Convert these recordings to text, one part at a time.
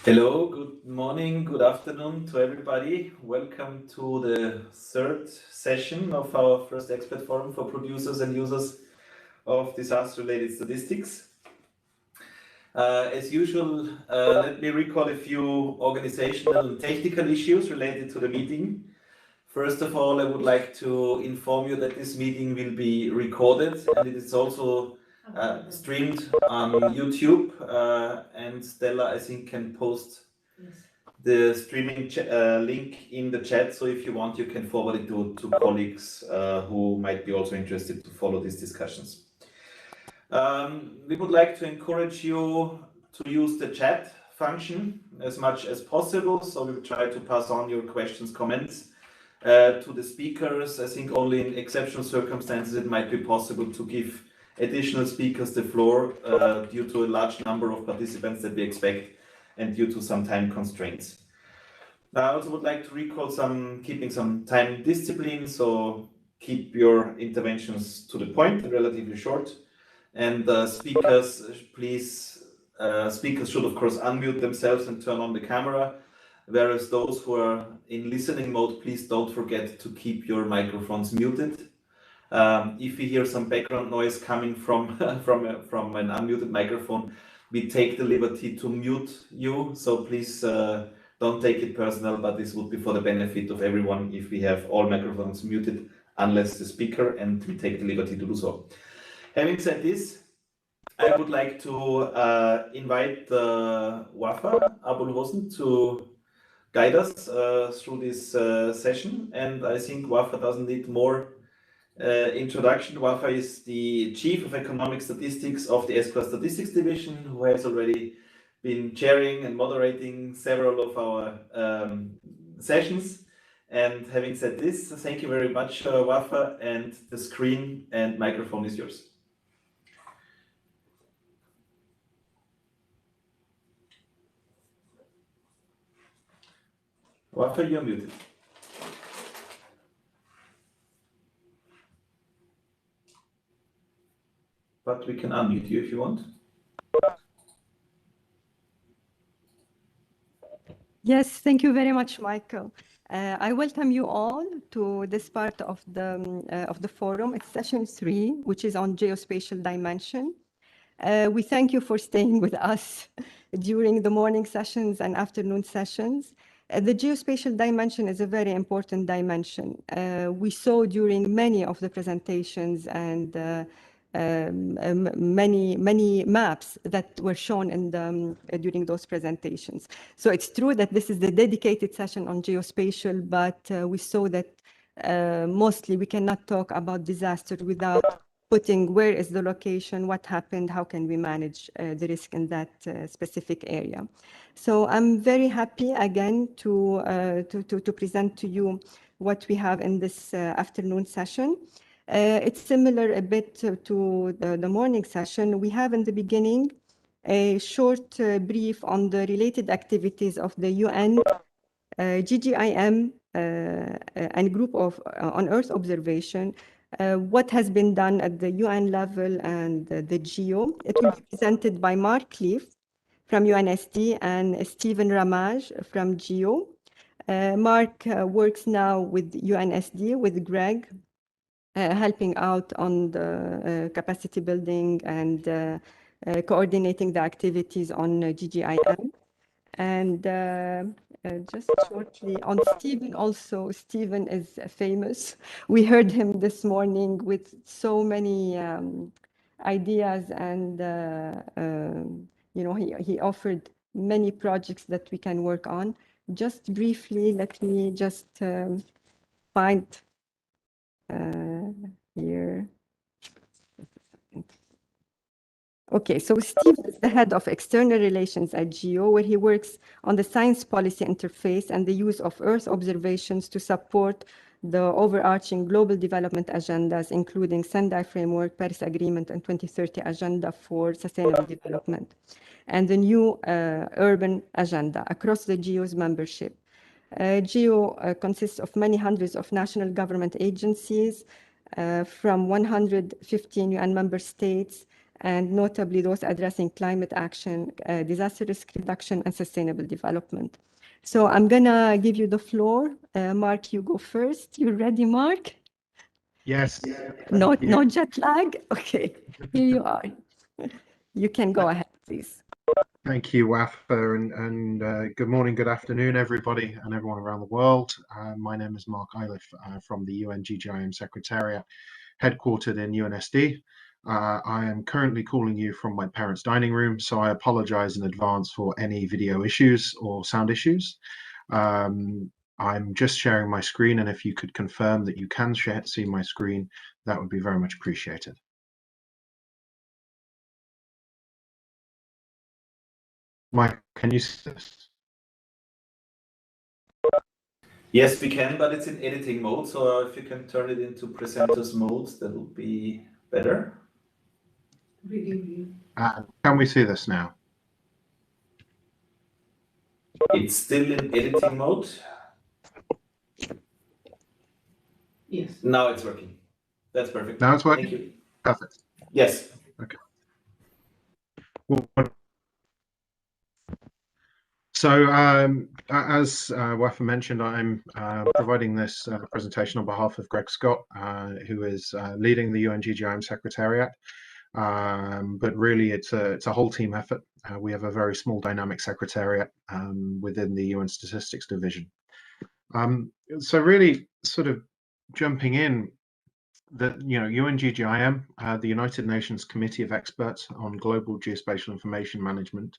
Hello, good morning, good afternoon to everybody. Welcome to the third session of our first expert forum for producers and users of disaster-related statistics. As usual, let me recall a few organizational and technical issues related to the meeting. First of all, I would like to inform you that this meeting will be recorded and it is also streamed on YouTube, and Stella, I think, can post the streaming link in the chat. So if you want, you can forward it to colleagues who might be also interested to follow these discussions. We would like to encourage you to use the chat function as much as possible. So we will try to pass on your questions, comments to the speakers. I think only in exceptional circumstances it might be possible to give additional speakers the floor due to a large number of participants that we expect and due to some time constraints. I also would like to recall keeping some time discipline, so keep your interventions to the point and relatively short. And speakers, please, speakers should of course unmute themselves and turn on the camera, whereas those who are in listening mode, please don't forget to keep your microphones muted. If you hear some background noise coming from an unmuted microphone, we take the liberty to mute you, so please don't take it personal, but this would be for the benefit of everyone if we have all microphones muted, unless the speaker, and we take the liberty to do so. Having said this, I would like to invite Wafa Abulhosen to guide us through this session, and I think Wafa doesn't need more introduction. Wafa is the Chief of Economic Statistics of the S-Class Statistics Division, who has already been chairing and moderating several of our sessions. And having said this, thank you very much, Wafa, and the screen and microphone is yours. Wafa, you're muted. But we can unmute you if you want. Yes, thank you very much, Michael. I welcome you all to this part of the forum. It's session 3, which is on geospatial dimension. We thank you for staying with us during the morning sessions and afternoon sessions. The geospatial dimension is a very important dimension. We saw during many of the presentations and many maps that were shown in during those presentations. So it's true that this is the dedicated session on geospatial, but we saw that mostly we cannot talk about disaster without putting where is the location, what happened, how can we manage the risk in that specific area. So I'm very happy again to present to you what we have in this afternoon session. It's similar a bit to the morning session. We have in the beginning a short brief on the related activities of the UN, GGIM, and group of on Earth observation, what has been done at the UN level and the GEO. It will be presented by Mark Cleave from UNSD and Stephen Ramage from GEO. Mark works now with UNSD, with Greg, helping out on the capacity building and coordinating the activities on GGIM. And just shortly on Stephen also, Stephen is famous. We heard him this morning with so many ideas and you know, he offered many projects that we can work on. Just briefly, let me just find here. Okay, so Steve is the head of external relations at GEO, where he works on the science policy interface and the use of Earth observations to support the overarching global development agendas, including Sendai Framework, Paris Agreement, and 2030 Agenda for Sustainable Development, and the new urban agenda across the GEO's membership. GEO consists of many hundreds of national government agencies from 115 UN member states, and notably those addressing climate action, disaster risk reduction, and sustainable development. So I'm gonna give you the floor. Mark, you go first. You ready, Mark? Yes. No jet lag? Okay, here you are. You can go ahead, please. Thank you, Wafa, and good morning, good afternoon, everybody and everyone around the world. My name is Mark Iliff from the UN GGIM Secretariat, headquartered in UNSD. I am currently calling you from my parents' dining room, so I apologize in advance for any video issues or sound issues. I'm just sharing my screen, and if you could confirm that you can see my screen, that would be very much appreciated. Mike, can you see this? Yes, we can, but it's in editing mode, so if you can turn it into presenters mode, that would be better. Can we see this now? It's still in editing mode. Yes. Now it's working. That's perfect. Now it's working? Thank you. Perfect. Yes. Okay. Well, so as Wafa mentioned, I'm providing this presentation on behalf of Greg Scott, who is leading the UN GGIM Secretariat. But really, it's a whole team effort. We have a very small dynamic secretariat within the UN Statistics Division. So really, sort of jumping in, that UN GGIM, the United Nations Committee of Experts on Global Geospatial Information Management,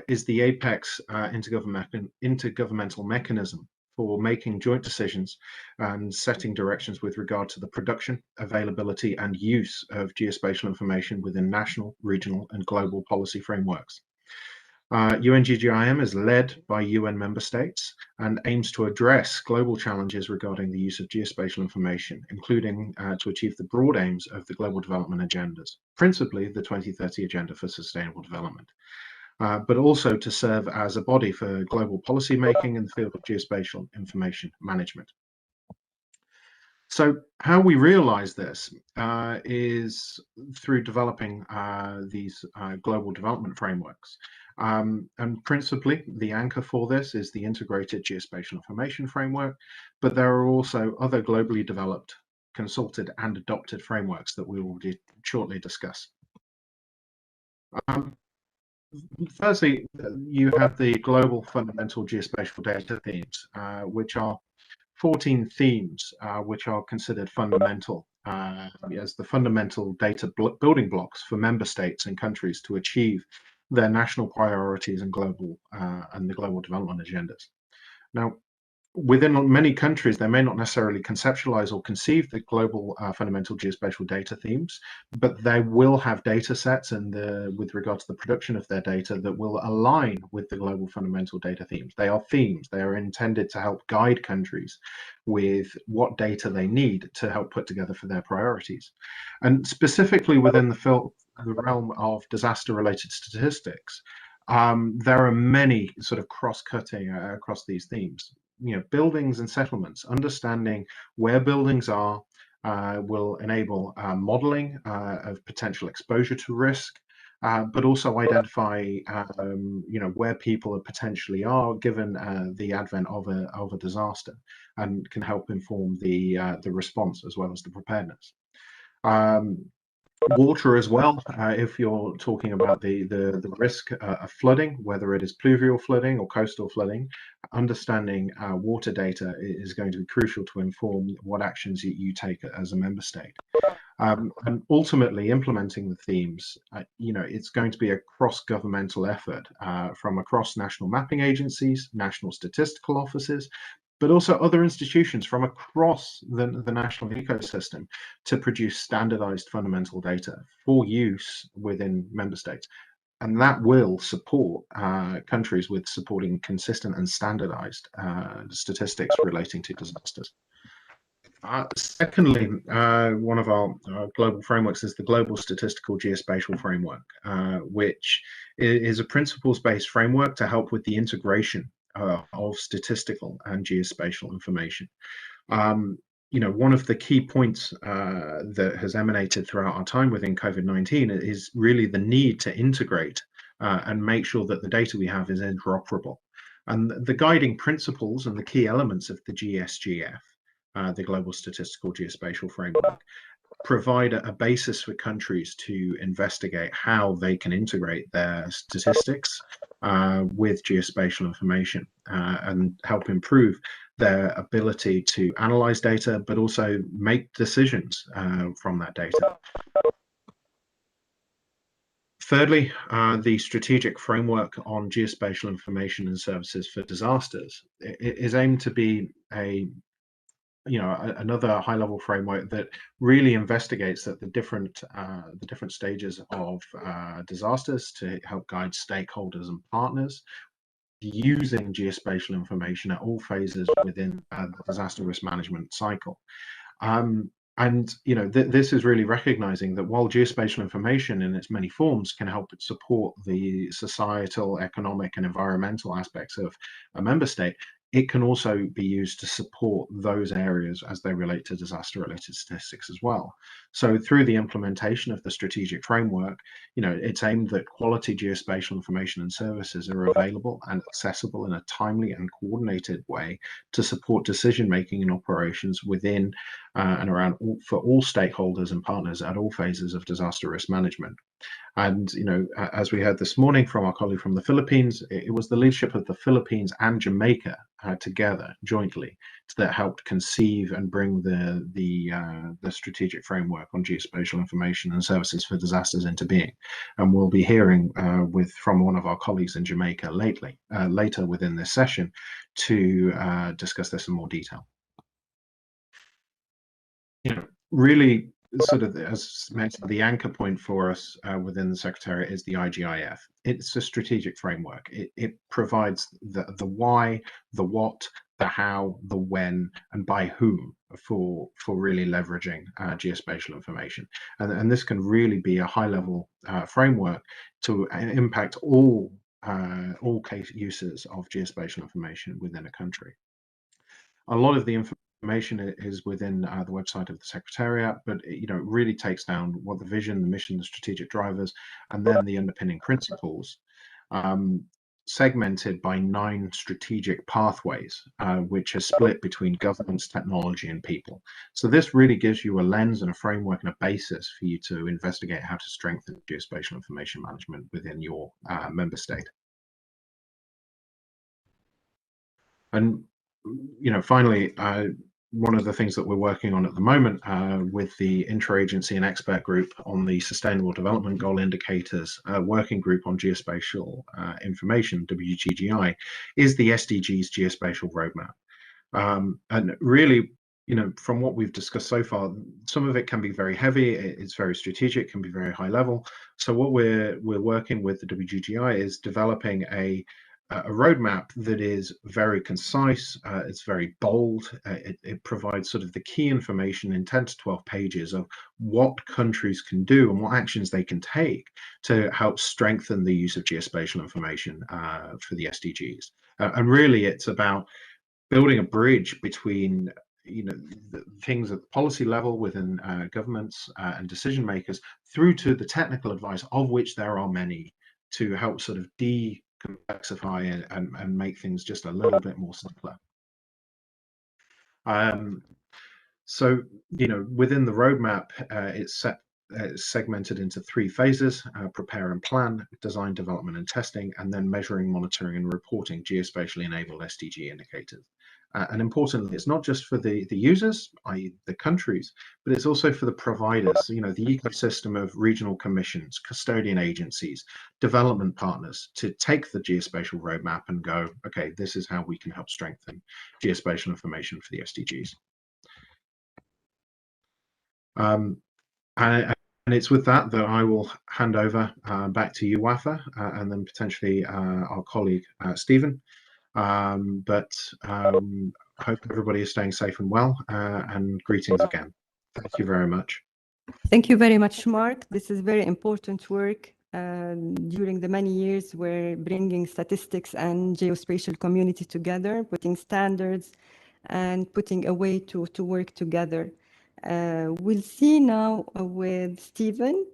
is the apex intergovernmental mechanism for making joint decisions and setting directions with regard to the production, availability, and use of geospatial information within national, regional, and global policy frameworks. UN GGIM is led by UN member states and aims to address global challenges regarding the use of geospatial information, including to achieve the broad aims of the global development agendas, principally the 2030 Agenda for Sustainable Development, but also to serve as a body for global policy making in the field of geospatial information management. So how we realize this is through developing these global development frameworks. And principally, the anchor for this is the Integrated Geospatial Information Framework, but there are also other globally developed, consulted and adopted frameworks that we will shortly discuss. Firstly, you have the Global Fundamental Geospatial Data Themes, which are 14 themes which are considered fundamental as the fundamental data building blocks for member states and countries to achieve their national priorities and the global development agendas. Now, within many countries, they may not necessarily conceptualize or conceive the global fundamental geospatial data themes, but they will have data sets with regard to the production of their data that will align with the global fundamental data themes. They are themes. They are intended to help guide countries with what data they need to help put together for their priorities. And specifically within the realm of disaster-related statistics, there are many sort of cross-cutting across these themes. Buildings and settlements, understanding where buildings are will enable modeling of potential exposure to risk, but also identify where people potentially are given the advent of a disaster, and can help inform the response as well as the preparedness. Water as well, if you're talking about the risk of flooding, whether it is pluvial flooding or coastal flooding, understanding water data is going to be crucial to inform what actions you take as a member state. And ultimately implementing the themes, it's going to be a cross-governmental effort from across national mapping agencies, national statistical offices, but also other institutions from across the national ecosystem to produce standardized fundamental data for use within member states. And that will support countries with supporting consistent and standardized statistics relating to disasters. Secondly, one of our global frameworks is the Global Statistical Geospatial Framework, which is a principles-based framework to help with the integration of statistical and geospatial information. One of the key points that has emanated throughout our time within COVID-19 is really the need to integrate and make sure that the data we have is interoperable. And the guiding principles and the key elements of the GSGF, the Global Statistical Geospatial Framework, provide a basis for countries to investigate how they can integrate their statistics with geospatial information and help improve their ability to analyze data, but also make decisions from that data. Thirdly, the strategic framework on geospatial information and services for disasters is aimed to be another high-level framework that really investigates that the different stages of disasters to help guide stakeholders and partners using geospatial information at all phases within the disaster risk management cycle. This is really recognizing that while geospatial information in its many forms can help support the societal, economic, and environmental aspects of a member state, it can also be used to support those areas as they relate to disaster-related statistics as well. So through the implementation of the strategic framework, it's aimed that quality geospatial information and services are available and accessible in a timely and coordinated way to support decision-making and operations within and around for all stakeholders and partners at all phases of disaster risk management. And, as we heard this morning from our colleague from the Philippines, it was the leadership of the Philippines and Jamaica together jointly that helped conceive and bring the strategic framework on geospatial information and services for disasters into being. And we'll be hearing from one of our colleagues in Jamaica later within this session to discuss this in more detail. Really, sort of, as mentioned, the anchor point for us within the Secretariat is the IGIF. It's a strategic framework. It provides the why, the what, the how, the when, and by whom for really leveraging geospatial information. And this can really be a high-level framework to impact all case uses of geospatial information within a country. A lot of the information is within the website of the Secretariat, but it really takes down what the vision, the mission, the strategic drivers, and then the underpinning principles, segmented by 9 strategic pathways, which are split between governments, technology, and people. So this really gives you a lens and a framework and a basis for you to investigate how to strengthen geospatial information management within your member state. And finally, one of the things that we're working on at the moment with the interagency and expert group on the Sustainable Development Goal Indicators working group on geospatial information, WGGI, is the SDGs Geospatial Roadmap. And really, from what we've discussed so far, some of it can be very heavy, it's very strategic, can be very high level. So what we're working with the WGGI is developing a roadmap that is very concise, it's very bold, it provides sort of the key information in 10 to 12 pages of what countries can do and what actions they can take to help strengthen the use of geospatial information for the SDGs. And really, it's about building a bridge between the things at the policy level within governments and decision makers through to the technical advice, of which there are many, to help sort of decomplexify and make things just a little bit more simpler. So within the roadmap, it's segmented into 3 phases: prepare and plan, design, development and testing, and then measuring, monitoring and reporting geospatially enabled SDG indicators. And importantly, it's not just for the users, i.e. the countries, but it's also for the providers, the ecosystem of regional commissions, custodian agencies, development partners, to take the geospatial roadmap and go, okay, this is how we can help strengthen geospatial information for the SDGs. And it's with that I will hand over back to you, Wafa, and then potentially our colleague, Stephen. But I hope everybody is staying safe and well, and greetings again. Thank you very much. Thank you very much, Mark. This is very important work during the many years we're bringing statistics and geospatial community together, putting standards and putting a way to work together. We'll see now with Stephen.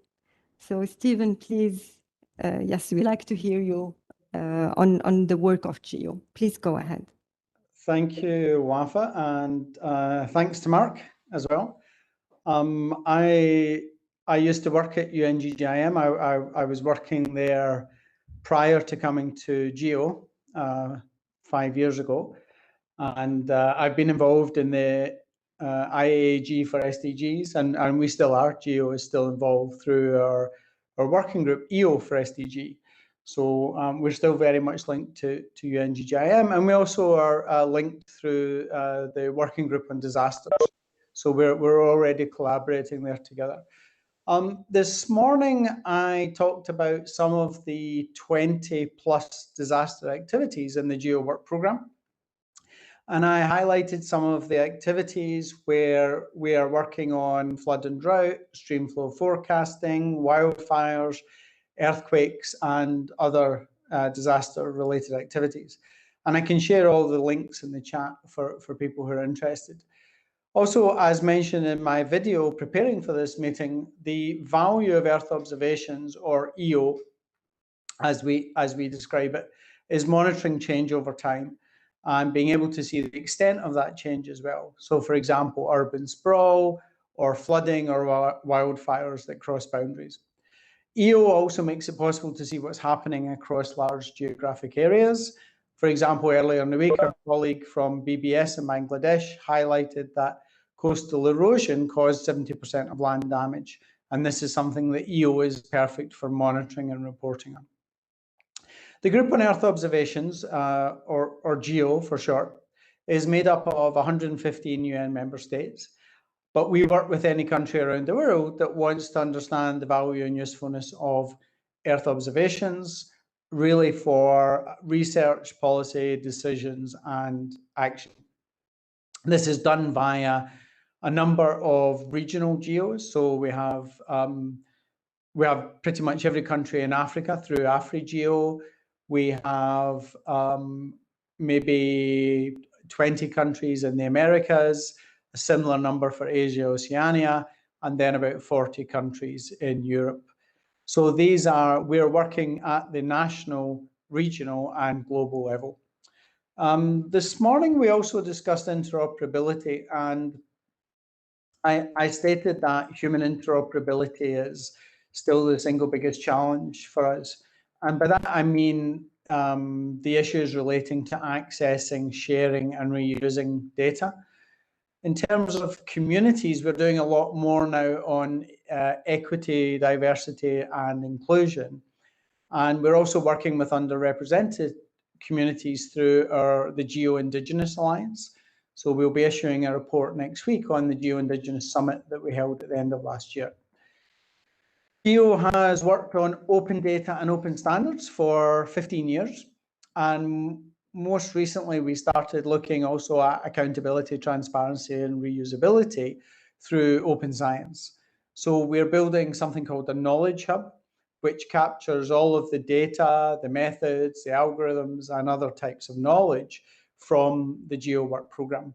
So Stephen, please, yes, we like to hear you on the work of Geo. Please go ahead. Thank you, Wafa, and thanks to Mark as well. I used to work at UNGGIM. I was working there prior to coming to Geo 5 years ago, and I've been involved in the IAAG for SDGs, and we still are. Geo is still involved through our working group EO for SDG. So we're still very much linked to UNGGIM, and we also are linked through the working group on disasters. So we're already collaborating there together. This morning, I talked about some of the 20+ disaster activities in the Geo work program. And I highlighted some of the activities where we are working on flood and drought, stream flow forecasting, wildfires, earthquakes, and other disaster-related activities. And I can share all the links in the chat for people who are interested. Also, as mentioned in my video preparing for this meeting, the value of Earth observations, or EO, as we describe it, is monitoring change over time and being able to see the extent of that change as well. So, for example, urban sprawl or flooding or wildfires that cross boundaries. EO also makes it possible to see what's happening across large geographic areas. For example, earlier in the week, our colleague from BBS in Bangladesh highlighted that coastal erosion caused 70% of land damage. And this is something that EO is perfect for monitoring and reporting on. The Group on Earth Observations, or GEO for short, is made up of 115 UN member states. But we work with any country around the world that wants to understand the value and usefulness of Earth observations, really for research, policy, decisions, and action. This is done via a number of regional geos. So we have pretty much every country in Africa through AfriGeo. We have maybe 20 countries in the Americas, a similar number for Asia, Oceania, and then about 40 countries in Europe. So we're working at the national, regional, and global level. This morning, we also discussed interoperability, and I stated that human interoperability is still the single biggest challenge for us. And by that, I mean the issues relating to accessing, sharing, and reusing data. In terms of communities, we're doing a lot more now on equity, diversity, and inclusion. And we're also working with underrepresented communities through the Geo-Indigenous Alliance. So we'll be issuing a report next week on the Geo-Indigenous Summit that we held at the end of last year. Geo has worked on open data and open standards for 15 years. And most recently, we started looking also at accountability, transparency, and reusability through open science. So we're building something called the Knowledge Hub, which captures all of the data, the methods, the algorithms, and other types of knowledge from the Geo Work Programme.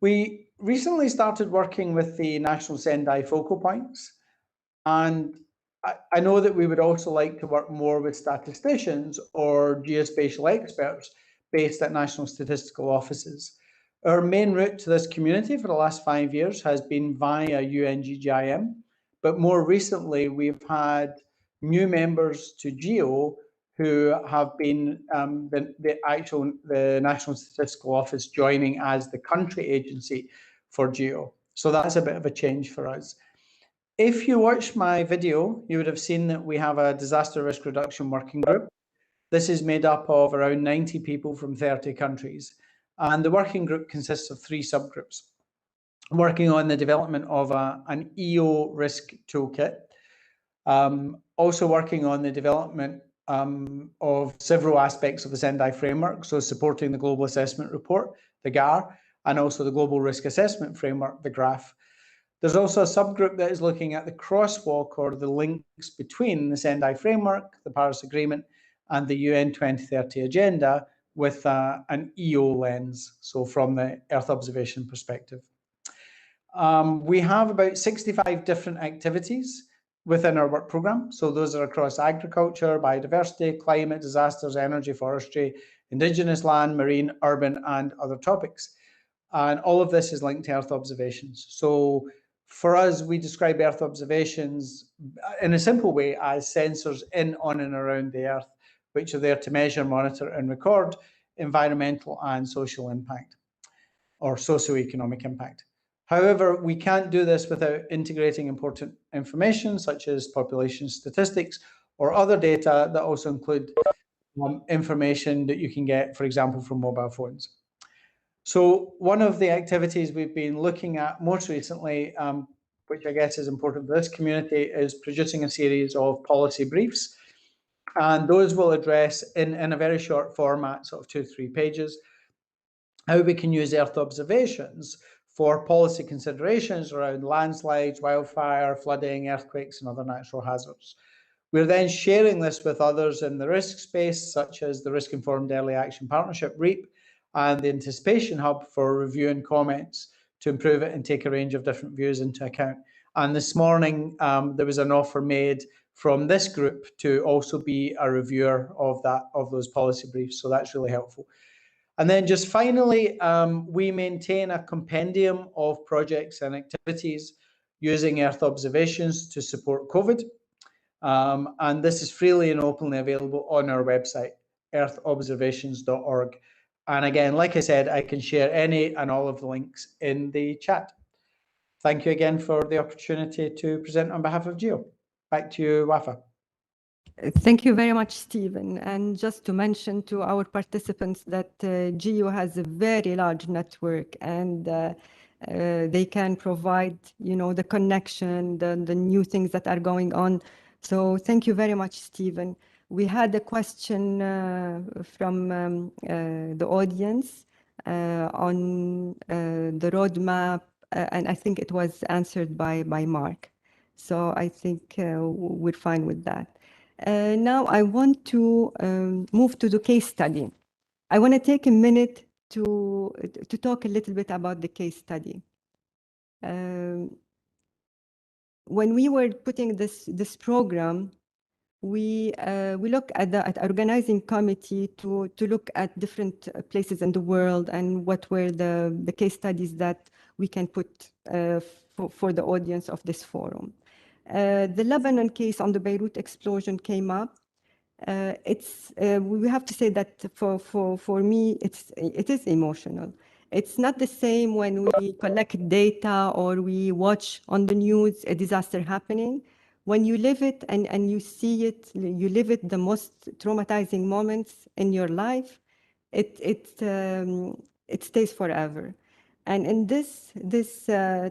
We recently started working with the National Sendai Focal Points, and I know that we would also like to work more with statisticians or geospatial experts based at national statistical offices. Our main route to this community for the last 5 years has been via UNGGIM, but more recently we've had new members to GEO who have been the National Statistical Office joining as the country agency for GEO. So that's a bit of a change for us. If you watched my video, you would have seen that we have a disaster risk reduction working group. This is made up of around 90 people from 30 countries. And the working group consists of 3 subgroups, working on the development of an EO risk toolkit, also working on the development of several aspects of the Sendai framework, so supporting the Global Assessment Report, the GAR, and also the Global Risk Assessment Framework, the GRAPH. There's also a subgroup that is looking at the crosswalk or the links between the Sendai framework, the Paris Agreement, and the UN 2030 agenda with an EO lens, so from the Earth observation perspective. We have about 65 different activities within our work programme. So those are across agriculture, biodiversity, climate, disasters, energy, forestry, indigenous land, marine, urban, and other topics. And all of this is linked to Earth observations. So for us, we describe Earth observations in a simple way as sensors in, on, and around the Earth, which are there to measure, monitor, and record environmental and social impact, or socio-economic impact. However, we can't do this without integrating important information, such as population statistics or other data that also include information that you can get, for example, from mobile phones. So one of the activities we've been looking at most recently, which I guess is important for this community, is producing a series of policy briefs. And those will address, in a very short format, sort of 2 or 3 pages, how we can use Earth observations for policy considerations around landslides, wildfire, flooding, earthquakes, and other natural hazards. We're then sharing this with others in the risk space, such as the Risk Informed Early Action Partnership, REAP, and the Anticipation Hub for review and comments to improve it and take a range of different views into account. And this morning, there was an offer made from this group to also be a reviewer of those policy briefs. So that's really helpful. And then just finally, we maintain a compendium of projects and activities using Earth observations to support COVID. And this is freely and openly available on our website, earthobservations.org. And again, like I said, I can share any and all of the links in the chat. Thank you again for the opportunity to present on behalf of GEO. Back to you, Wafa. Thank you very much, Stephen. And just to mention to our participants that GEO has a very large network, and they can provide, the connection, the new things that are going on. So thank you very much, Stephen. We had a question from the audience on the roadmap, and I think it was answered by Mark. So I think we're fine with that. Now I want to move to the case study. I want to take a minute to talk a little bit about the case study. When we were putting this program, we look at organizing committee to look at different places in the world and what were the case studies that we can put for the audience of this forum. The Lebanon case on the Beirut explosion came up. We have to say that for me, it is emotional. It's not the same when we collect data or we watch on the news a disaster happening. When you live it and you see it, you live it, the most traumatizing moments in your life, it stays forever. And in this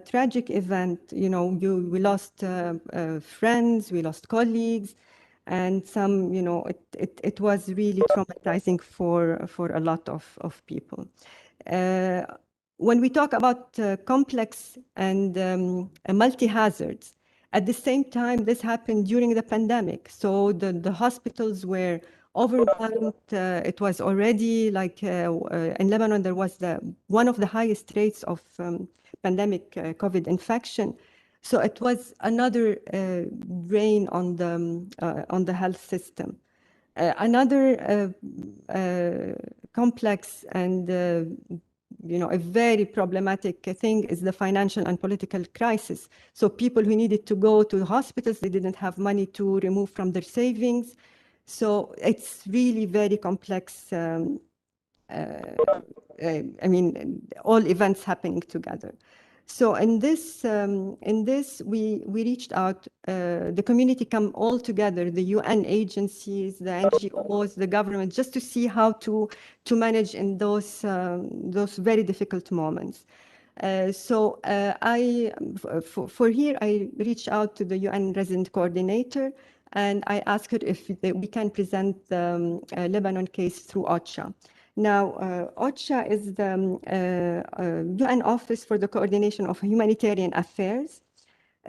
tragic event, you know, we lost friends, we lost colleagues, and some, you know, it was really traumatizing for a lot of people. When we talk about complex and multi-hazards, at the same time, this happened during the pandemic. So the hospitals were overwhelmed. It was already like in Lebanon, there was one of the highest rates of pandemic COVID infection. So it was another drain on the health system. Another complex and you know, a very problematic thing is the financial and political crisis. So people who needed to go to the hospitals, they didn't have money to remove from their savings. So it's really very complex. I mean, all events happening together. So in this, we reached out. The community come all together, the UN agencies, the NGOs, the government, just to see how to manage in those very difficult moments. For here, I reached out to the UN resident coordinator, and I asked her if we can present the Lebanon case through OCHA. Now, OCHA is the UN Office for the Coordination of Humanitarian Affairs.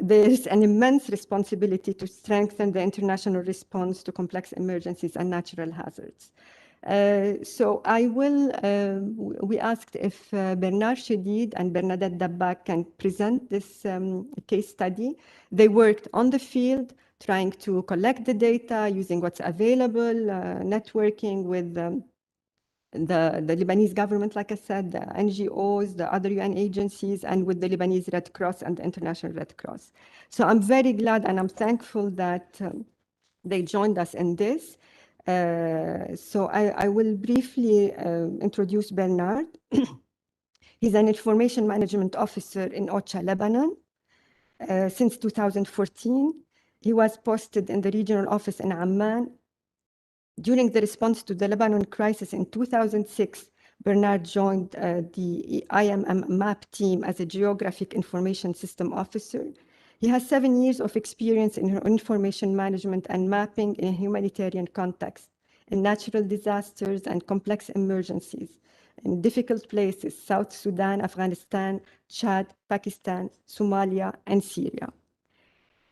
There's an immense responsibility to strengthen the international response to complex emergencies and natural hazards. So we asked if Bernard Chedid and Bernadette Dabbak can present this case study. They worked on the field, trying to collect the data, using what's available, networking with the Lebanese government, like I said, the NGOs, the other UN agencies, and with the Lebanese Red Cross and the International Red Cross. So I'm very glad and I'm thankful that they joined us in this. So I will briefly introduce Bernard. He's an information management officer in OCHA, Lebanon. Since 2014, he was posted in the regional office in Amman. During the response to the Lebanon crisis in 2006, Bernard joined the IMM MAP team as a geographic information system officer. He has 7 years of experience in information management and mapping in a humanitarian context, in natural disasters and complex emergencies, in difficult places, South Sudan, Afghanistan, Chad, Pakistan, Somalia, and Syria.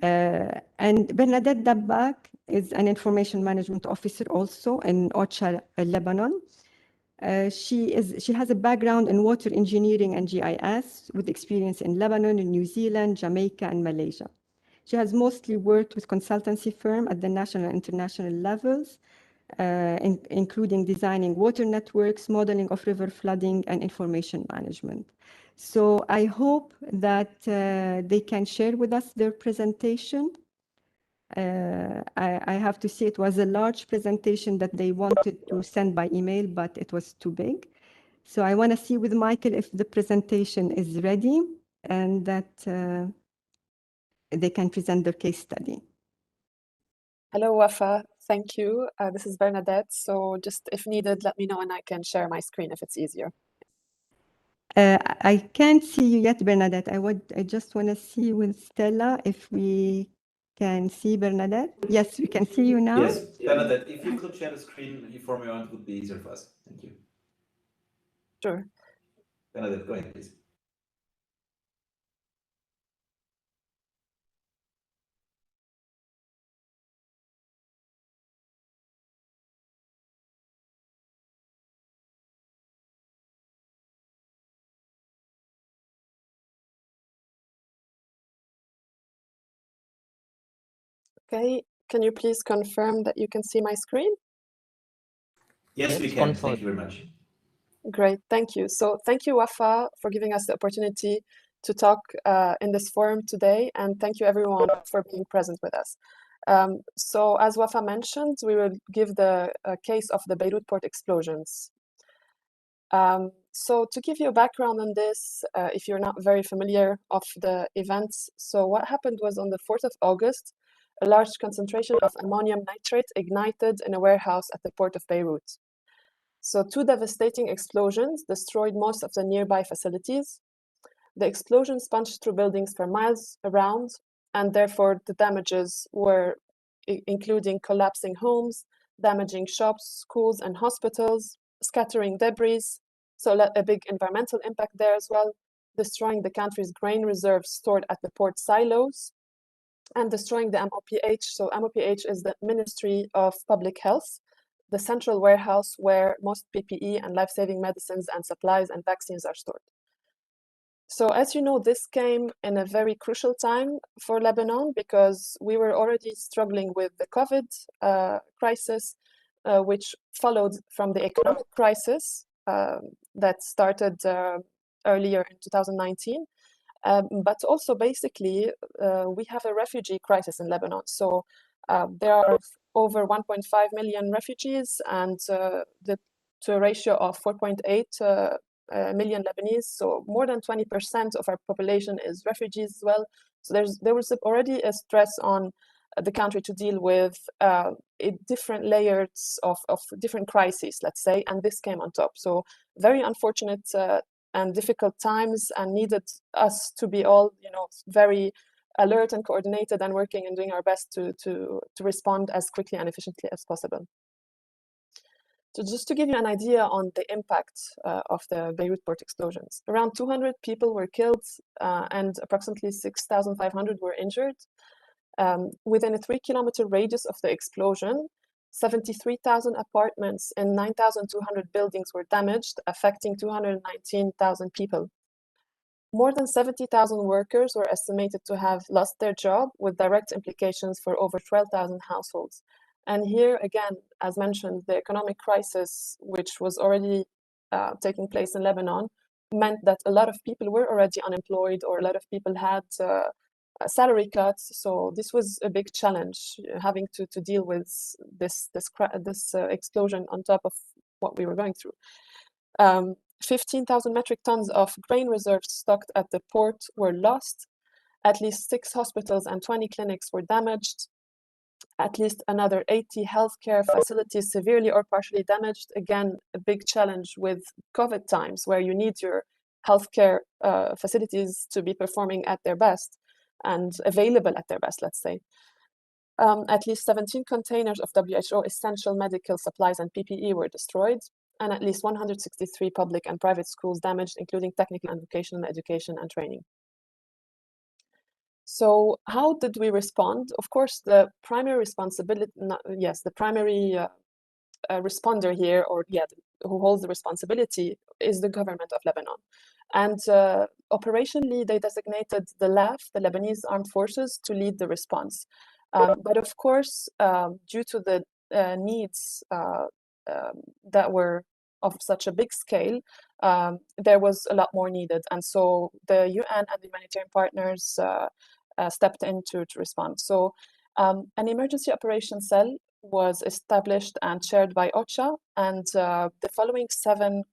And Bernadette Dabbak is an information management officer also in OCHA, Lebanon. She has a background in water engineering and GIS with experience in Lebanon, in New Zealand, Jamaica, and Malaysia. She has mostly worked with consultancy firms at the national and international levels, including designing water networks, modeling of river flooding, and information management. So I hope that they can share with us their presentation. I have to say it was a large presentation that they wanted to send by email, but it was too big. So I want to see with Michael if the presentation is ready and that they can present their case study. Hello, Wafa. Thank you. This is Bernadette. So just if needed, let me know and I can share my screen if it's easier. I can't see you yet, Bernadette. I just want to see with Stella if we can see Bernadette. Yes, we can see you now. Yes, Bernadette, if you could share the screen for me, it would be easier for us. Thank you. Sure. Bernadette, go ahead, please. Okay, can you please confirm that you can see my screen? Yes, we can. Thank you very much. Great, thank you. So thank you, Wafa, for giving us the opportunity to talk in this forum today, and thank you everyone for being present with us. So as Wafa mentioned, we will give the case of the Beirut port explosions. So to give you a background on this, if you're not very familiar of the events, so what happened was on the 4th of August, a large concentration of ammonium nitrate ignited in a warehouse at the port of Beirut. So 2 devastating explosions destroyed most of the nearby facilities. The explosion sponged through buildings for miles around, and therefore the damages were including collapsing homes, damaging shops, schools, and hospitals, scattering debris, so a big environmental impact there as well, destroying the country's grain reserves stored at the port silos, and destroying the MOPH. So MOPH is the Ministry of Public Health, the central warehouse where most PPE and life-saving medicines and supplies and vaccines are stored. So as you know, this came in a very crucial time for Lebanon because we were already struggling with the COVID crisis, which followed from the economic crisis that started earlier in 2019. But also basically, we have a refugee crisis in Lebanon. So there are over 1.5 million refugees and to a ratio of 4.8 million Lebanese, so more than 20% of our population is refugees as well. So there was already a stress on the country to deal with different layers of different crises, let's say, and this came on top. So very unfortunate and difficult times, and needed us to be all, very alert and coordinated and working and doing our best to respond as quickly and efficiently as possible. So just to give you an idea on the impact of the Beirut port explosions, around 200 people were killed and approximately 6,500 were injured. Within a 3-kilometer radius of the explosion, 73,000 apartments and 9,200 buildings were damaged, affecting 219,000 people. More than 70,000 workers were estimated to have lost their job, with direct implications for over 12,000 households. And here, again, as mentioned, the economic crisis, which was already taking place in Lebanon, meant that a lot of people were already unemployed, or a lot of people had salary cuts. So this was a big challenge, having to deal with this explosion on top of what we were going through. 15,000 metric tons of grain reserves stocked at the port were lost. At least 6 hospitals and 20 clinics were damaged. At least another 80 healthcare facilities severely or partially damaged. Again, a big challenge with COVID times, where you need your healthcare facilities to be performing at their best and available at their best, let's say. At least 17 containers of WHO essential medical supplies and PPE were destroyed, and at least 163 public and private schools damaged, including technical and vocational education and training. So how did we respond? Of course, the primary responsibility, the primary responder here, or who holds the responsibility, is the government of Lebanon. And operationally, they designated the LAF, the Lebanese Armed Forces, to lead the response. But of course, due to the needs that were of such a big scale, there was a lot more needed. And so the UN and the humanitarian partners stepped in to respond. So an emergency operations cell was established and chaired by OCHA, and the following 7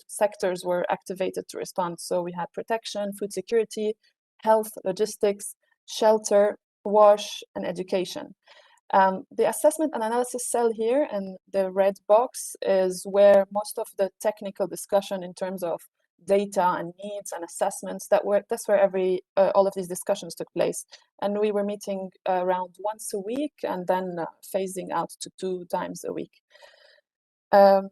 sectors were activated to respond. So we had protection, food security, health, logistics, shelter, wash, and education. The assessment and analysis cell here in the red box is where most of the technical discussion in terms of data and needs and assessments, that's where all of these discussions took place. And we were meeting around once a week, and then phasing out to 2 times a week. Right.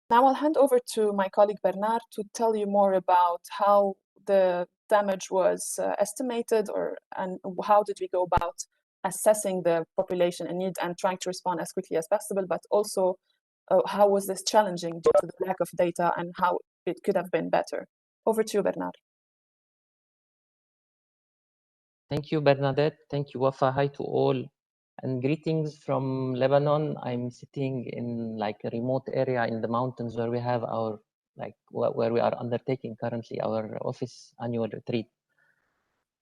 Now I'll hand over to my colleague Bernard to tell you more about how the damage was estimated, and how did we go about assessing the population in need and trying to respond as quickly as possible, but also how was this challenging due to the lack of data, and how it could have been better. Over to you, Bernard. Thank you, Bernadette. Thank you, Wafa. Hi to all, and greetings from Lebanon. I'm sitting in like a remote area in the mountains where we have our, where we are undertaking currently our office annual retreat.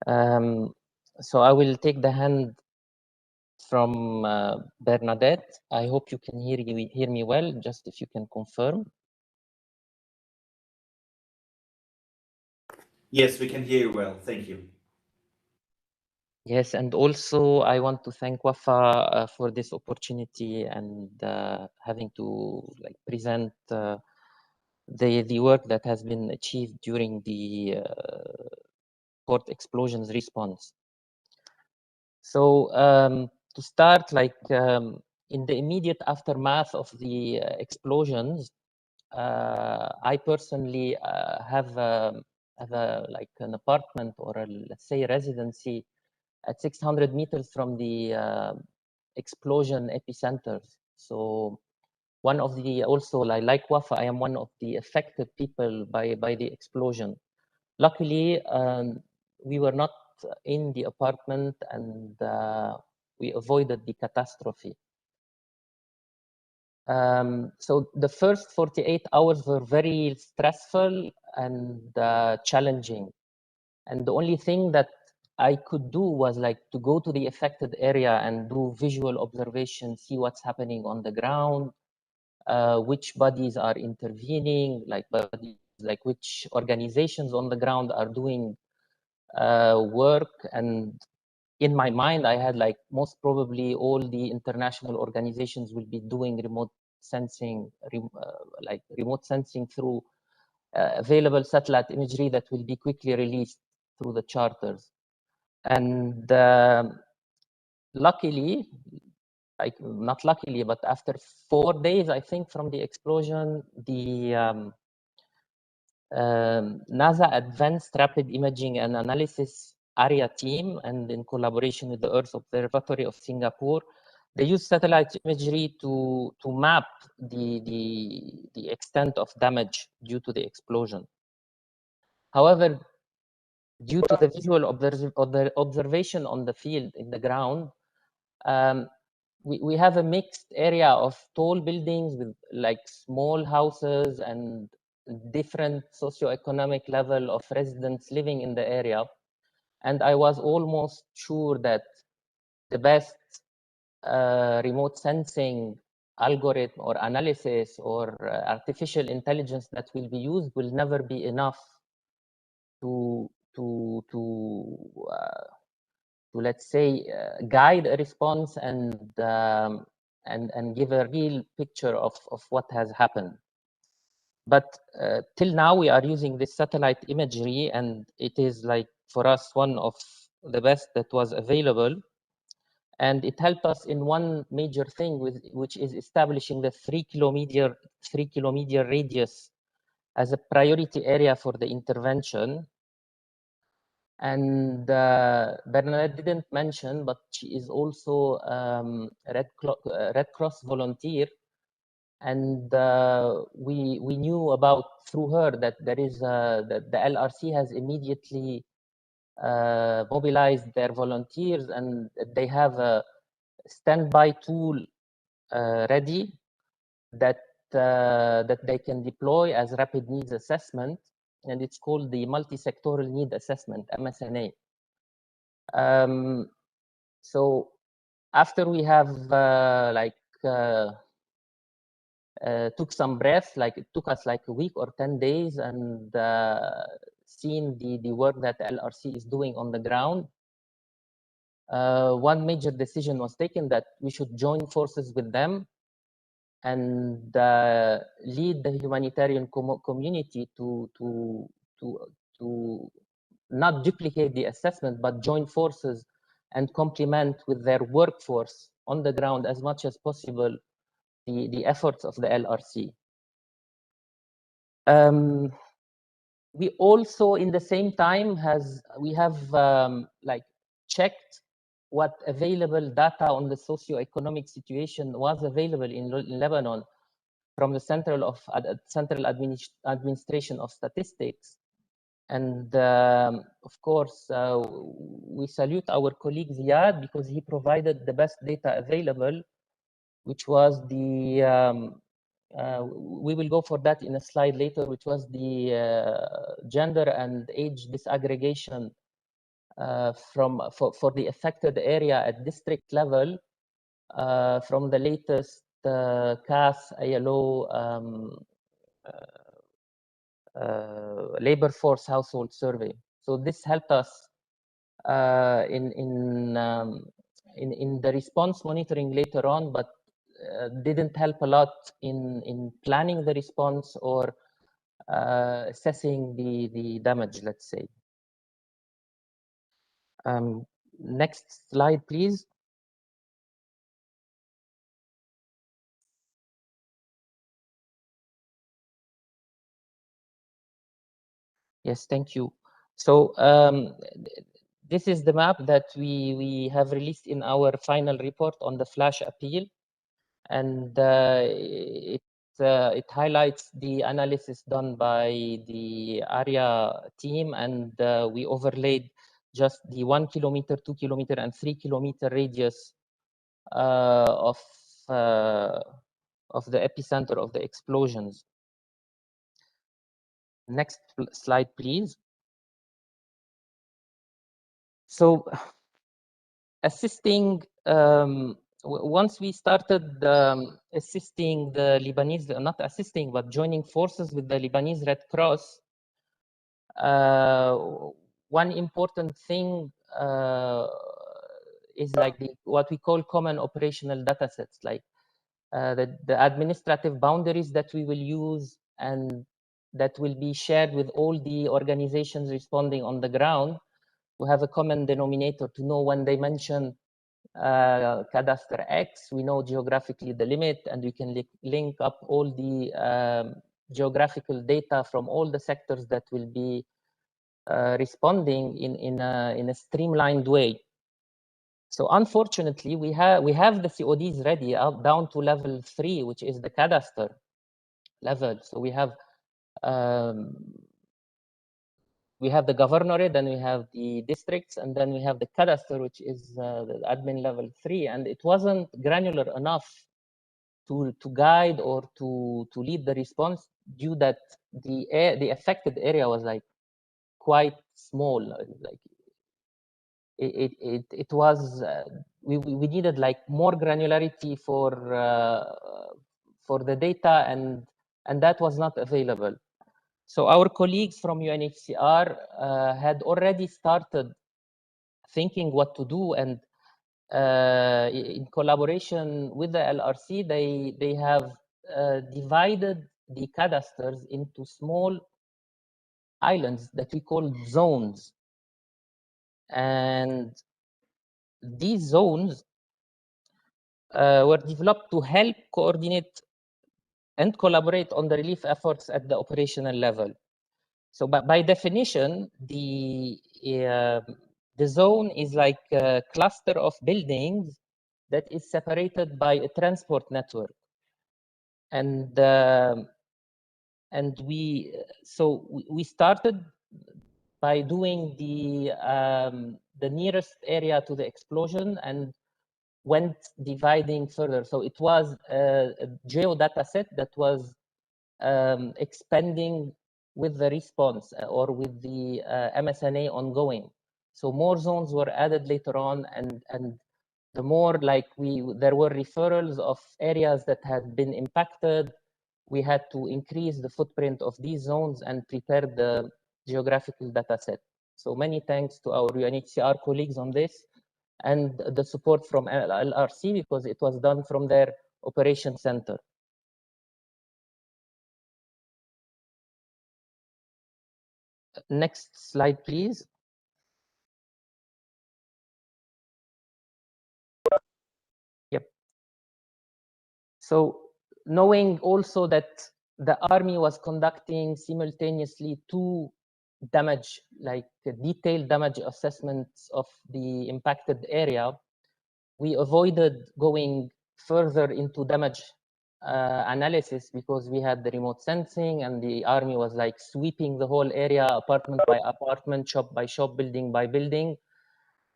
So I will take the hand from Bernadette. I hope you can hear me well, just if you can confirm. Yes, we can hear you well. Thank you. Yes, and also I want to thank Wafa for this opportunity and having to present the work that has been achieved during the port explosions response. So to start, in the immediate aftermath of the explosions, I personally have an apartment or let's say residency at 600 meters from the explosion epicenters. So one of the, also like Wafa, I am one of the affected people by the explosion. Luckily, we were not in the apartment and we avoided the catastrophe. So the first 48 hours were very stressful and challenging. And the only thing that I could do was to go to the affected area and do visual observation, see what's happening on the ground, which bodies are intervening, which organizations on the ground are doing work. And in my mind, I had most probably all the international organizations will be doing remote sensing, remote sensing through available satellite imagery that will be quickly released through the charters. And luckily, not luckily, but after 4 days, I think, from the explosion, the NASA Advanced Rapid Imaging and Analysis Area team, and in collaboration with the Earth Observatory of Singapore, they use satellite imagery to map the extent of damage due to the explosion. However, due to the visual observation on the field, in the ground, we have a mixed area of tall buildings with small houses and different socio-economic level of residents living in the area. And I was almost sure that the best remote sensing algorithm or analysis or artificial intelligence that will be used will never be enough to let's say guide a response and give a real picture of what has happened. But till now we are using this satellite imagery, and it is for us one of the best that was available. And it helped us in one major thing, which is establishing the 3 kilometer radius as a priority area for the intervention. And Bernadette didn't mention, but she is also Red Cross volunteer. And we knew about through her that there is that the LRC has immediately mobilized their volunteers, and they have a standby tool ready that they can deploy as rapid needs assessment, and it's called the multi-sectoral need assessment, MSNA. So after we have took some breath, it took us a week or 10 days, and seen the work that LRC is doing on the ground, one major decision was taken that we should join forces with them and lead the humanitarian community to not duplicate the assessment, but join forces and complement with their workforce on the ground as much as possible the efforts of the LRC. We also, in the same time, we have checked what available data on the socio-economic situation was available in Lebanon from the Central Administration of Statistics. And of course, we salute our colleague Ziad because he provided the best data available, which was the, we will go for that in a slide later, which was the gender and age disaggregation for the affected area at district level from the latest CAS ILO labor force household survey. So this helped us in the response monitoring later on, but didn't help a lot in planning the response or assessing the damage, let's say. Next slide, please. Yes, thank you. So this is the map that we have released in our final report on the flash appeal, and it highlights the analysis done by the area team, and we overlaid just the 1 kilometer, 2 kilometer, and 3 kilometer radius of the epicenter of the explosions. Next slide, please. So assisting, once we started assisting the Lebanese, not assisting, but joining forces with the Lebanese Red Cross, one important thing is like what we call common operational data sets, like the administrative boundaries that we will use and that will be shared with all the organizations responding on the ground, to have a common denominator, to know when they mention cadastre X, we know geographically the limit, and we can link up all the geographical data from all the sectors that will be responding in a streamlined way. So unfortunately, we have the CODs ready up down to level 3, which is the cadastre level. So we have the governorate, then we have the districts, and then we have the cadastre, which is the admin level 3. And it wasn't granular enough to guide or to lead the response, due that the affected area was like quite small. Like it was we needed like more granularity for the data, and that was not available. So our colleagues from UNHCR had already started thinking what to do, and in collaboration with the LRC, they have divided the cadastres into small islands that we call zones. And these zones were developed to help coordinate and collaborate on the relief efforts at the operational level. So by definition, the zone is like a cluster of buildings that is separated by a transport network. And we started by doing the nearest area to the explosion and went dividing further. So it was a geodata set that was expanding with the response or with the MSNA ongoing. So more zones were added later on, and the more like there were referrals of areas that had been impacted, we had to increase the footprint of these zones and prepare the geographical data set. So many thanks to our UNHCR colleagues on this, and the support from LRC, because it was done from their operation center. Next slide, please. Yep. So knowing also that the army was conducting simultaneously two detailed damage assessments of the impacted area, we avoided going further into damage analysis, because we had the remote sensing, and the army was like sweeping the whole area, apartment by apartment, shop by shop, building by building.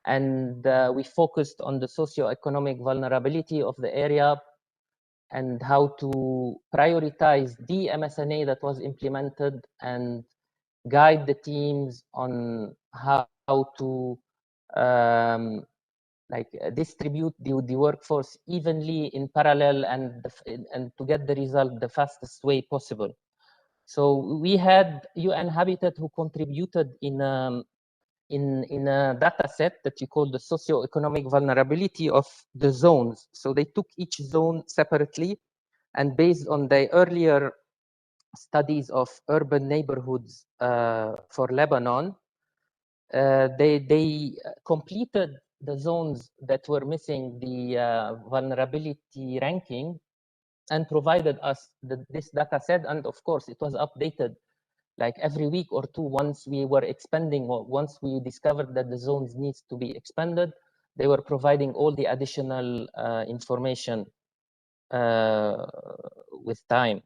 And we focused on the socio-economic vulnerability of the area and how to prioritize the MSNA that was implemented and guide the teams on how to distribute the workforce evenly in parallel and to get the result the fastest way possible. So we had UN Habitat who contributed in a data set that you call the socio-economic vulnerability of the zones. So they took each zone separately, and based on the earlier studies of urban neighborhoods for Lebanon, they completed the zones that were missing the vulnerability ranking and provided us this data set. And of course, it was updated like every week or two once we were expanding, or once we discovered that the zones needs to be expanded. They were providing all the additional information with time.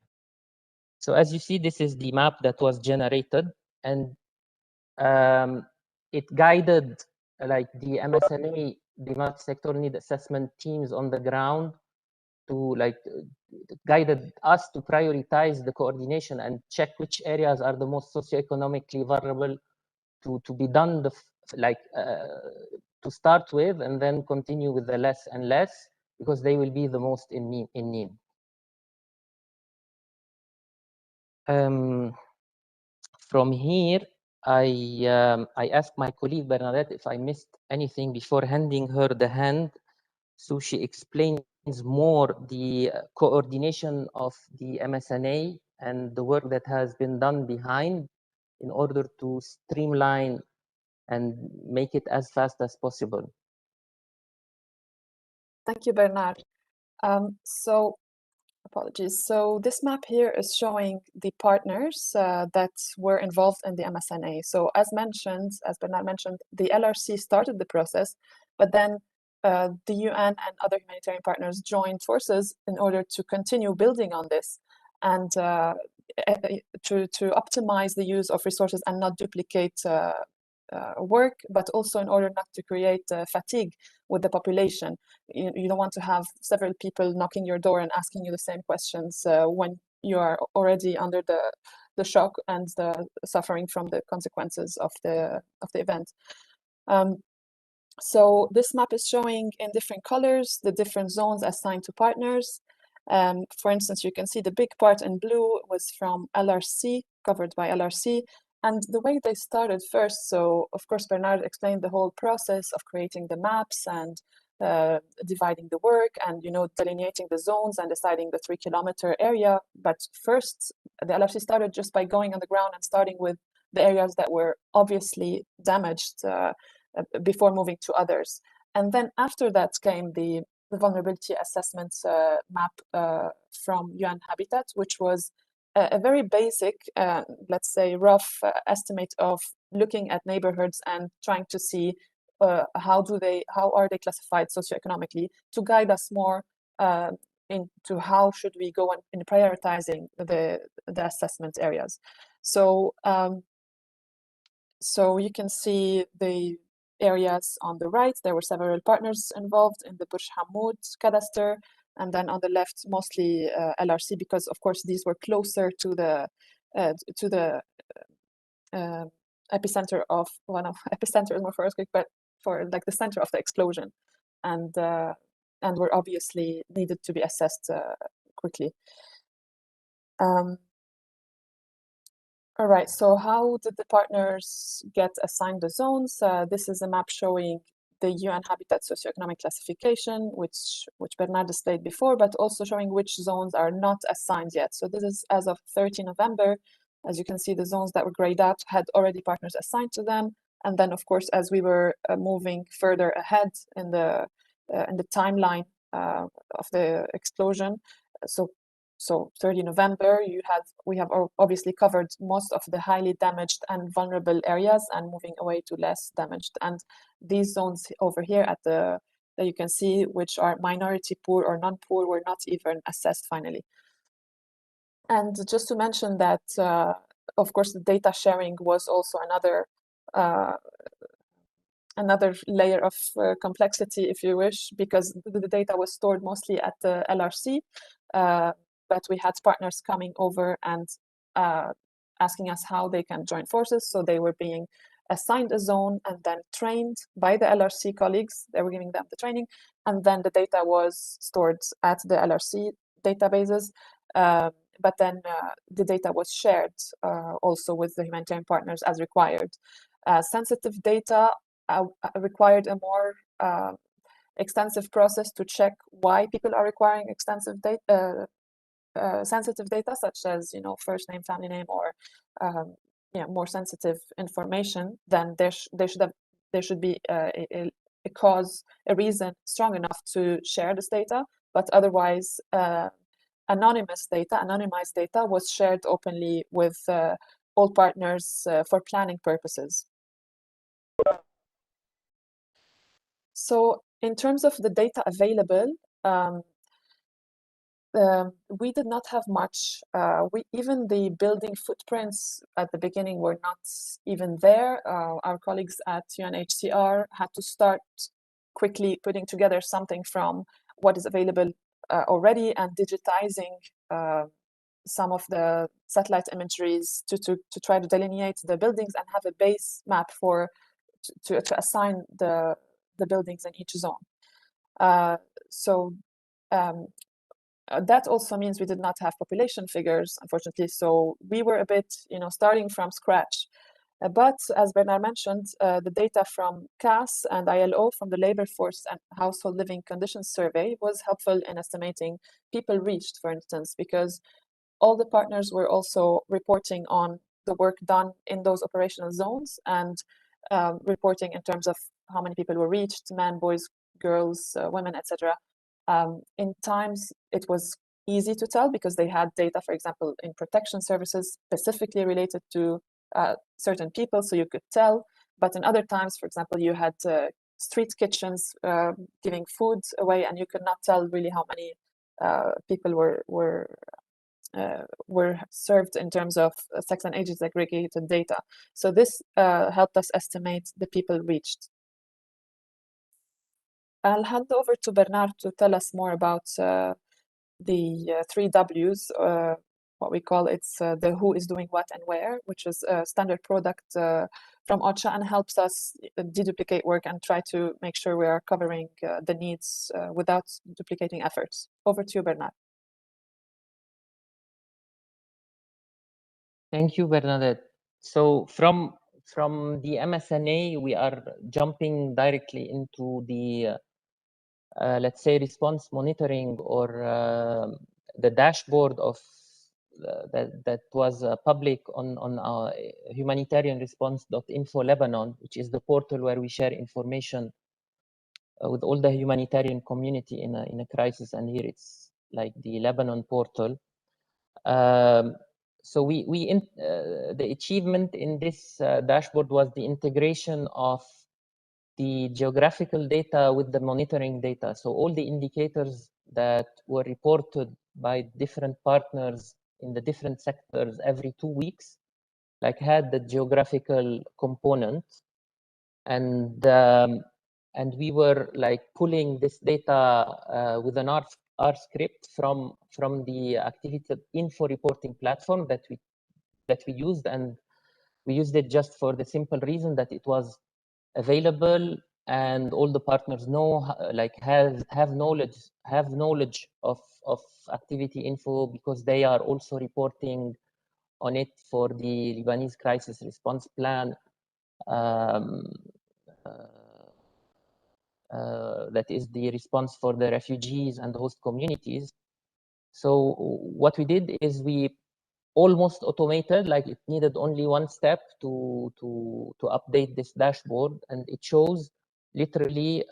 So as you see, this is the map that was generated, and it guided like the MSNA, the multi-sector need assessment teams on the ground to guided us to prioritize the coordination and check which areas are the most socioeconomically vulnerable to be done to start with, and then continue with the less and less, because they will be the most in need. From here, I asked my colleague Bernadette if I missed anything before handing her the hand, so she explains more the coordination of the MSNA and the work that has been done behind in order to streamline and make it as fast as possible. Thank you, Bernard. So, apologies. So this map here is showing the partners that were involved in the MSNA. So as mentioned, as Bernard mentioned, the LRC started the process, but then the UN and other humanitarian partners joined forces in order to continue building on this and to optimize the use of resources and not duplicate work, but also in order not to create fatigue with the population. You don't want to have several people knocking your door and asking you the same questions when you are already under the shock and the suffering from the consequences of the event. So this map is showing in different colors the different zones assigned to partners. For instance, you can see the big part in blue was from LRC, covered by LRC. And the way they started first, so of course Bernard explained the whole process of creating the maps and dividing the work and delineating the zones and deciding the 3-kilometer area. But first, the LRC started just by going on the ground and starting with the areas that were obviously damaged before moving to others. And then after that came the vulnerability assessment map from UN Habitat, which was a very basic, let's say, rough estimate of looking at neighborhoods and trying to see how are they classified socioeconomically to guide us more into how should we go in prioritizing the assessment areas. So so you can see the areas on the right. There were several partners involved in the Burj Hammoud cadastre. And then on the left, mostly LRC, because of course these were closer to the epicenter of epicenter is more for earthquake, but for like the center of the explosion, and were obviously needed to be assessed quickly. All right. So how did the partners get assigned the zones? This is a map showing the UN Habitat Socio-Economic classification, which Bernard displayed before, but also showing which zones are not assigned yet. So this is as of 30 November. As you can see, the zones that were grayed out had already partners assigned to them. And then, of course, as we were moving further ahead in the timeline of the explosion, so 30 November, we have obviously covered most of the highly damaged and vulnerable areas and moving away to less damaged. And these zones over here that you can see, which are minority poor or non-poor, were not even assessed finally. And just to mention that, of course, the data sharing was also another layer of complexity, if you wish, because the data was stored mostly at the LRC. But we had partners coming over and asking us how they can join forces. So they were being assigned a zone and then trained by the LRC colleagues. They were giving them the training. And then the data was stored at the LRC databases but then the data was shared also with the humanitarian partners as required. Sensitive data required a more extensive process to check why people are requiring extensive data, sensitive data, such as first name, family name, or more sensitive information. Then there should be a cause, a reason strong enough to share this data. But otherwise, anonymized data was shared openly with all partners for planning purposes. So in terms of the data available, we did not have much. Even the building footprints at the beginning were not even there. Our colleagues at UNHCR had to start quickly putting together something from what is available already and digitizing some of the satellite imageries to try to delineate the buildings and have a base map to assign the buildings in each zone. That also means we did not have population figures, unfortunately. So we were a bit, starting from scratch. But as Bernard mentioned, the data from CAS and ILO from the Labor Force and Household Living Conditions Survey was helpful in estimating people reached, for instance, because all the partners were also reporting on the work done in those operational zones and reporting in terms of how many people were reached, men, boys, girls, women, etc. In times, it was easy to tell because they had data, for example, in protection services specifically related to certain people, so you could tell. But in other times, for example, you had street kitchens giving food away, and you could not tell really how many people were served in terms of sex and age segregated data. So this helped us estimate the people reached. I'll hand over to Bernard to tell us more about the 3 Ws, what we call the who is doing what and where, which is a standard product from OCHA and helps us deduplicate work and try to make sure we are covering the needs without duplicating efforts. Over to you, Bernard. Thank you, Bernadette. So from the MSNA, we are jumping directly into the let's say response monitoring or the dashboard of that was public on our humanitarian response.info Lebanon, which is the portal where we share information with all the humanitarian community in a crisis. And here it's like the Lebanon portal. So the achievement in this dashboard was the integration of the geographical data with the monitoring data. So all the indicators that were reported by different partners in the different sectors every 2 weeks, like had the geographical component, and we were like pulling this data with an R script from the activity info reporting platform that we used, and we used it just for the simple reason that it was available and all the partners know, like have knowledge of activity info because they are also reporting on it for the Lebanese crisis response plan. That is the response for the refugees and host communities. So what we did is we almost automated, like it needed only one step to update this dashboard, and it shows literally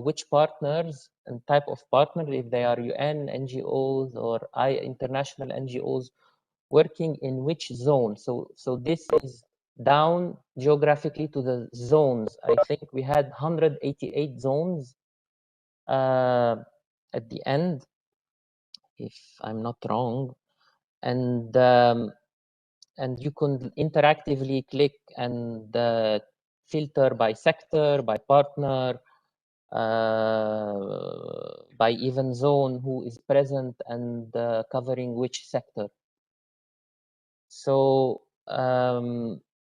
which partners and type of partner, if they are UN, NGOs, or international NGOs, working in which zone. So this is down geographically to the zones. I think we had 188 zones at the end, if I'm not wrong, and you can interactively click and filter by sector, by partner, by even zone who is present and covering which sector. So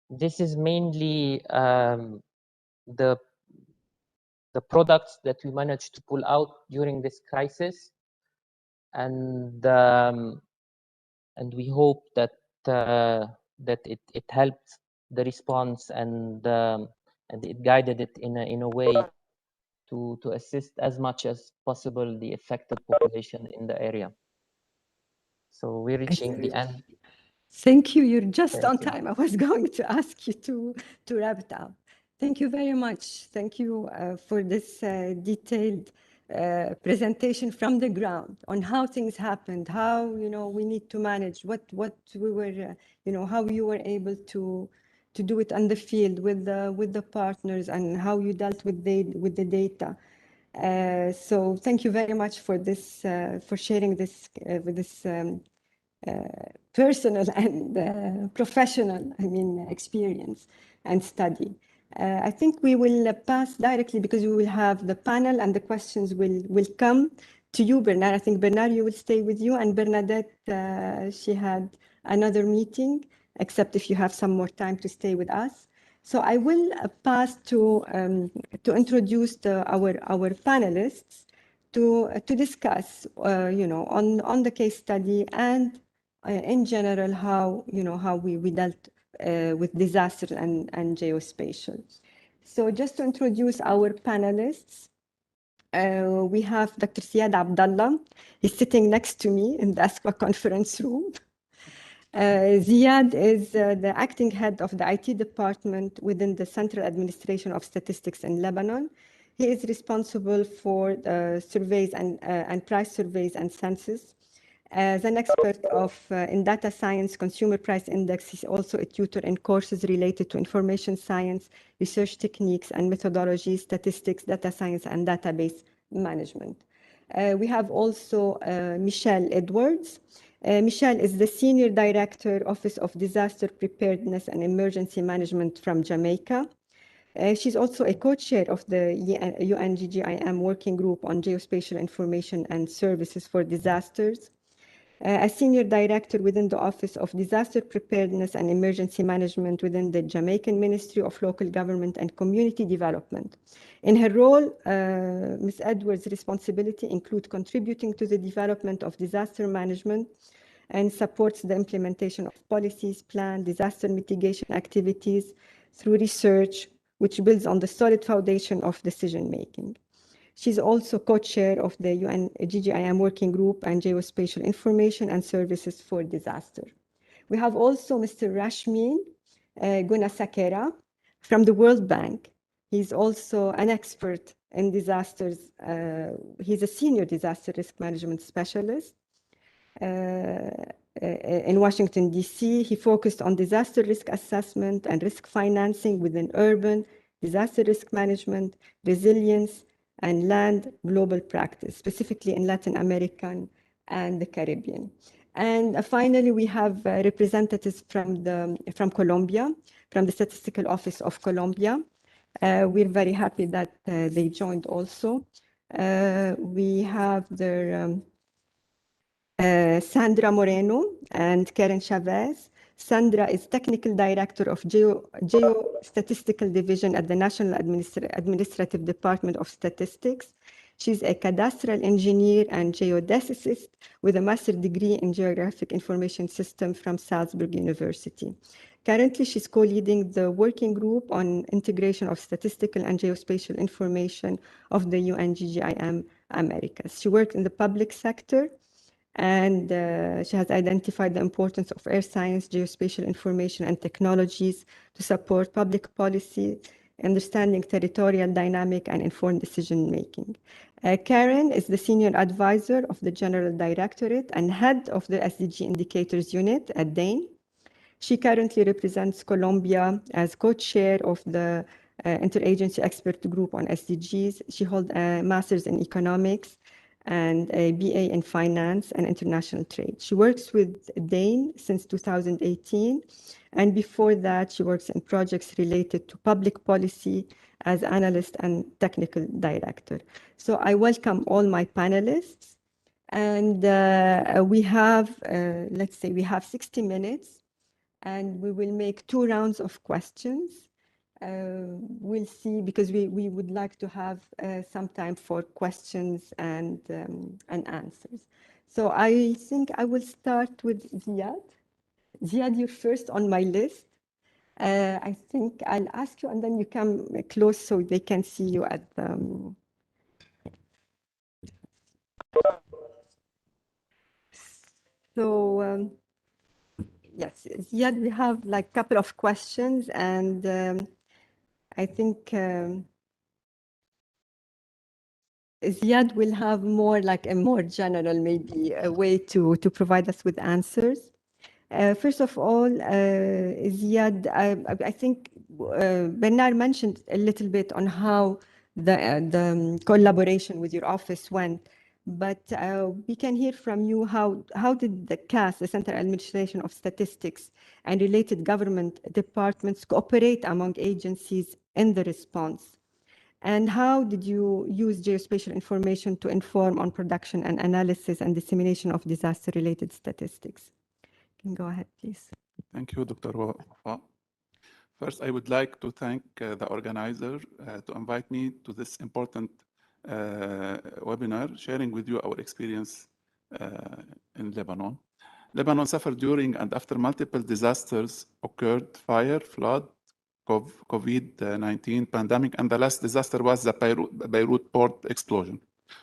this is mainly the products that we managed to pull out during this crisis. And and we hope that that it helped the response and it guided it in a way to assist as much as possible the affected population in the area. So we're reaching the end. Thank you. You're just Thank on you. time. I was going to ask you to wrap it up. Thank you very much. Thank you for this detailed presentation from the ground on how things happened, how we need to manage, what we were, how you were able to do it on the field with the partners, and how you dealt with the data. So thank you very much for this, for sharing this with this personal and professional, experience and study. I think we will pass directly, because we will have the panel and the questions will come to you, Bernard. I think, Bernard, you will stay with you, and Bernadette, she had another meeting, except if you have some more time to stay with us. So I will pass to introduce our panelists to discuss, on the case study, and in general, how we dealt with disaster and geospatial. So just to introduce our panelists, we have Dr. Ziad Abdallah. He's sitting next to me in the ASQA conference room. Ziad is the acting head of the IT department within the Central Administration of Statistics in Lebanon. He is responsible for surveys and price surveys and census. As an expert in data science, consumer price index, he's also a tutor in courses related to information science, research techniques and methodologies, statistics, data science, and database management. We have also Michelle Edwards. Michelle is the Senior Director, Office of Disaster Preparedness and Emergency Management from Jamaica. She's also a co-chair of the UNGGIM Working Group on Geospatial Information and Services for Disasters. A Senior Director within the Office of Disaster Preparedness and Emergency Management within the Jamaican Ministry of Local Government and Community Development. In her role, Ms. Edwards' responsibility include contributing to the development of disaster management and supports the implementation of policies, plans, disaster mitigation activities through research, which builds on the solid foundation of decision-making. She's also co-chair of the UNGGIM Working Group on Geospatial Information and Services for Disaster. We have also Mr. Rashmin Gunasakera from the World Bank. He's also an expert in disasters. He's a senior disaster risk management specialist in Washington, D.C. He focused on disaster risk assessment and risk financing within urban, disaster risk management, resilience, and land global practice, specifically in Latin American and the Caribbean. And finally, we have representatives from Colombia, from the Statistical Office of Colombia. We're very happy that they joined also. We have their Sandra Moreno and Karen Chavez. Sandra is Technical Director of Geostatistical Division at the National Administrative Department of Statistics. She's a cadastral engineer and geodesicist with a master's degree in Geographic Information System from Salzburg University. Currently, she's co-leading the working group on integration of statistical and geospatial information of the UNGGIM Americas. She worked in the public sector, and she has identified the importance of earth science, geospatial information, and technologies to support public policy, understanding territorial dynamic, and informed decision-making. Karen is the Senior Advisor of the General Directorate and Head of the SDG Indicators Unit at DANE. She currently represents Colombia as co-chair of the Interagency Expert Group on SDGs. She holds a Master's in Economics and a BA in Finance and International Trade. She works with DANE since 2018, and before that, she works in projects related to public policy as analyst and technical director. So I welcome all my panelists, and we have, let's say, we have 60 minutes, and we will make 2 rounds of questions. We'll see, because we would like to have some time for questions and answers. So I think I will start with Ziad. Ziad, you're first on my list. I think I'll ask you, and then you come close so they can see you at the... So, yes, Ziad, we have like a couple of questions, and I think Ziad will have more like a more general, maybe a way to provide us with answers. First of all, Ziad, I think Bernard mentioned a little bit on how the collaboration with your office went, but we can hear from you how did the CAS, the Central Administration of Statistics, and related government departments cooperate among agencies in the response? And how did you use geospatial information to inform on production and analysis and dissemination of disaster-related statistics? Go ahead, please. Thank you, Dr. Wafa. First, I would like to thank the organizer to invite me to this important webinar, sharing with you our experience in Lebanon. Lebanon suffered during and after multiple disasters occurred: fire, flood, COVID-19 pandemic, and the last disaster was the Beirut port explosion.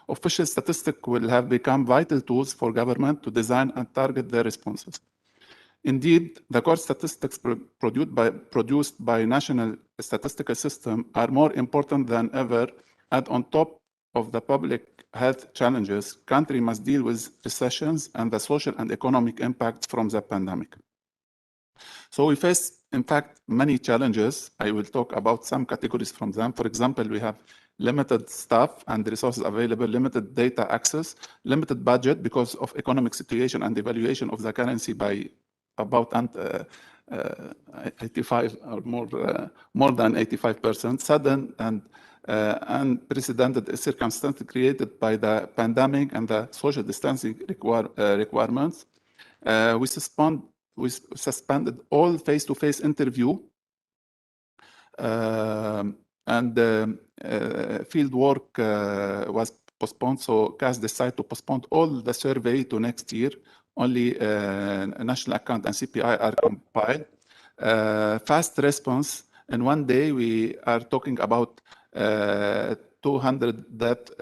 Official statistics will have become vital tools for government to design and target their responses. Indeed, the core statistics produced by national statistical system are more important than ever, and on top of the public health challenges, country must deal with recessions and the social and economic impacts from the pandemic. So we face, in fact, many challenges. I will talk about some categories from them. For example, we have limited staff and resources available, limited data access, limited budget because of economic situation and devaluation of the currency by about 85 or more than 85%, sudden and unprecedented circumstances created by the pandemic and the social distancing requirements. We suspended all face-to-face interview and field work was postponed. So CAS decided to postpone all the survey to next year. Only national account and CPI are compiled. Fast response. In one day, we are talking about 200 deaths,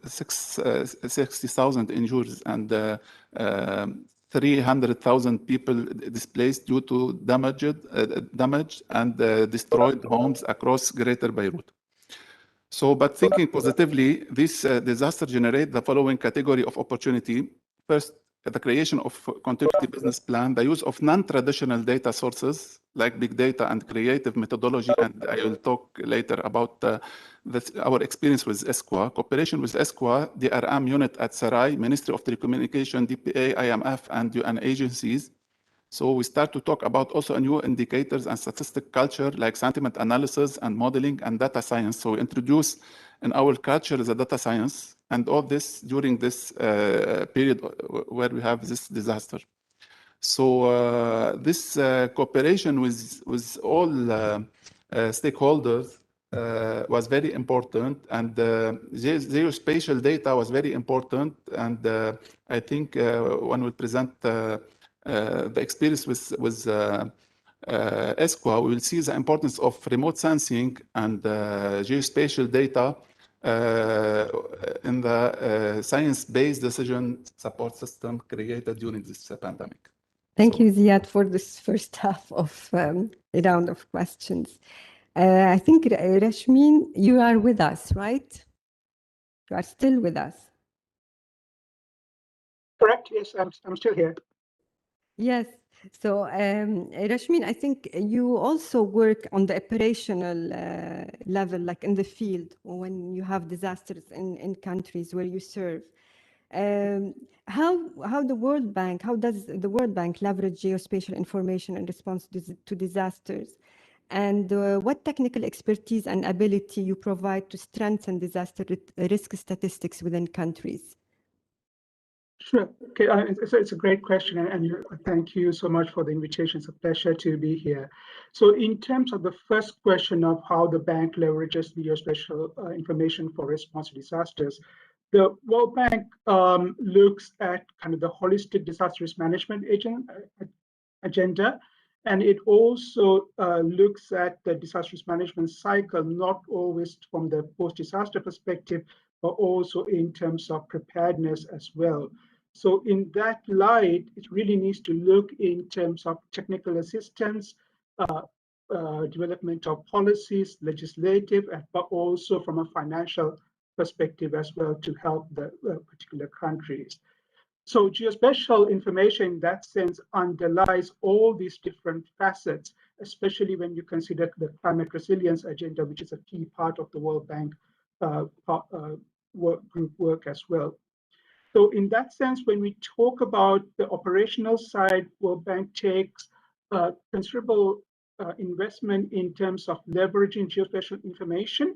60,000 injuries, and 300,000 people displaced due to damage and destroyed homes across Greater Beirut. So, but thinking positively, this disaster generates the following category of opportunity. First, the creation of continuity business plan, the use of non-traditional data sources like big data and creative methodology, and I will talk later about our experience with ESQA, cooperation with ESQA, DRM unit at Sarai, Ministry of Telecommunication, DPA, IMF, and UN agencies. So we start to talk about also new indicators and statistic culture like sentiment analysis and modeling and data science. So we introduce in our culture the data science, and all this during this period where we have this disaster. So this cooperation with all stakeholders was very important, and geospatial data was very important. And I think one will present the experience with ESQA, we will see the importance of remote sensing and geospatial data in the science-based decision support system created during this pandemic. Thank you, Ziad, for this first half of a round of questions. I think, Rashmin, you are with us, right? You are still with us. Correct, yes, I'm still here. Yes. So, Rashmin, I think you also work on the operational level, like in the field, when you have disasters in countries where you serve. How does the World Bank leverage geospatial information in response to disasters? And what technical expertise and ability you provide to strengthen disaster risk statistics within countries? Sure. Okay, it's a great question, and thank you so much for the invitation. It's a pleasure to be here. So in terms of the first question of how the bank leverages geospatial information for response to disasters, The World Bank looks at kind of the holistic disaster risk management agenda, and it also looks at the disaster risk management cycle, not always from the post-disaster perspective, but also in terms of preparedness as well. So in that light, it really needs to look in terms of technical assistance, development of policies, legislative, but also from a financial perspective as well to help the particular countries. So geospatial information in that sense underlies all these different facets, especially when you consider the climate resilience agenda, which is a key part of the World Bank group work as well. So in that sense, when we talk about the operational side, World Bank takes considerable investment in terms of leveraging geospatial information,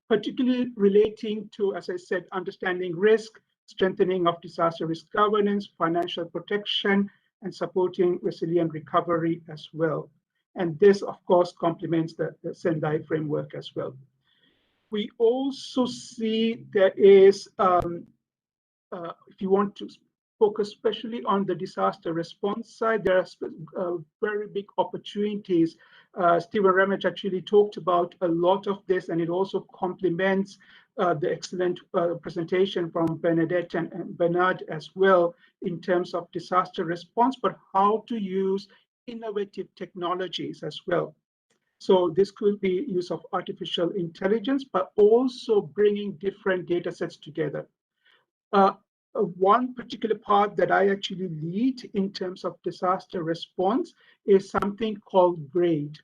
particularly relating to, as I said, understanding risk, strengthening of disaster risk governance, financial protection, and supporting resilient recovery as well. And this, of course, complements the Sendai framework as well. We also see there is, if you want to focus especially on the disaster response side, there are very big opportunities. Stephen Ramage actually talked about a lot of this, and it also complements the excellent presentation from Bernadette and Bernard as well in terms of disaster response, but how to use innovative technologies as well. So this could be use of artificial intelligence, but also bringing different data sets together. One particular part that I actually lead in terms of disaster response is something called GRADE.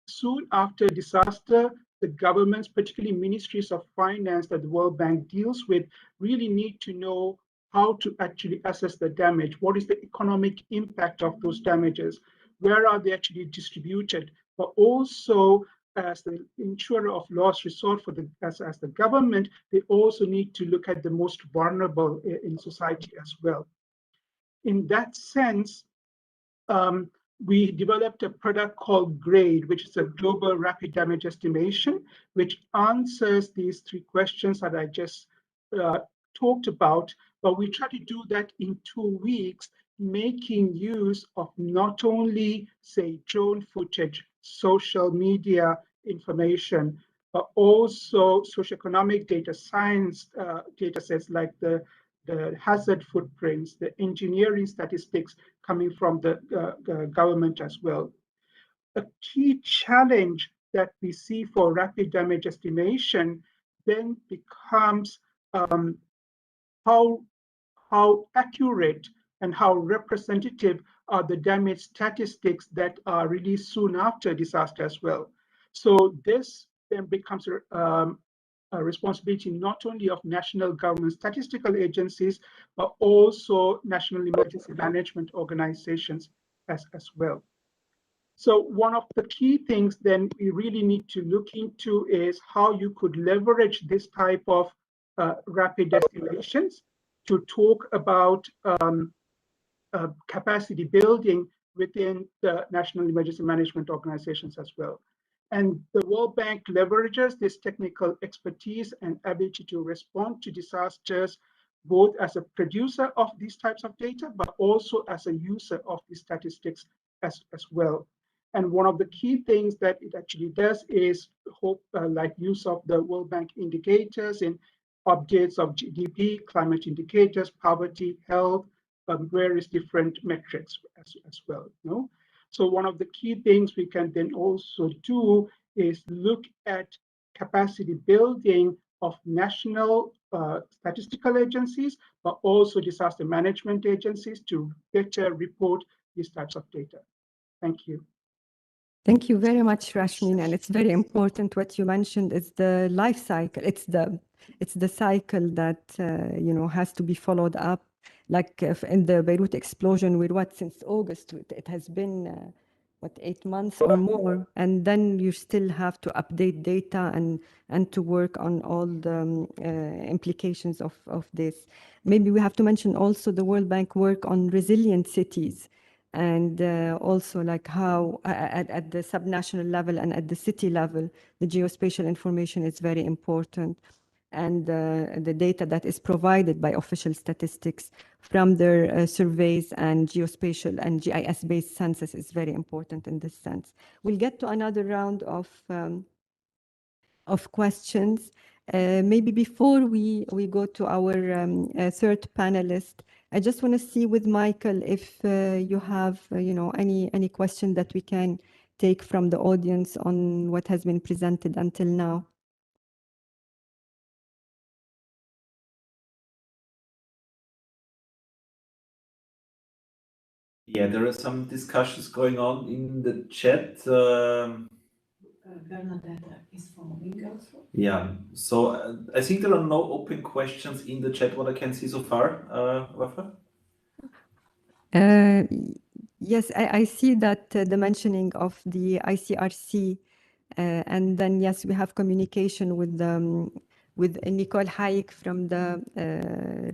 Soon after disaster, the governments, particularly ministries of finance that the World Bank deals with, really need to know how to actually assess the damage. What is the economic impact of those damages? Where are they actually distributed? But also, as the insurer of last resort for the as the government, they also need to look at the most vulnerable in society as well. In that sense, we developed a product called GRADE, which is a global rapid damage estimation, which answers these three questions that I just talked about. But we try to do that in 2 weeks, making use of not only, say, drone footage, social media information, but also socioeconomic data science data sets like the hazard footprints, the engineering statistics coming from the government as well. A key challenge that we see for rapid damage estimation then becomes how accurate and how representative are the damage statistics that are released soon after disaster as well. So this then becomes a responsibility not only of national government statistical agencies, but also national emergency management organizations as well. So one of the key things then we really need to look into is how you could leverage this type of rapid estimations to talk about capacity building within the national emergency management organizations as well. And the World Bank leverages this technical expertise and ability to respond to disasters, both as a producer of these types of data, but also as a user of these statistics as well. And one of the key things that it actually does is like use of the World Bank indicators in updates of GDP, climate indicators, poverty, health, various different metrics as well. You know? So one of the key things we can then also do is look at capacity building of national statistical agencies, but also disaster management agencies to better report these types of data. Thank you. Thank you very much, Rashmin. And it's very important what you mentioned is the life cycle. It's the cycle that has to be followed up. Like in the Beirut explosion, since August, it has been 8 months or more, and then you still have to update data and to work on all the implications of this. Maybe we have to mention also the World Bank work on resilient cities. and also like how at the subnational level and at the city level, the geospatial information is very important. And the data that is provided by official statistics from their surveys and geospatial and GIS-based census is very important in this sense. We'll get to another round of questions. Maybe before we go to our third panelist, I just want to see with Michael if you have any question that we can take from the audience on what has been presented until now. Yeah, there are some discussions going on in the chat. Bernadette is following also. Yeah, so I think there are no open questions in the chat, what I can see so far, Wafa? Yes, I see that the mentioning of the ICRC, and then yes, we have communication with Nicole Hayek from the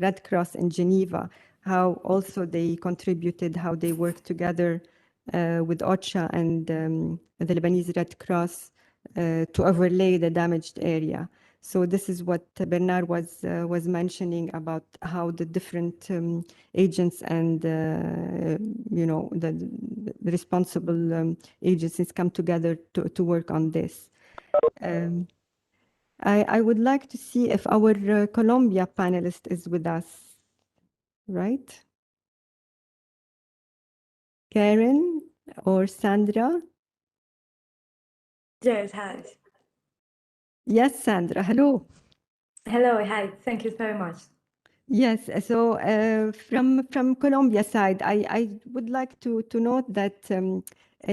Red Cross in Geneva, how also they contributed, how they work together with OCHA and the Lebanese Red Cross to overlay the damaged area. So this is what Bernard was mentioning about how the different agents and the responsible agencies come together to work on this. I would like to see if our Colombia panelist is with us, right? Karen or Sandra? Yes, hi. Yes, Sandra, hello. Hello, hi, thank you very much. Yes, so from Colombia side, I would like to note that in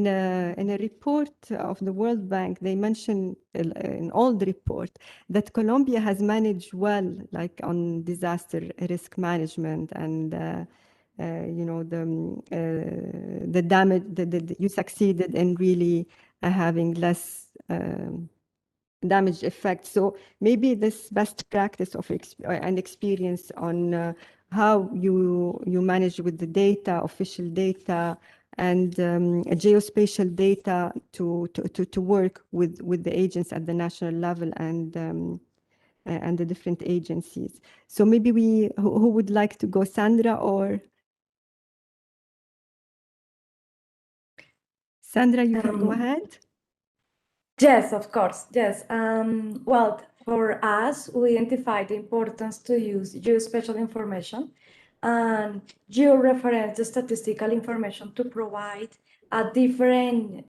a report of the World Bank, they mention in all the report that Colombia has managed well, like on disaster risk management and the damage. You succeeded in really having less damage effect. So maybe this best practice of and experience on how you manage with the data, official data, and geospatial data to work with the agents at the national level and the different agencies. So maybe who would like to go, Sandra or? Sandra, you can go ahead. Yes, of course, yes. Well, for us, we identified the importance to use geospatial information and georeference statistical information to provide a different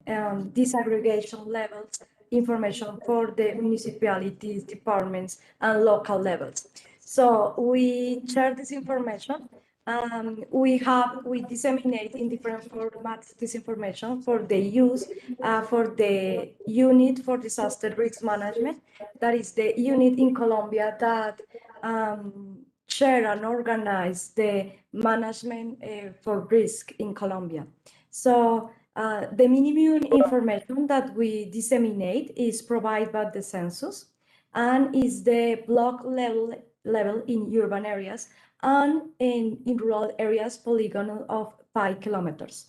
disaggregation levels information for the municipalities, departments, and local levels. So we share this information. We disseminate in different formats this information for the use for the unit for disaster risk management. That is the unit in Colombia that share and organize the management for risk in Colombia. So the minimum information that we disseminate is provided by the census and is the block level in urban areas and in rural areas polygon of 5 kilometers.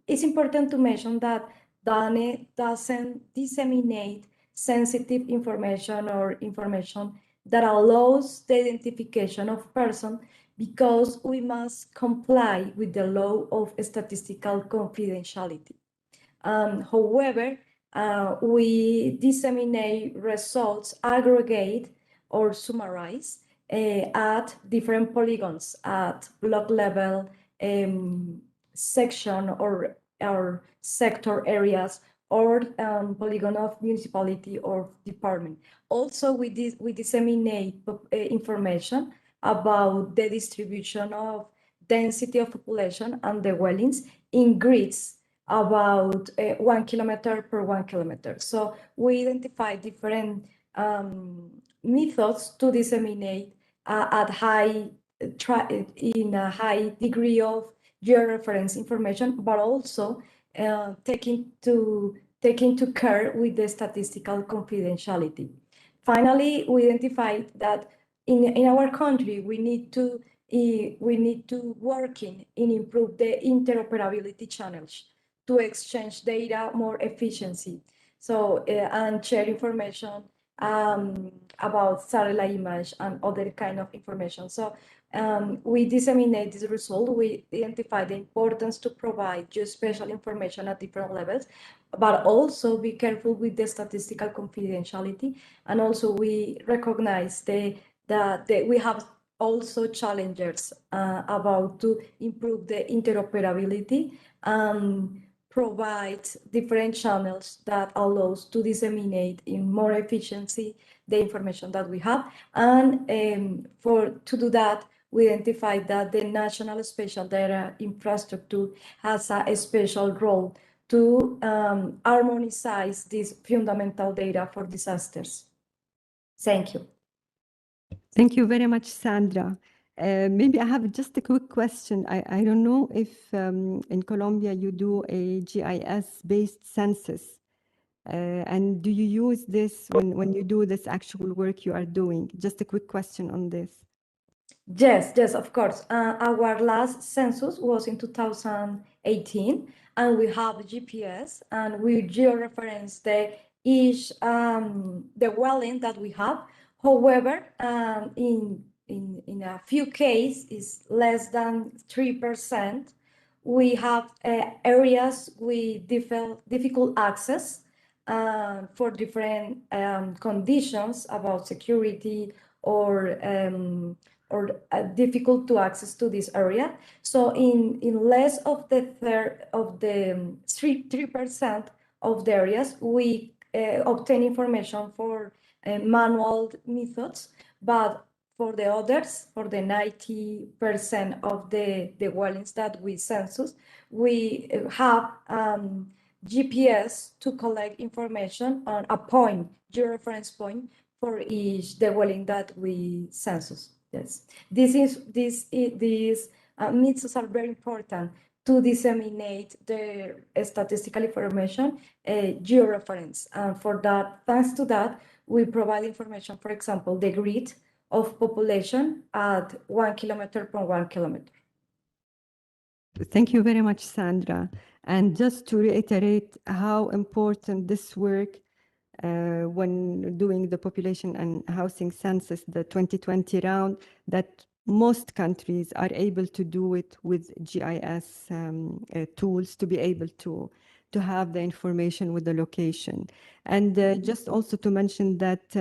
It's important to mention that DANE doesn't disseminate sensitive information or information that allows the identification of person because we must comply with the law of statistical confidentiality. However, we disseminate results, aggregate or summarize at different polygons at block level, section or sector areas or polygon of municipality or department. Also, we disseminate information about the distribution of density of population and dwellings in grids about 1 kilometer per 1 kilometer. So we identify different methods to disseminate at in a high degree of georeference information, but also taking to care with the statistical confidentiality. Finally, we identified that in our country, we need to we need to work in improve the interoperability channels to exchange data more efficiency. So, and share information about satellite image and other kind of information. So we disseminate this result. We identify the importance to provide geospatial information at different levels, but also be careful with the statistical confidentiality. And also we recognize that we have also challenges about to improve the interoperability and provide different channels that allows to disseminate in more efficiency the information that we have. And to do that, we identify that the National Spatial Data Infrastructure has a special role to harmonize this fundamental data for disasters. Thank you. Thank you very much, Sandra. Maybe I have just a quick question. I don't know if in Colombia you do a GIS-based census. And do you use this when you do this actual work you are doing? Just a quick question on this. Yes, of course. Our last census was in 2018, and we have GPS, and we georeference each the dwelling that we have. However, in a few cases, is less than 3%. We have areas with difficult access for different conditions about security or difficult to access to this area. So in less of the 3% of the areas, we obtain information for manual methods, but for the others, for the 90% of the dwellings that we census, we have GPS to collect information on a point, georeference point, for each dwelling that we census. Yes, these methods are very important to disseminate the statistical information, georeference. And for that, thanks to that, we provide information, for example, the grid of population at 1 kilometer per 1 kilometer. Thank you very much, Sandra. And just to reiterate how important this work when doing the population and housing census, the 2020 round, that most countries are able to do it with GIS tools to be able to have the information with the location. And just also to mention that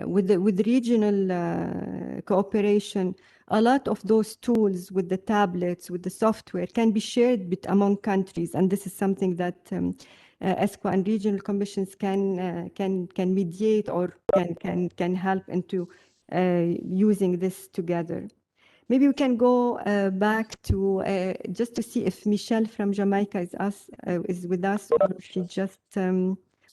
with regional cooperation, a lot of those tools with the tablets, with the software, can be shared among countries, and this is something that ESCO and regional commissions can mediate or can help into using this together. Maybe we can go back to just to see if Michelle from Jamaica is with us, or if she just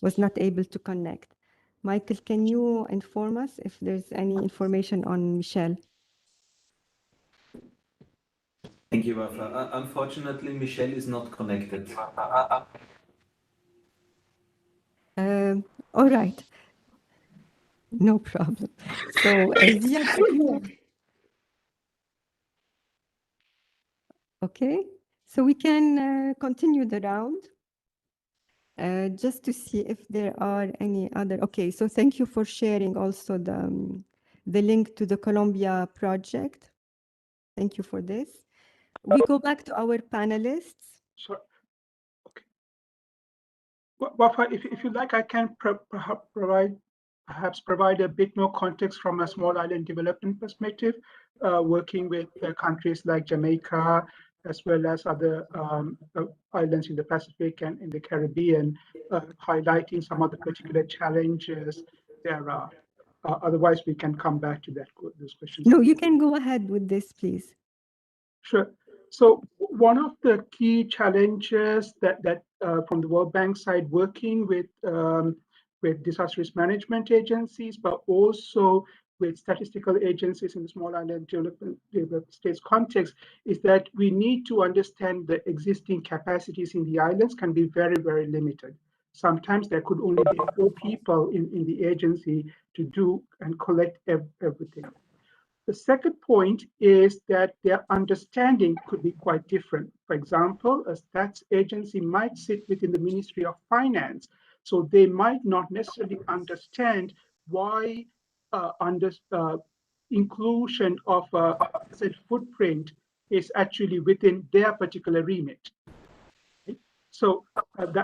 was not able to connect. Michael, can you inform us if there's any information on Michelle? Thank you, Wafa. Unfortunately, Michelle is not connected. All right. No problem. So, okay. So we can continue the round. Just to see if there are any other. Okay, so thank you for sharing also the link to the Colombia project. Thank you for this. We go back to our panelists. Sorry. Okay. Wafa, if you like, I can perhaps provide a bit more context from a small island development perspective, working with countries like Jamaica, as well as other islands in the Pacific and in the Caribbean, highlighting some of the particular challenges there are. Otherwise, we can come back to those questions. No, you can go ahead with this, please. Sure. So one of the key challenges that from the World Bank side, working with disaster risk management agencies, but also with statistical agencies in the small island developed states context, is that we need to understand the existing capacities in the islands can be very, very limited. Sometimes there could only be 4 people in the agency to do and collect everything. The second point is that their understanding could be quite different. For example, a stats agency might sit within the Ministry of Finance, so they might not necessarily understand why inclusion of a asset footprint is actually within their particular remit. So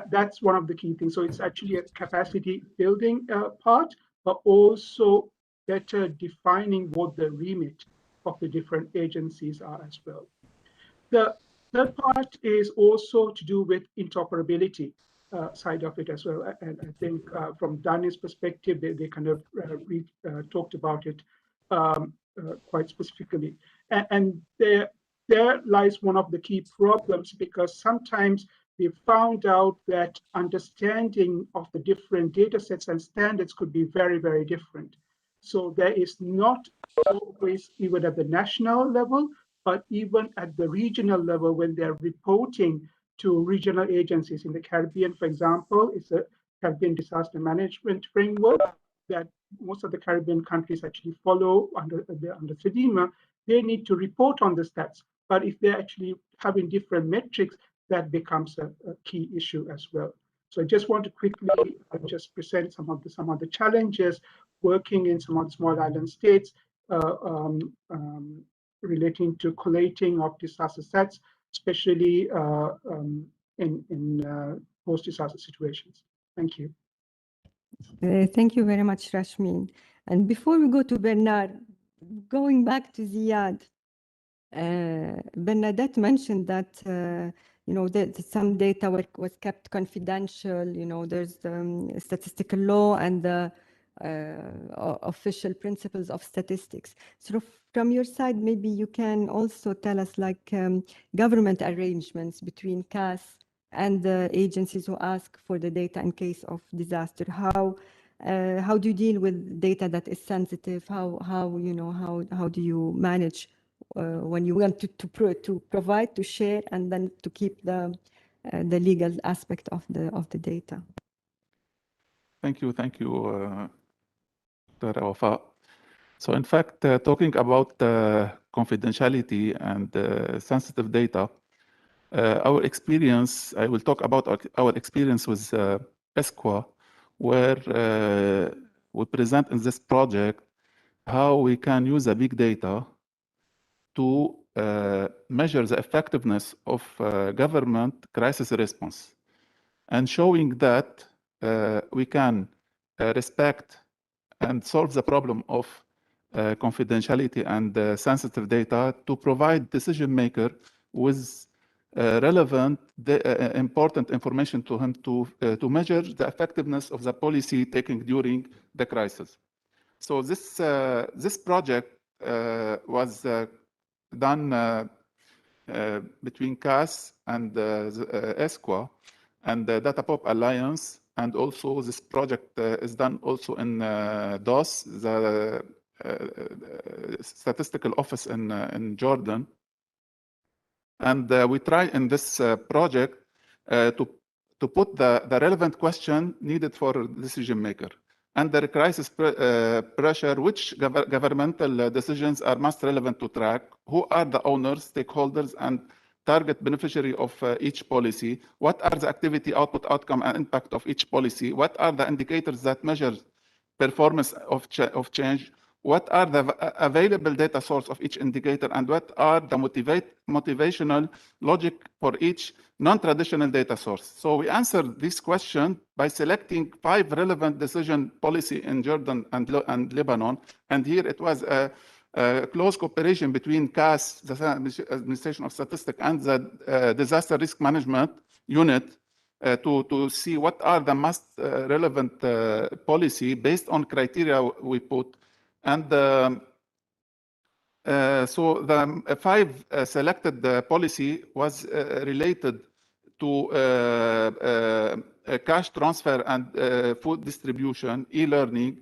that's one of the key things. So it's actually a capacity building part, but also better defining what the remit of the different agencies are as well. The third part is also to do with interoperability side of it as well. And I think from Danny's perspective, they kind of talked about it quite specifically. And there lies one of the key problems, because sometimes we found out that understanding of the different data sets and standards could be very, very different. So there is not always, even at the national level, but even at the regional level, when they're reporting to regional agencies in the Caribbean, for example, it's a Caribbean disaster management framework that most of the Caribbean countries actually follow under FEDIMA. They need to report on the stats, but if they're actually having different metrics, that becomes a key issue as well. So I just want to quickly just present some of the challenges working in some of the small island states relating to collating of disaster stats, especially in post-disaster situations. Thank you. Thank you very much, Rashmin. And before we go to Bernard, going back to Ziad, Bernadette mentioned that that some data was kept confidential. There's the statistical law and the official principles of statistics. So from your side, maybe you can also tell us government arrangements between CAS and the agencies who ask for the data in case of disaster. How do you deal with data that is sensitive? How do you manage when you want to provide, to share, and then to keep the legal aspect of the data? Thank you, Dr. Wafa. So in fact, talking about confidentiality and sensitive data, our experience, I will talk about our experience with ESQA, where we present in this project how we can use a big data to measure the effectiveness of government crisis response, and showing that we can respect and solve the problem of confidentiality and sensitive data to provide decision maker with relevant, important information to him to measure the effectiveness of the policy taken during the crisis. So this project was done between CAS and ESQA and the DataPop Alliance, and also this project is done also in DOS, the statistical office in Jordan. And we try in this project to put the relevant question needed for decision maker. Under crisis pressure, which governmental decisions are most relevant to track? Who are the owners, stakeholders, and target beneficiary of each policy? What are the activity, output, outcome, and impact of each policy? What are the indicators that measure performance of change? What are the available data source of each indicator, and what are the motivational logic for each non-traditional data source? So we answered this question by selecting 5 relevant decision policy in Jordan and Lebanon. And here it was a close cooperation between CAS, the Administration of Statistics, and the Disaster Risk Management Unit to see what are the most relevant policy based on criteria we put. And so the 5 selected policy was related to cash transfer and food distribution, e-learning,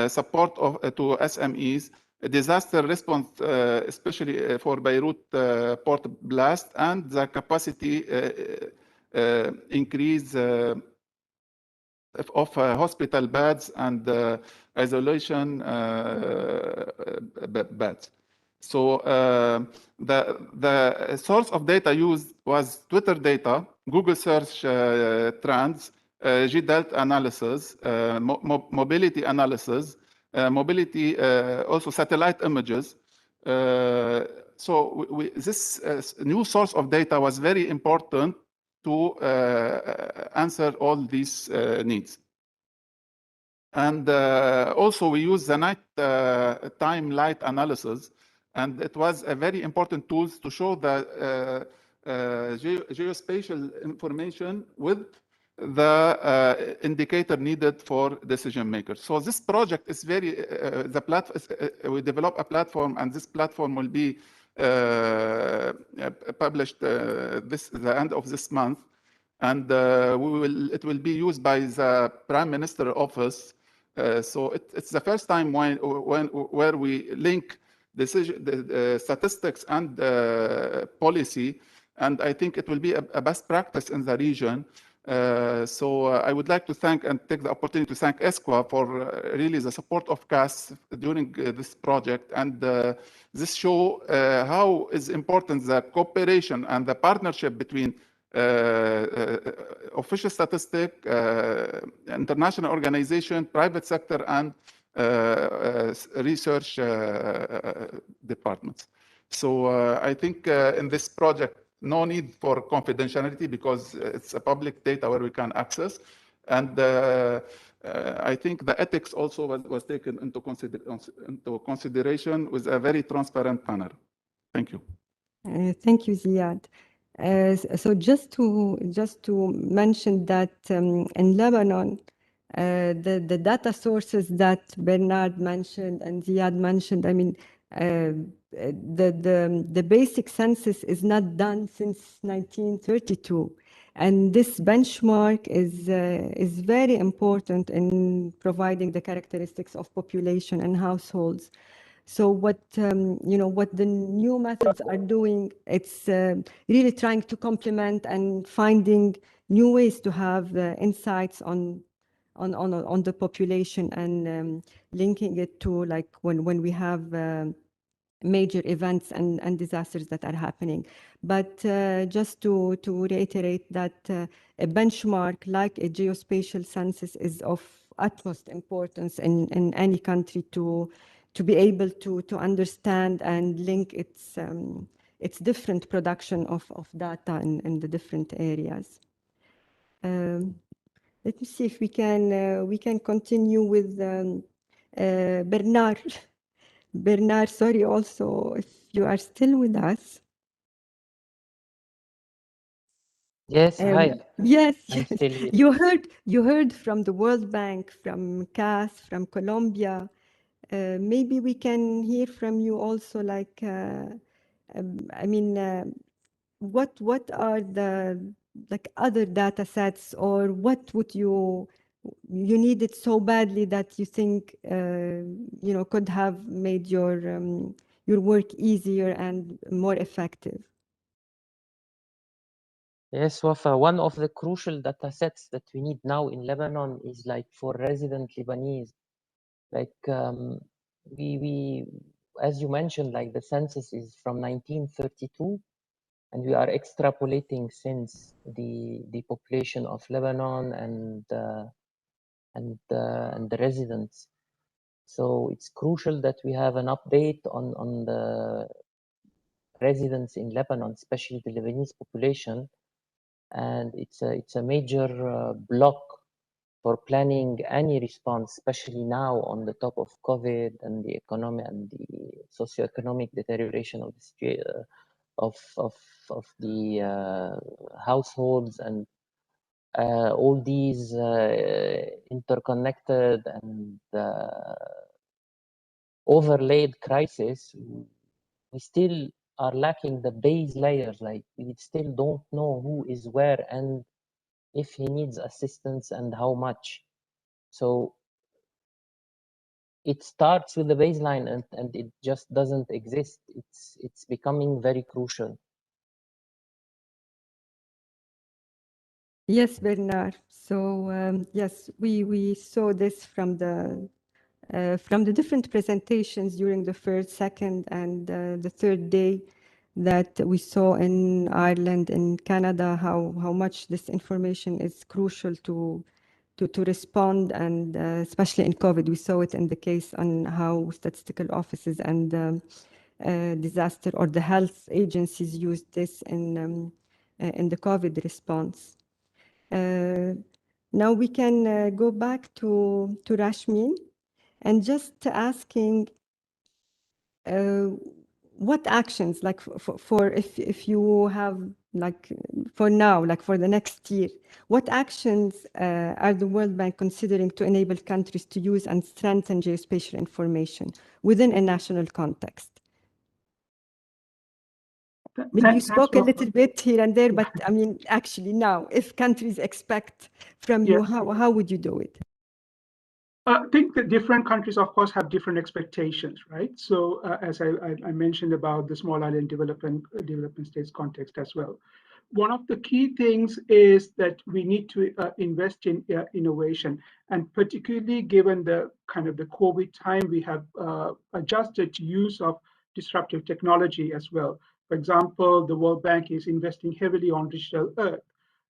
support to SMEs, disaster response, especially for Beirut port blast, and the capacity increase of hospital beds and isolation beds. So the source of data used was Twitter data, Google search trends, GDELT analysis, mobility analysis, mobility, also satellite images. So this new source of data was very important to answer all these needs. And also we use the night time light analysis, and it was a very important tool to show the geospatial information with the indicator needed for decision makers. So this project is very, we develop a platform, and this platform will be published the end of this month. And it will be used by the Prime Minister office. So it's the first time where we link the statistics and policy, and I think it will be a best practice in the region. So I would like to thank and take the opportunity to thank ESCWA for really the support of CAS during this project. And this show how is important the cooperation and the partnership between official statistic, international organization, private sector, and research departments. So I think in this project, no need for confidentiality because it's a public data where we can access. And I think the ethics also was taken into consideration with a very transparent manner. Thank you. Thank you, Ziad. So just to mention that in Lebanon, the data sources that Bernard mentioned and Ziad mentioned, I mean, the basic census is not done since 1932, and this benchmark is very important in providing the characteristics of population and households. So what what the new methods are doing, it's really trying to complement and finding new ways to have insights on the population and linking it to like when we have major events and disasters that are happening. But just to reiterate that a benchmark like a geospatial census is of utmost importance in any country to be able to understand and link its different production of data in the different areas. Let me see if we can continue with Bernard. Bernard, sorry, also if you are still with us. Yes, hi. Yes, I'm yes. still here. You heard from the World Bank, from CAS, from Colombia. Maybe we can hear from you also, like, I mean, what are the like other data sets, or what would you need it so badly that you think could have made your work easier and more effective? Yes, Wafa, one of the crucial data sets that we need now in Lebanon is like for resident Lebanese. Like we as you mentioned, like the census is from 1932, and we are extrapolating since the population of Lebanon and the residents. So it's crucial that we have an update on the residents in Lebanon, especially the Lebanese population, and it's a major block for planning any response, especially now on the top of COVID and the economic and the socio-economic deterioration of the of the households, and all these interconnected and overlaid crises. We still are lacking the base layers. Like we still don't know who is where and if he needs assistance and how much. So it starts with the baseline and it just doesn't exist. It's becoming very crucial. Yes, Bernard. So yes, we saw this from the different presentations during the first, second, and the third day that we saw in Ireland and Canada how much this information is crucial to respond, and especially in COVID, we saw it in the case on how statistical offices and disaster or the health agencies used this in the COVID response. Now we can go back to Rashmin and just asking what actions, like for if you have, like for now, like for the next year, what actions are the World Bank considering to enable countries to use and strengthen geospatial information within a national context? Maybe you spoke a little bit here and there, but I mean, actually now, if countries expect from you, how would you do it? I think that different countries, of course, have different expectations, right? So as I mentioned about the small island development states context as well. One of the key things is that we need to invest in innovation, and particularly given the kind of the COVID time, we have adjusted to use of disruptive technology as well. For example, the World Bank is investing heavily on digital Earth.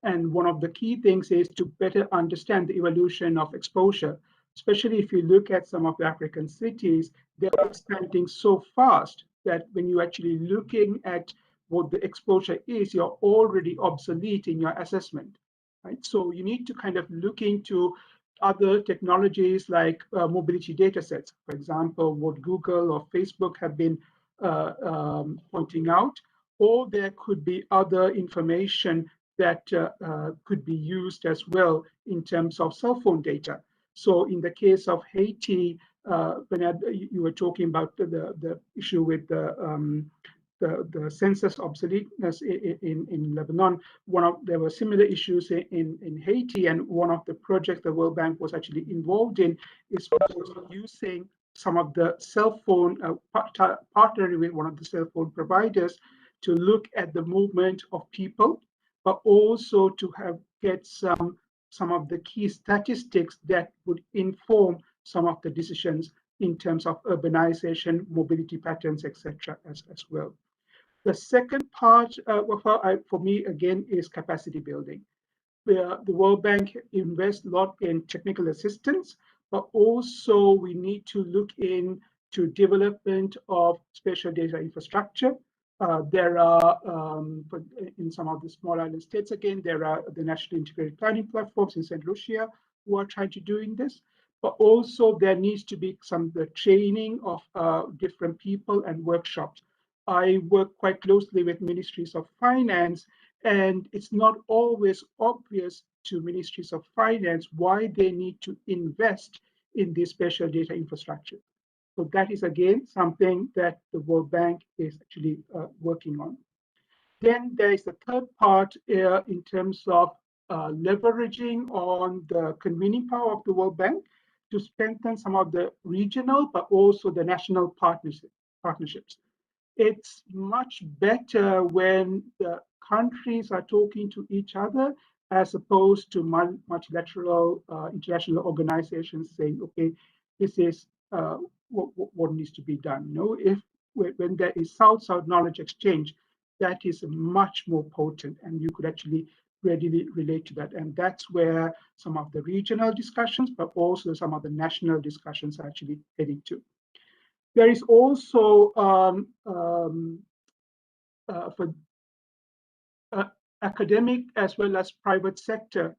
And one of the key things is to better understand the evolution of exposure, especially if you look at some of the African cities, they're expanding so fast that when you're actually looking at what the exposure is, you're already obsolete in your assessment, right? So you need to kind of look into other technologies like mobility data sets. For example, what Google or Facebook have been pointing out, or there could be other information that could be used as well in terms of cell phone data. So in the case of Haiti, when you were talking about the issue with the census obsoleteness in Lebanon, there were similar issues in Haiti, and one of the projects the World Bank was actually involved in is using some of the cell phone, partnering with one of the cell phone providers to look at the movement of people, but also to get some of the key statistics that would inform some of the decisions in terms of urbanization, mobility patterns, etc. as well. The second part for me, again, is capacity building. The World Bank invests a lot in technical assistance, but also we need to look into development of spatial data infrastructure. There are, in some of the small island states, again, there are the national integrated planning platforms in St. Lucia who are trying to do this. But also there needs to be the training of different people and workshops. I work quite closely with ministries of finance, and it's not always obvious to ministries of finance why they need to invest in this spatial data infrastructure. So that is, again, something that the World Bank is actually working on. Then there is the third part in terms of leveraging on the convening power of the World Bank to strengthen some of the regional, but also the national partnerships. It's much better when the countries are talking to each other as opposed to multilateral international organizations saying, okay, this is what needs to be done. When there is South-South knowledge exchange, that is much more potent, and you could actually readily relate to that. And that's where some of the regional discussions, but also some of the national discussions are actually heading to. There is also for academic as well as private sector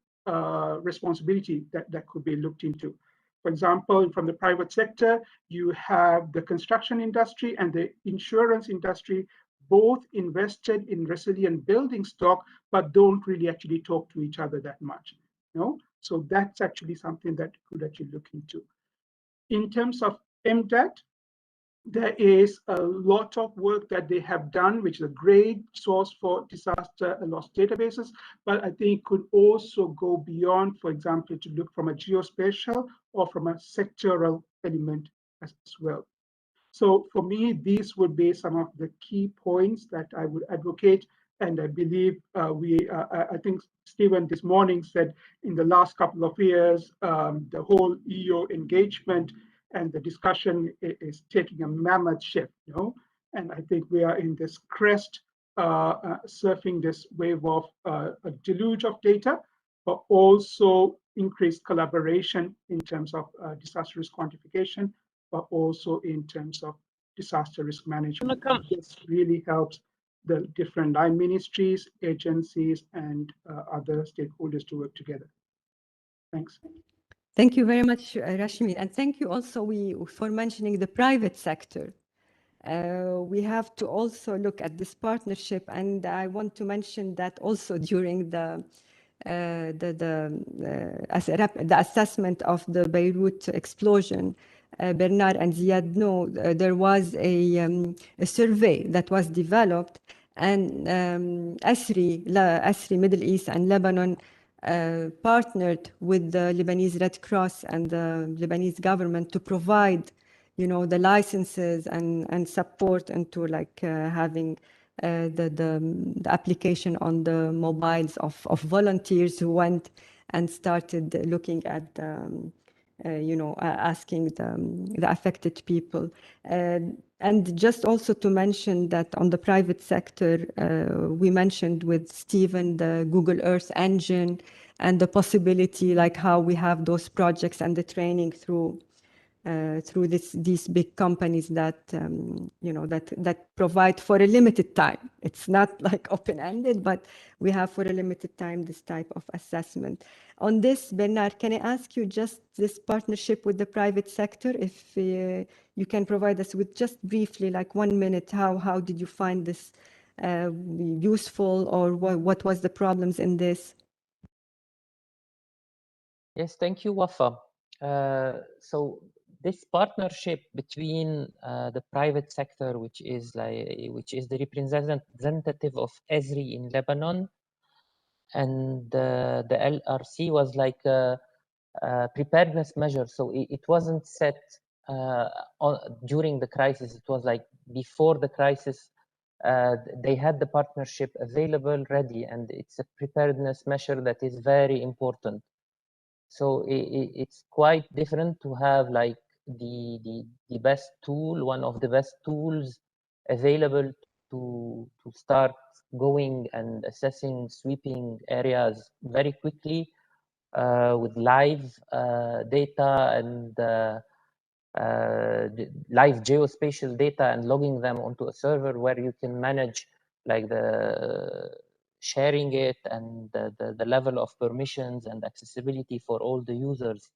responsibility that could be looked into. For example, from the private sector, you have the construction industry and the insurance industry, both invested in resilient building stock, but don't really actually talk to each other that much. So that's actually something that could actually look into. In terms of MDAT, there is a lot of work that they have done, which is a great source for disaster loss databases, but I think could also go beyond, for example, to look from a geospatial or from a sectoral element as well. So for me, these would be some of the key points that I would advocate And I believe I think Stephen this morning said in the last couple of years, the whole EU engagement and the discussion is taking a mammoth shift, And I think we are in this crest, surfing this wave of a deluge of data, but also increased collaboration in terms of disaster risk quantification, but also in terms of disaster risk management. This really helps the different line ministries, agencies, and other stakeholders to work together. Thanks. Thank you very much, Rashmi. And thank you also for mentioning the private sector. We have to also look at this partnership, and I want to mention that also during the assessment of the Beirut explosion, Bernard and Ziad know there was a survey that was developed, and ASRI, Middle East and Lebanon partnered with the Lebanese Red Cross and the Lebanese government to provide, the licenses and support into having the application on the mobiles of volunteers who went and started looking at asking the affected people. And just also to mention that on the private sector, we mentioned with Stephen the Google Earth engine and the possibility like how we have those projects and the training through these big companies that that provide for a limited time. It's not like open-ended, but we have for a limited time this type of assessment. On this, Bernard, can I ask you just this partnership with the private sector, if you can provide us with just briefly, like 1 minute, how did you find this useful, or what was the problems in this? Yes, thank you, Wafa. So this partnership between the private sector, which is the representative of ESRI in Lebanon, and the LRC was like a preparedness measure. So it wasn't set during the crisis. It was like before the crisis. They had the partnership available, ready, and it's a preparedness measure that is very important. So it's quite different to have like the best tool, one of the best tools available to start going and assessing sweeping areas very quickly with live data and live geospatial data, and logging them onto a server where you can manage like the sharing it and the level of permissions and accessibility for all the users.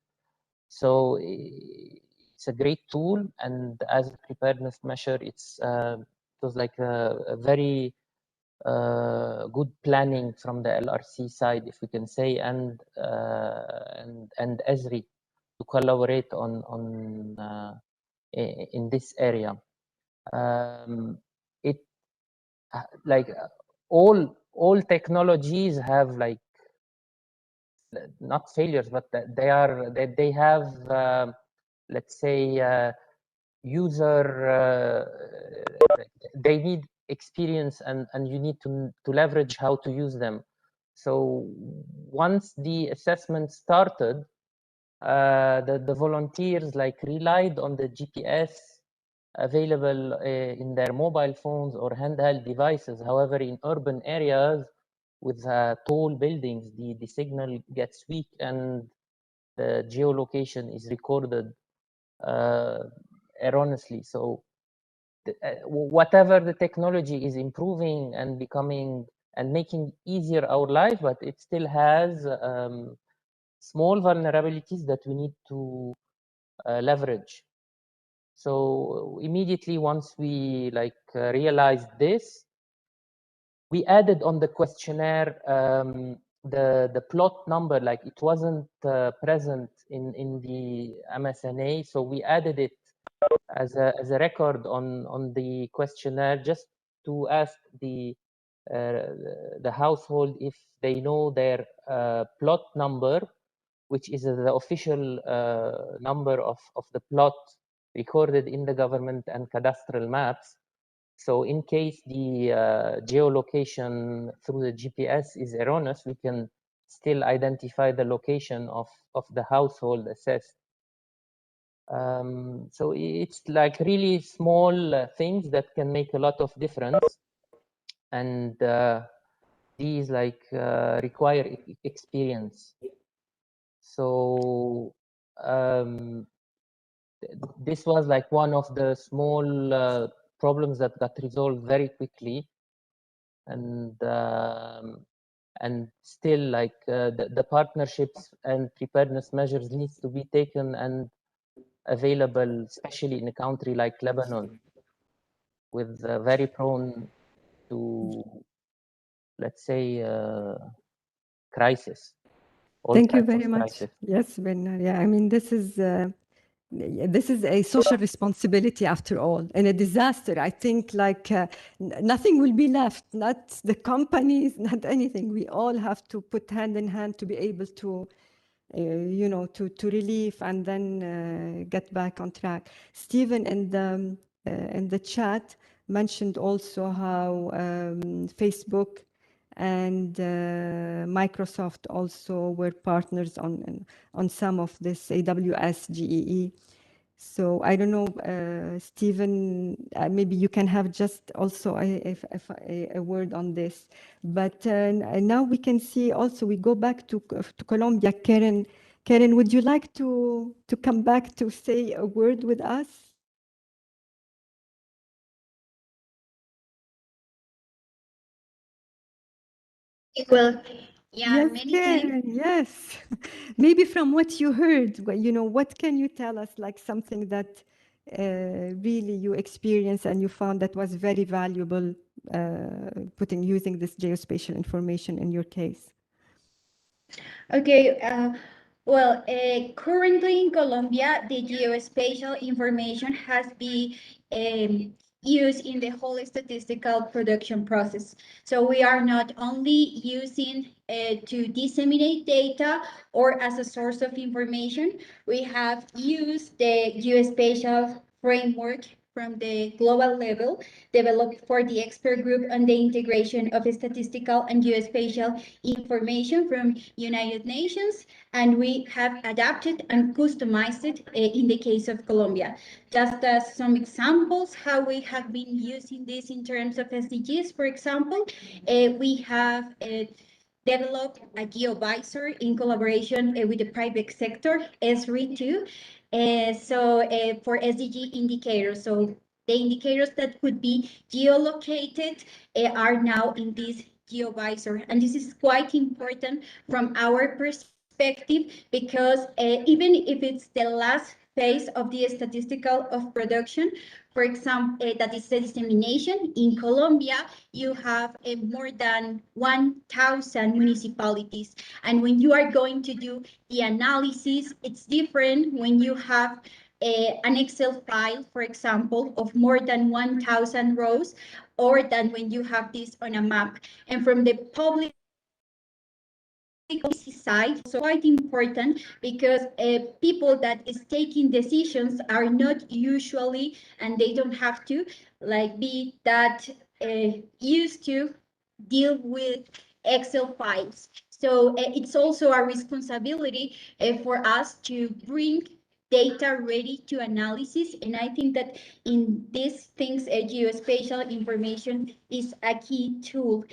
So it's a great tool, and as a preparedness measure, it was like a very good planning from the LRC side, if we can say, and ESRI to collaborate on in this area. It like all technologies have like not failures, but they have let's say user they need experience, and you need to leverage how to use them. So once the assessment started, the volunteers like relied on the GPS available in their mobile phones or handheld devices. However, in urban areas with tall buildings, the signal gets weak and the geolocation is recorded erroneously. So whatever the technology is improving and becoming and making easier our life, but it still has small vulnerabilities that we need to leverage. So immediately once we realized this, we added on the questionnaire the plot number. Like it wasn't present in the MSNA, so we added it as a record on the questionnaire, just to ask the household if they know their plot number, which is the official number of the plot recorded in the government and cadastral maps. So in case the geolocation through the GPS is erroneous, we can still identify the location of the household assessed. So it's like really small things that can make a lot of difference. And these like require experience. So this was like one of the small problems that got resolved very quickly, and still like the partnerships and preparedness measures needs to be taken and available, especially in a country like Lebanon, with very prone to, let's say, crisis. Thank you very much. Yes, Bernard. Yeah, I mean, this is a social responsibility after all. In a disaster, I think like nothing will be left, not the companies, not anything. We all have to put hand in hand to be able to, you know, to relieve and then get back on track. Stephen in the chat mentioned also how Facebook and Microsoft also were partners on some of this AWS GEE. So I don't know, Stephen, maybe you can have just also a word on this. But now we can see also, we go back to Colombia. Karen, would you like to come back to say a word with us? Well, yeah, Yes, many Karen, thanks. yes. Maybe from what you heard, you know, what can you tell us, like something that really you experienced and you found that was very valuable, using this geospatial information in your case? Okay, well, currently in Colombia, the geospatial information has been used in the whole statistical production process. So we are not only using to disseminate data or as a source of information, we have used the geospatial framework from the global level developed for the expert group on the integration of statistical and geospatial information from United Nations, and we have adapted and customized it in the case of Colombia. Just as some examples, how we have been using this in terms of SDGs, for example, we have developed a GeoVisor in collaboration with the private sector, SRE2, for SDG indicators. So the indicators that could be geolocated are now in this GeoVisor. And this is quite important from our perspective because even if it's the last phase of the statistical of production, for example, that is the dissemination. In Colombia, you have more than 1,000 municipalities. And when you are going to do the analysis, it's different when you have an Excel file, for example, of more than 1,000 rows, or than when you have this on a map. And from the public side, so quite important because people that is taking decisions are not usually, and they don't have to, like be that used to deal with Excel files. So it's also a responsibility for us to bring data ready to analysis. And I think that in these things, geospatial information is a key tool.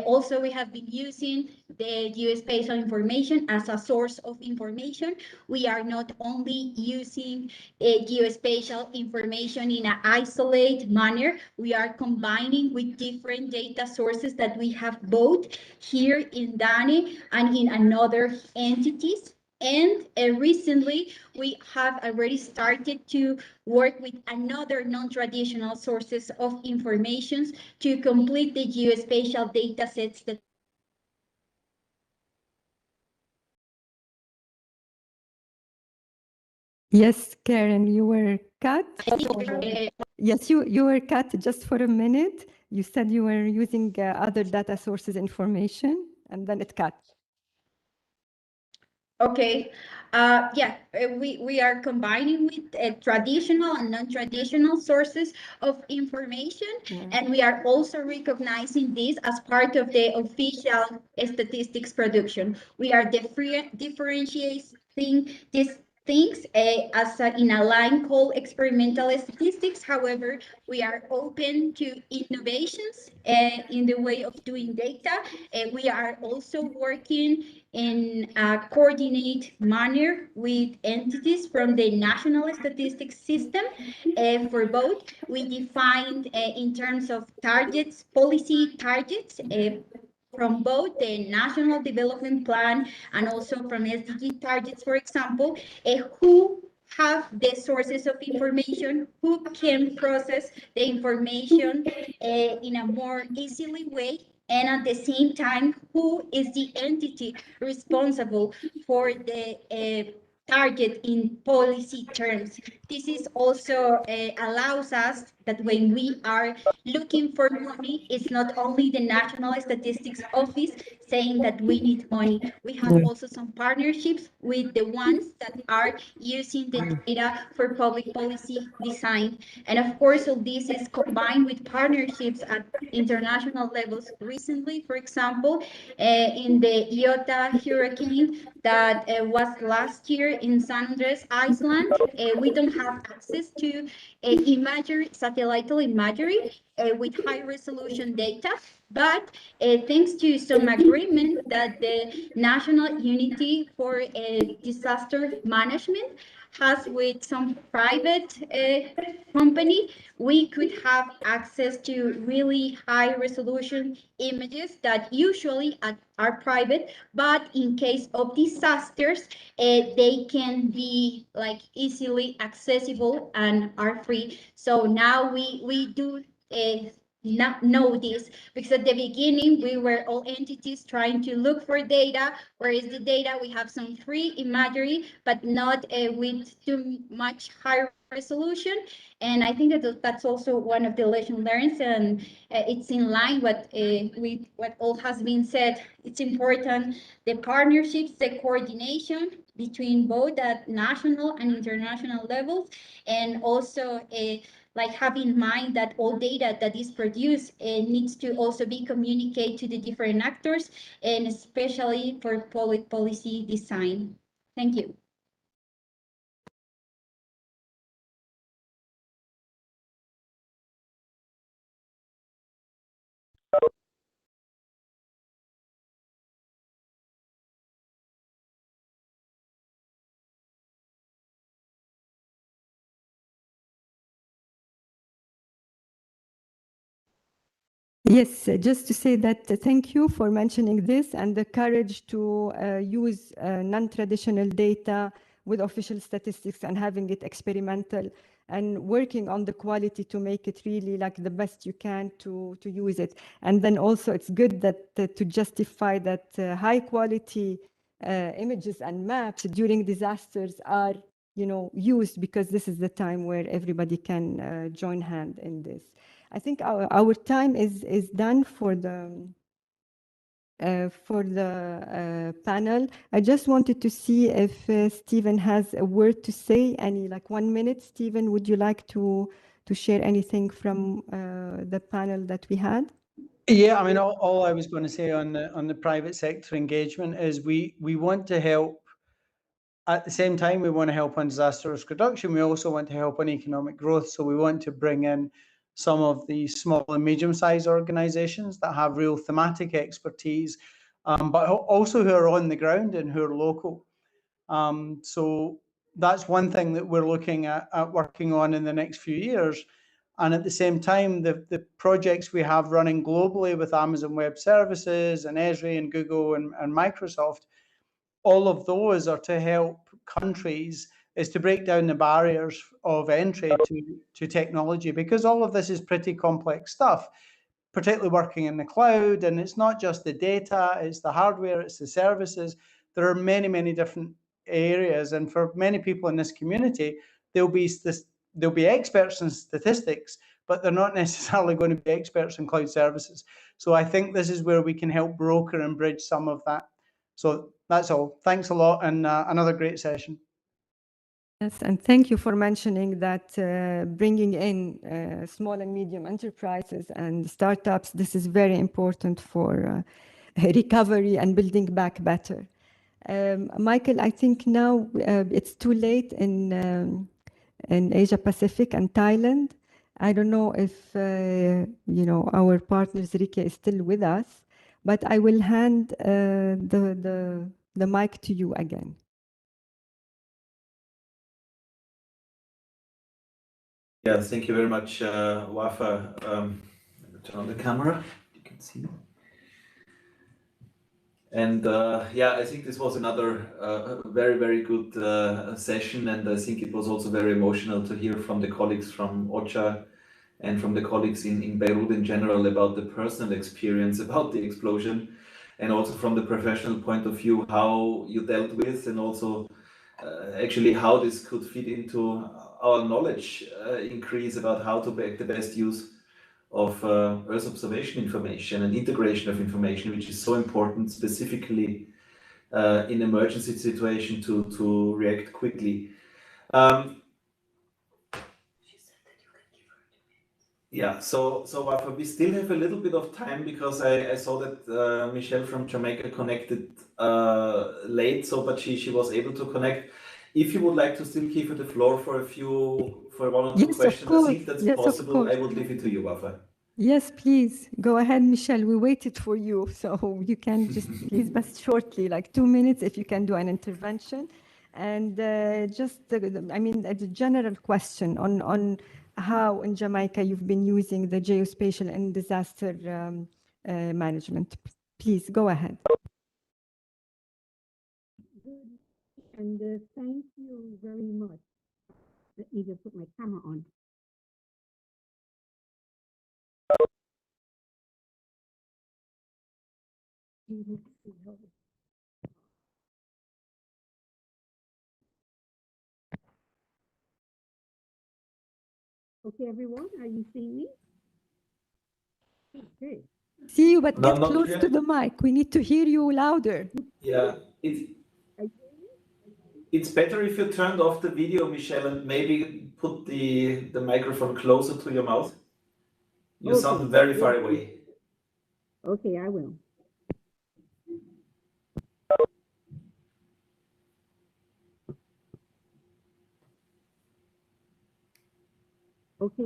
Also, we have been using the geospatial information as a source of information. We are not only using geospatial information in an isolated manner, we are combining with different data sources that we have both here in DANE and in another entities. And recently, we have already started to work with another non-traditional sources of information to complete the geospatial data sets that Yes, Karen, you were cut. Yes, you were cut just for a minute. You said you were using other data sources information, and then it cut. Okay. We are combining with traditional and non-traditional sources of information, and we are also recognizing this as part of the official statistics production. We are differentiating these things in a line called experimental statistics. However, we are open to innovations in the way of doing data. We are also working in a coordinate manner with entities from the national statistics system. For both, we defined in terms of targets, policy targets, from both the National Development Plan and also from SDG targets, for example, who have the sources of information, who can process the information in a more easily way, and at the same time, who is the entity responsible for the target in policy terms. This is also allows us that when we are looking for money, it's not only the National Statistics Office saying that we need money. We have also some partnerships with the ones that are using the data for public policy design. And of course, all this is combined with partnerships at international levels. Recently, for example, in the Iota hurricane that was last year in San Andres, Iceland, we don't have access to imagery, satellite imagery with high resolution data, but thanks to some agreement that the National Unity for Disaster Management has with some private company, we could have access to really high resolution images that usually are private, but in case of disasters, they can be like easily accessible and are free. So now we do not know this, because at the beginning we were all entities trying to look for data. Where is the data? We have some free imagery, but not with too much high resolution. And I think that that's also one of the lessons learned, and it's in line with what all has been said. It's important, the partnerships, the coordination between both at national and international levels, and also like have in mind that all data that is produced needs to also be communicated to the different actors, and especially for public policy design. Thank you. Yes, just to say that thank you for mentioning this and the courage to use non-traditional data with official statistics and having it experimental and working on the quality to make it really like the best you can to use it. And then also it's good that to justify that high quality images and maps during disasters are used, because this is the time where everybody can join hand in this. I think our time is done for the panel. I just wanted to see if Stephen has a word to say. Any, like 1 minute. Stephen, would you like to share anything from the panel that we had? Yeah, I mean, all I was going to say on the private sector engagement is we want to help. At the same time, we want to help on disaster risk reduction. We also want to help on economic growth. So we want to bring in some of the small and medium-sized organizations that have real thematic expertise, but also who are on the ground and who are local. So that's one thing that we're looking at working on in the next few years. And at the same time, the projects we have running globally with Amazon Web Services and Esri and Google and Microsoft, all of those are to help countries, is to break down the barriers of entry to technology, because all of this is pretty complex stuff, particularly working in the cloud. And it's not just the data, it's the hardware, it's the services. There are many, many different areas. And for many people in this community, they'll be experts in statistics, but they're not necessarily going to be experts in cloud services. So I think this is where we can help broker and bridge some of that So that's all. Thanks a lot, and another great session. Yes, and thank you for mentioning that bringing in small and medium enterprises and startups, this is very important for recovery and building back better. Michael, I think now it's too late in Asia Pacific and Thailand. I don't know if our partners Rike is still with us, but I will hand the mic to you again. Yeah, thank you very much, Wafa. Turn on the camera. You can see. And yeah, I think this was another very, very good session, and I think it was also very emotional to hear from the colleagues from OCHA and from the colleagues in Beirut in general about the personal experience about the explosion, and also from the professional point of view, how you dealt with, and also actually how this could fit into our knowledge increase about how to make the best use of Earth observation information and integration of information, which is so important, specifically in emergency situation to react quickly. Yeah, so we still have a little bit of time because I saw that Michelle from Jamaica connected late, but she was able to connect. If you would like to still give her the floor for one or two questions, I think that's possible. I would leave it to you, Wafa. Yes, please go ahead, Michelle. We waited for you, so you can just please, but shortly, like 2 minutes, if you can do an intervention, and just I mean, a general question on how in Jamaica you've been using the geospatial and disaster management. Please go ahead. Good, and thank you very much. Let me just put my camera on. Okay, everyone, are you seeing me? Okay. See you, but get close to the mic. We need to hear you louder. Yeah, it's better if you turned off the video, Michelle, and maybe put the microphone closer to your mouth. You sound very far away. Okay, I will. Okay,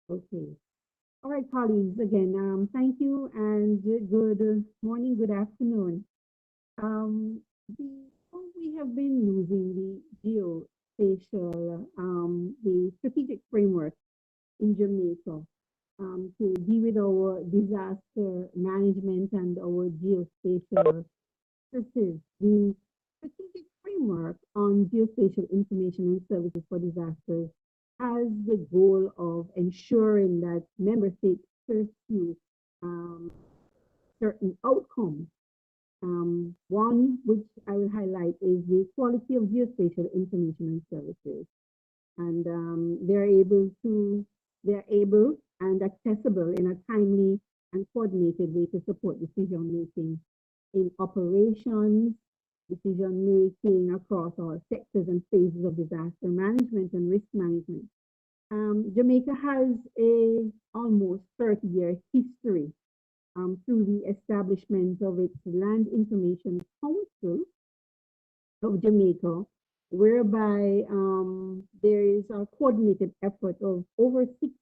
okay. All right, colleagues, again, thank you and good morning, good afternoon. We have been using the geospatial, the strategic framework in Jamaica to deal with our disaster management and our geospatial services. The strategic framework on geospatial information and services for disasters has the goal of ensuring that member states pursue certain outcomes. One which I will highlight is the quality of geospatial information and services. And they're able and accessible in a timely and coordinated way to support decision making in operations, decision making across all sectors and phases of disaster management and risk management. Jamaica has a almost 30-year history through the establishment of its Land Information Council of Jamaica, whereby there is a coordinated effort of over 60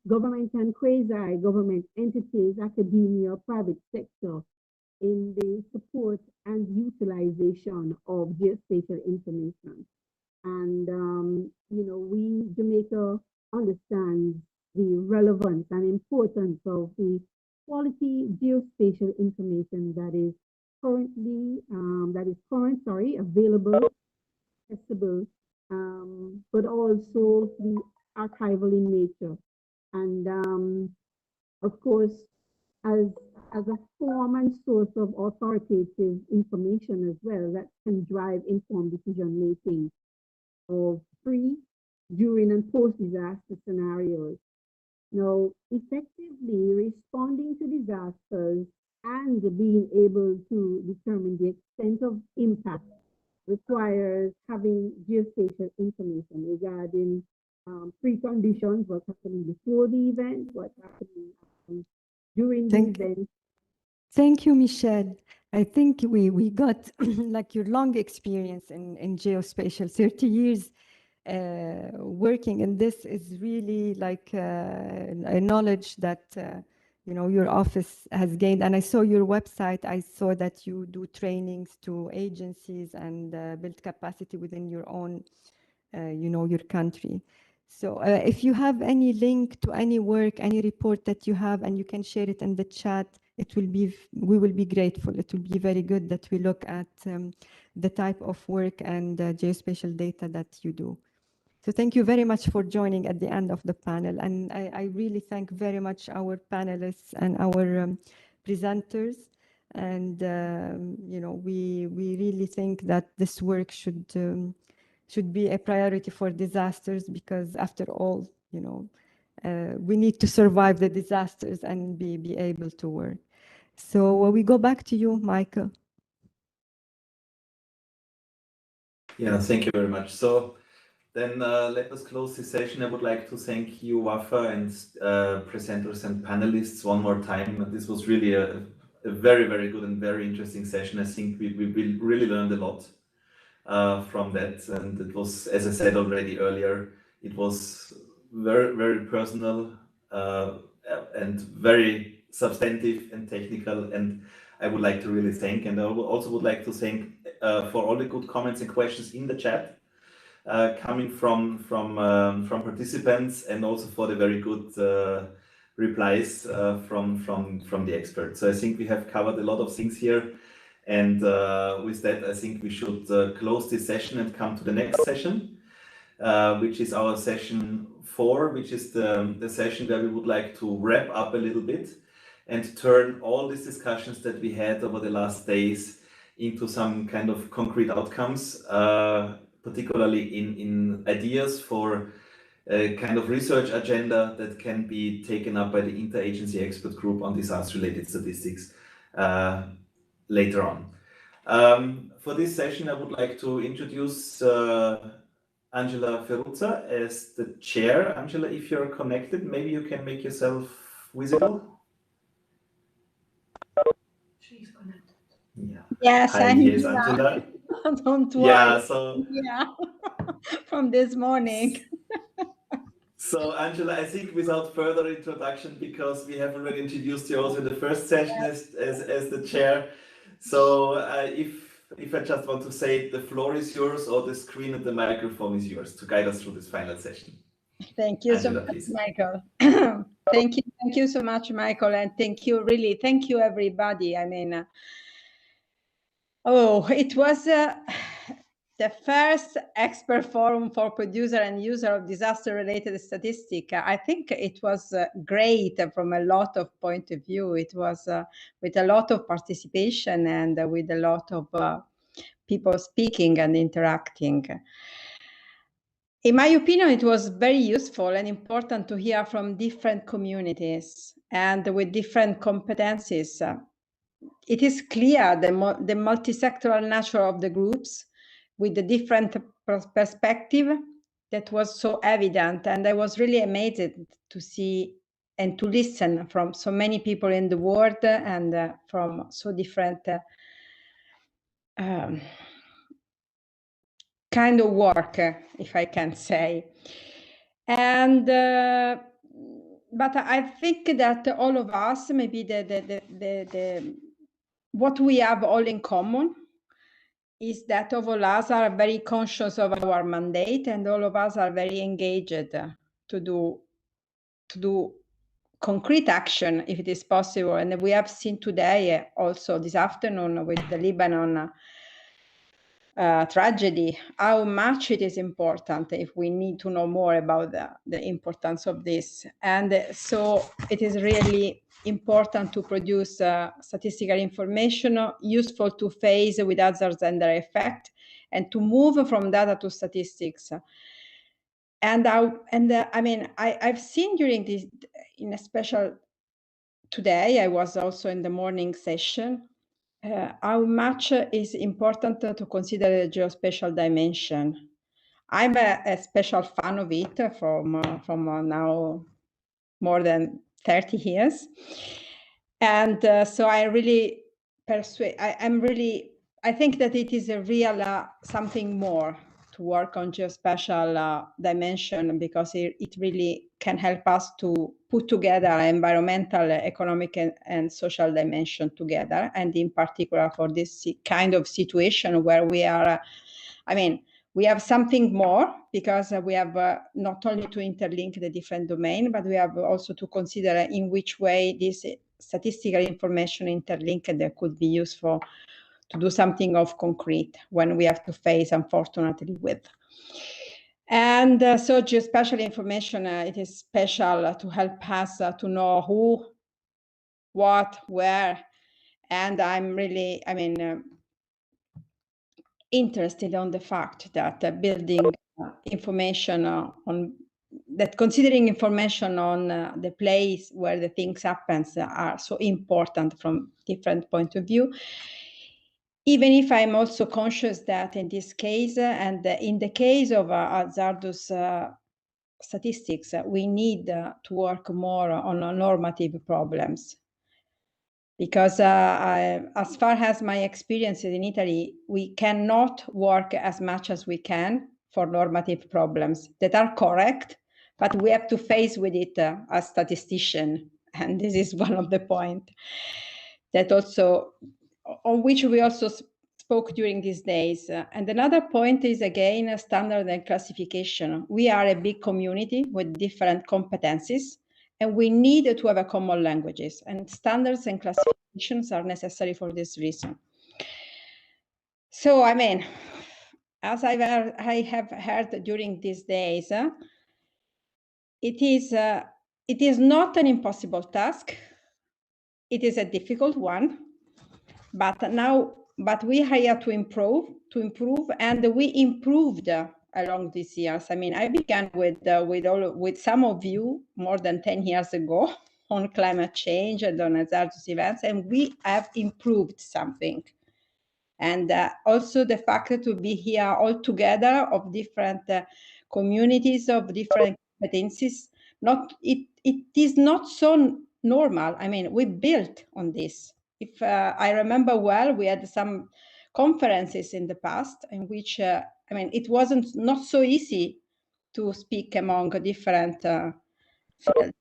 government and quasi-government entities, academia, private sector, in the support and utilization of geospatial information. And, Jamaica understands the relevance and importance of the quality geospatial information that is available, accessible, but also the archival in nature. And of course, as a form and source of authoritative information as well that can drive informed decision making of pre, during, and post-disaster scenarios. Now, effectively responding to disasters and being able to determine the extent of impact requires having geospatial information regarding preconditions, what's happening before the event, what's happening during the event. Thank you, Michelle. I think we got like your long experience in geospatial, 30 years working, and this is really like a knowledge that you know your office has gained. And I saw your website. I saw that you do trainings to agencies and build capacity within your own, you know, your country. So if you have any link to any work, any report that you have, and you can share it in the chat, it will be, we will be grateful. It will be very good that we look at the type of work and geospatial data that you do. So thank you very much for joining at the end of the panel. And I really thank very much our panelists and our presenters. And, you know, we really think that this work should be a priority for disasters, because after all, you know, we need to survive the disasters and be able to work. So we go back to you, Michael. Yeah, thank you very much. So then let us close this session. I would like to thank you, Wafa, and presenters and panelists one more time. This was really a very, very good and very interesting session. I think we really learned a lot from that. And it was, as I said already earlier, it was very, very personal and very substantive and technical. And I would like to really thank, and I also would like to thank for all the good comments and questions in the chat coming from participants, and also for the very good replies from the experts. So I think we have covered a lot of things here. And with that, I think we should close this session and come to the next session, which is our session 4, which is the session where we would like to wrap up a little bit and turn all these discussions that we had over the last days into some kind of concrete outcomes, particularly in ideas for a kind of research agenda that can be taken up by the interagency expert group on disaster-related statistics later on. For this session, I would like to introduce Angela Ferruzza as the chair. Angela, if you're connected, maybe you can make yourself visible. She's connected. Yeah. Yes, Hi, I'm yes, here. Angela. Don't worry. Yeah, so Yeah, from this morning. So Angela, I think without further introduction, because we have already introduced you also in the first session as the chair. So if I just want to say, the floor is yours, or the screen and the microphone is yours to guide us through this final session. Thank you Angela, so much, please. Michael. Thank you so much, Michael, and thank you everybody. I mean, it was the first expert forum for producer and user of disaster-related statistics. I think it was great from a lot of point of view. It was with a lot of participation and with a lot of people speaking and interacting. In my opinion, it was very useful and important to hear from different communities and with different competencies. It is clear the multi-sectoral nature of the groups with the different perspective that was so evident. And I was really amazed to see and to listen from so many people in the world and from so different kind of work, if I can say. And but I think that all of us, maybe what we have all in common is that all of us are very conscious of our mandate, and all of us are very engaged to do concrete action if it is possible. And we have seen today, also this afternoon, with the Lebanon tragedy, how much it is important if we need to know more about the importance of this. And so it is really important to produce statistical information useful to face with hazards and their effect, and to move from data to statistics. And I mean, I've seen during this, in a special today, I was also in the morning session, how much is important to consider the geospatial dimension. I'm a special fan of it from now more than 30 years. And so I really I think that it is a real something more to work on geospatial dimension, because it really can help us to put together environmental, economic, and social dimension together. And in particular for this kind of situation where we are, I mean, we have something more, because we have not only to interlink the different domains, but we have also to consider in which way this statistical information interlinked that could be useful to do something of concrete when we have to face, unfortunately, with. And so geospatial information, it is special to help us to know who, what, where. And I'm really, I mean, interested on the fact that building information on that, considering information on the place where the things happens are so important from different point of view. Even if I'm also conscious that in this case, and in the case of hazardous statistics, we need to work more on normative problems. Because as far as my experiences in Italy, we cannot work as much as we can for normative problems that are correct, but we have to face with it as statistician. And this is one of the points that also, on which we also spoke during these days. And another point is, again, standard and classification. We are a big community with different competencies, and we need to have a common languages, and standards and classifications are necessary for this reason. So, I mean, as I have heard during these days, it is not an impossible task. It is a difficult one, but we are here to improve, and we improved along these years. I mean, I began with some of you more than 10 years ago on climate change and on hazardous events, and we have improved something. And also the fact to be here all together of different communities of different competencies, it is not so normal. I mean, we built on this. If I remember well, we had some conferences in the past in which, I mean, it wasn't not so easy to speak among different fields.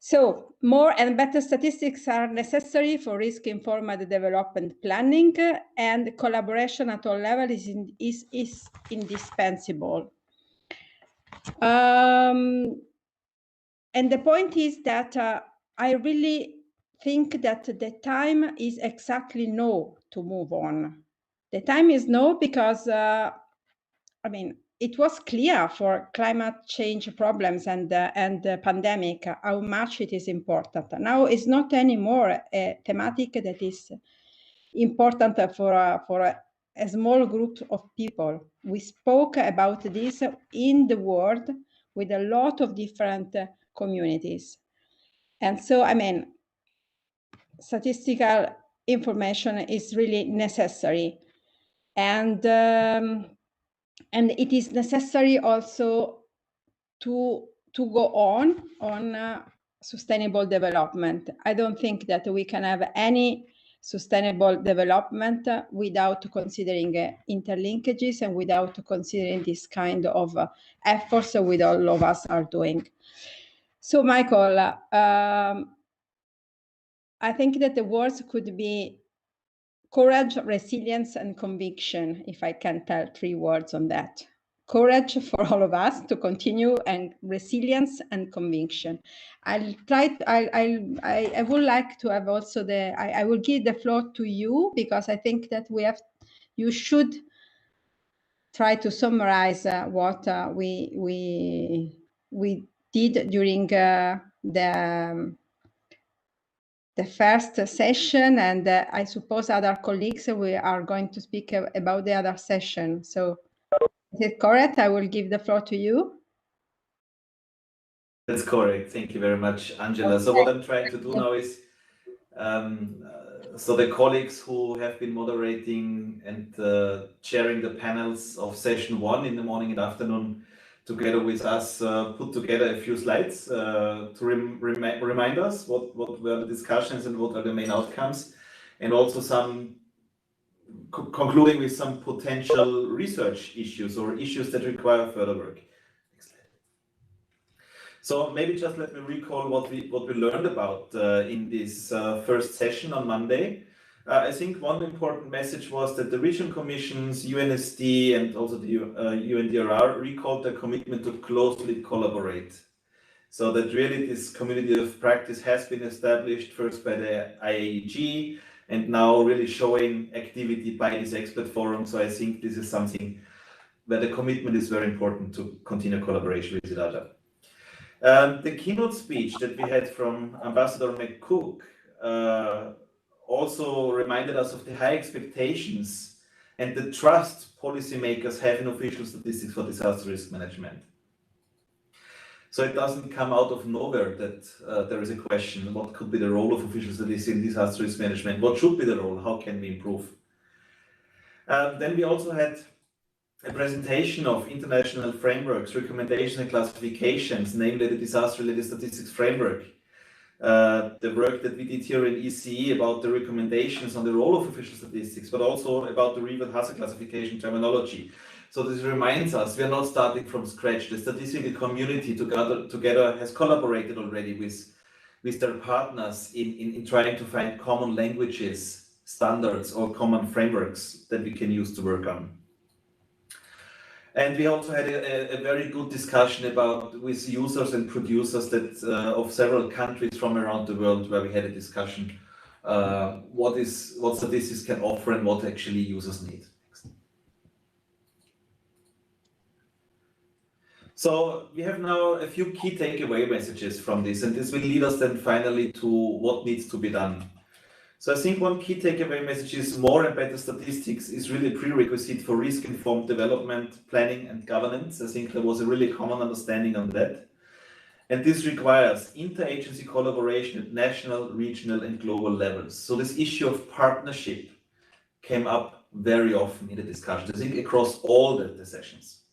So more and better statistics are necessary for risk-informed development planning, and collaboration at all levels is indispensable. And the point is that I really think that the time is exactly now to move on. The time is now because, I mean, it was clear for climate change problems and the pandemic how much it is important. Now it's not anymore a thematic that is important for a small group of people. We spoke about this in the world with a lot of different communities. And so, I mean, statistical information is really necessary. And it is necessary also to go on sustainable development. I don't think that we can have any sustainable development without considering interlinkages and without considering this kind of efforts that all of us are doing. So, Michael, I think that the words could be courage, resilience, and conviction, if I can tell 3 words on that. Courage for all of us to continue, and resilience and conviction. I would like to have also I will give the floor to you, because I think that you should try to summarize what we did during the the first session, and I suppose other colleagues we are going to speak about the other session. So is it correct? I will give the floor to you. That's correct. Thank you very much, Angela. So what I'm trying to do now is, so the colleagues who have been moderating and chairing the panels of session 1 in the morning and afternoon together with us put together a few slides to remind us what were the discussions and what are the main outcomes, and also some concluding with some potential research issues or issues that require further work. So maybe just let me recall what we learned about in this first session on Monday. I think one important message was that the regional commissions, UNSD, and also the UNDRR recalled their commitment to closely collaborate. So that really this community of practice has been established first by the IAEG and now really showing activity by this expert forum. So I think this is something where the commitment is very important to continue collaboration with each other. The keynote speech that we had from Ambassador McCook also reminded us of the high expectations and the trust policymakers have in official statistics for disaster risk management. So it doesn't come out of nowhere that there is a question, what could be the role of official statistics in disaster risk management? What should be the role? How can we improve? Then we also had a presentation of international frameworks, recommendations and classifications, namely the disaster-related statistics framework. The work that we did here in ECE about the recommendations on the role of official statistics, but also about the revealed hazard classification terminology. So this reminds us we are not starting from scratch. The statistical community together has collaborated already with their partners in trying to find common languages, standards, or common frameworks that we can use to work on. And we also had a very good discussion with users and producers of several countries from around the world, where we had a discussion what statistics can offer and what actually users need. So we have now a few key takeaway messages from this, and this will lead us then finally to what needs to be done. So I think one key takeaway message is more and better statistics is really a prerequisite for risk-informed development, planning, and governance. I think there was a really common understanding on that. And this requires interagency collaboration at national, regional, and global levels. So this issue of partnership came up very often in the discussion, I think across all the sessions.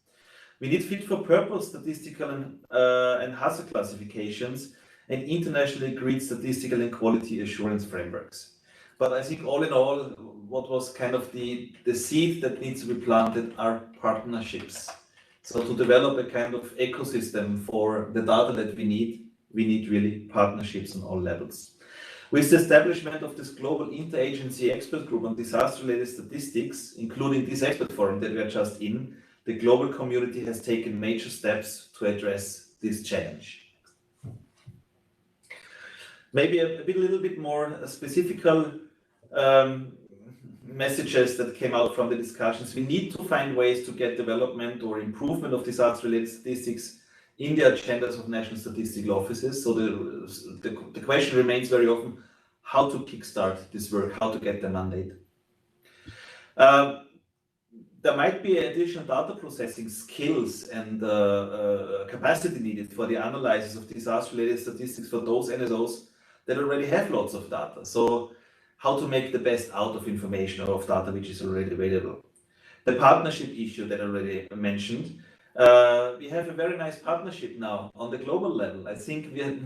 We need fit-for-purpose statistical and hazard classifications and internationally agreed statistical and quality assurance frameworks. But I think all in all, what was kind of the seed that needs to be planted are partnerships. So to develop a kind of ecosystem for the data that we need really partnerships on all levels. With the establishment of this global interagency expert group on disaster-related statistics, including this expert forum that we are just in, the global community has taken major steps to address this challenge. Maybe a little bit more specific messages that came out from the discussions. We need to find ways to get development or improvement of disaster-related statistics in the agendas of national statistical offices. So the question remains very often how to kickstart this work, how to get the mandate. There might be additional data processing skills and capacity needed for the analysis of disaster-related statistics for those NSOs that already have lots of data. So how to make the best out of information or of data which is already available. The partnership issue that I already mentioned. We have a very nice partnership now on the global level. I think we are,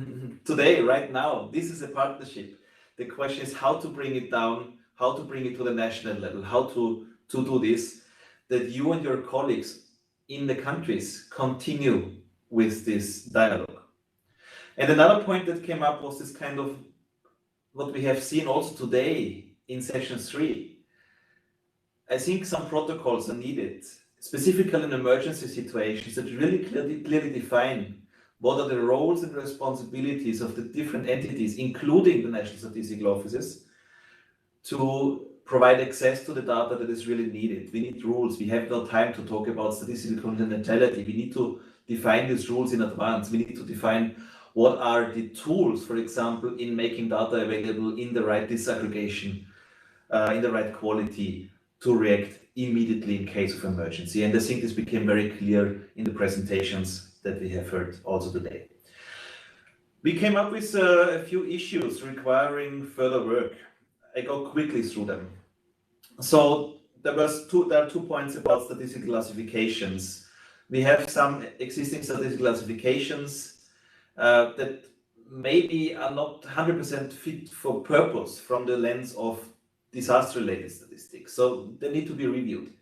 today, right now, this is a partnership. The question is how to bring it down, how to bring it to the national level, how to do this, that you and your colleagues in the countries continue with this dialogue. And another point that came up was this kind of what we have seen also today in session 3. I think some protocols are needed, specifically in emergency situations that really clearly define what are the roles and responsibilities of the different entities, including the national statistical offices, to provide access to the data that is really needed. We need rules. We have no time to talk about statistical confidentiality. We need to define these rules in advance. We need to define What are the tools, for example, in making data available in the right disaggregation, in the right quality to react immediately in case of emergency? And I think this became very clear in the presentations that we have heard also today. We came up with a few issues requiring further work. I go quickly through them. So there are 2 points about statistical classifications. We have some existing statistical classifications that maybe are not 100% fit for purpose from the lens of disaster-related statistics. So they need to be reviewed.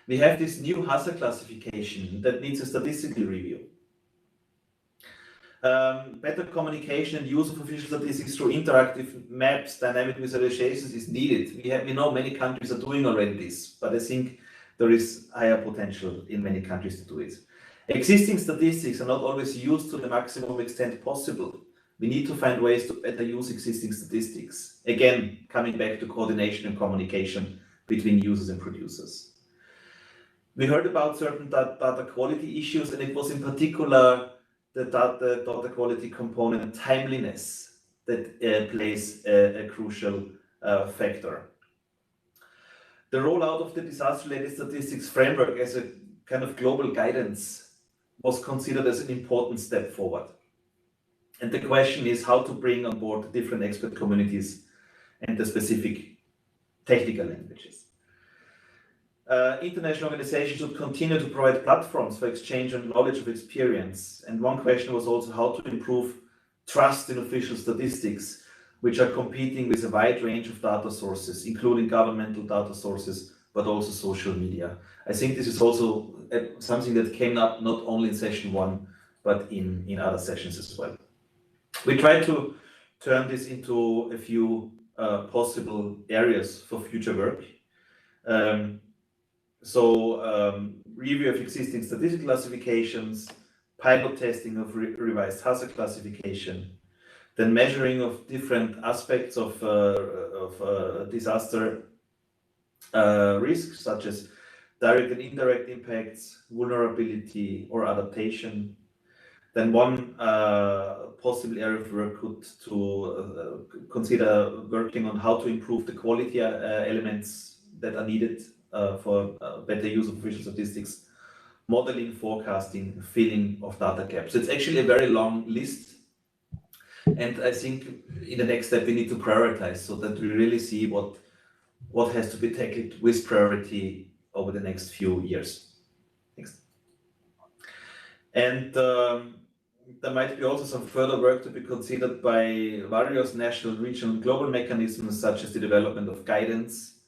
We have this new hazard classification that needs a statistical review. Better communication and use of official statistics through interactive maps, dynamic visualizations is needed. We know many countries are doing already this, but I think there is higher potential in many countries to do it. Existing statistics are not always used to the maximum extent possible. We need to find ways to better use existing statistics. Again, coming back to coordination and communication between users and producers. We heard about certain data quality issues, and it was in particular the data quality component timeliness that plays a crucial factor. The rollout of the disaster-related statistics framework as a kind of global guidance was considered as an important step forward. And the question is how to bring on board the different expert communities and the specific technical languages. International organizations should continue to provide platforms for exchange and knowledge of experience. And one question was also how to improve trust in official statistics, which are competing with a wide range of data sources, including governmental data sources, but also social media. I think this is also something that came up not only in session 1, but in other sessions as well. We tried to turn this into a few possible areas for future work. Review of existing statistical classifications, pilot testing of revised hazard classification, then measuring of different aspects of disaster risks, such as direct and indirect impacts, vulnerability, or adaptation. Then one possible area of work could to consider working on how to improve the quality elements that are needed for better use of official statistics, modeling, forecasting, filling of data gaps. It's actually a very long list. And I think in the next step, we need to prioritize so that we really see what has to be tackled with priority over the next few years. Next. And there might be also some further work to be considered by various national, regional, and global mechanisms, such as the development of guidance,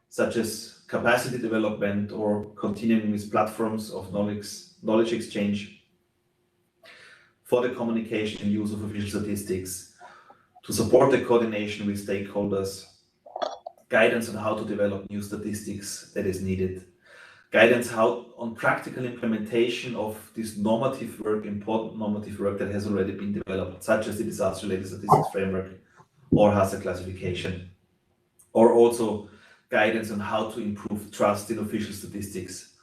such as capacity development, or continuing with platforms of knowledge exchange for the communication and use of official statistics, to support the coordination with stakeholders, guidance on how to develop new statistics that is needed, guidance how on practical implementation of this normative work, important normative work that has already been developed, such as the disaster-related statistics framework or hazard classification, or also guidance on how to improve trust in official statistics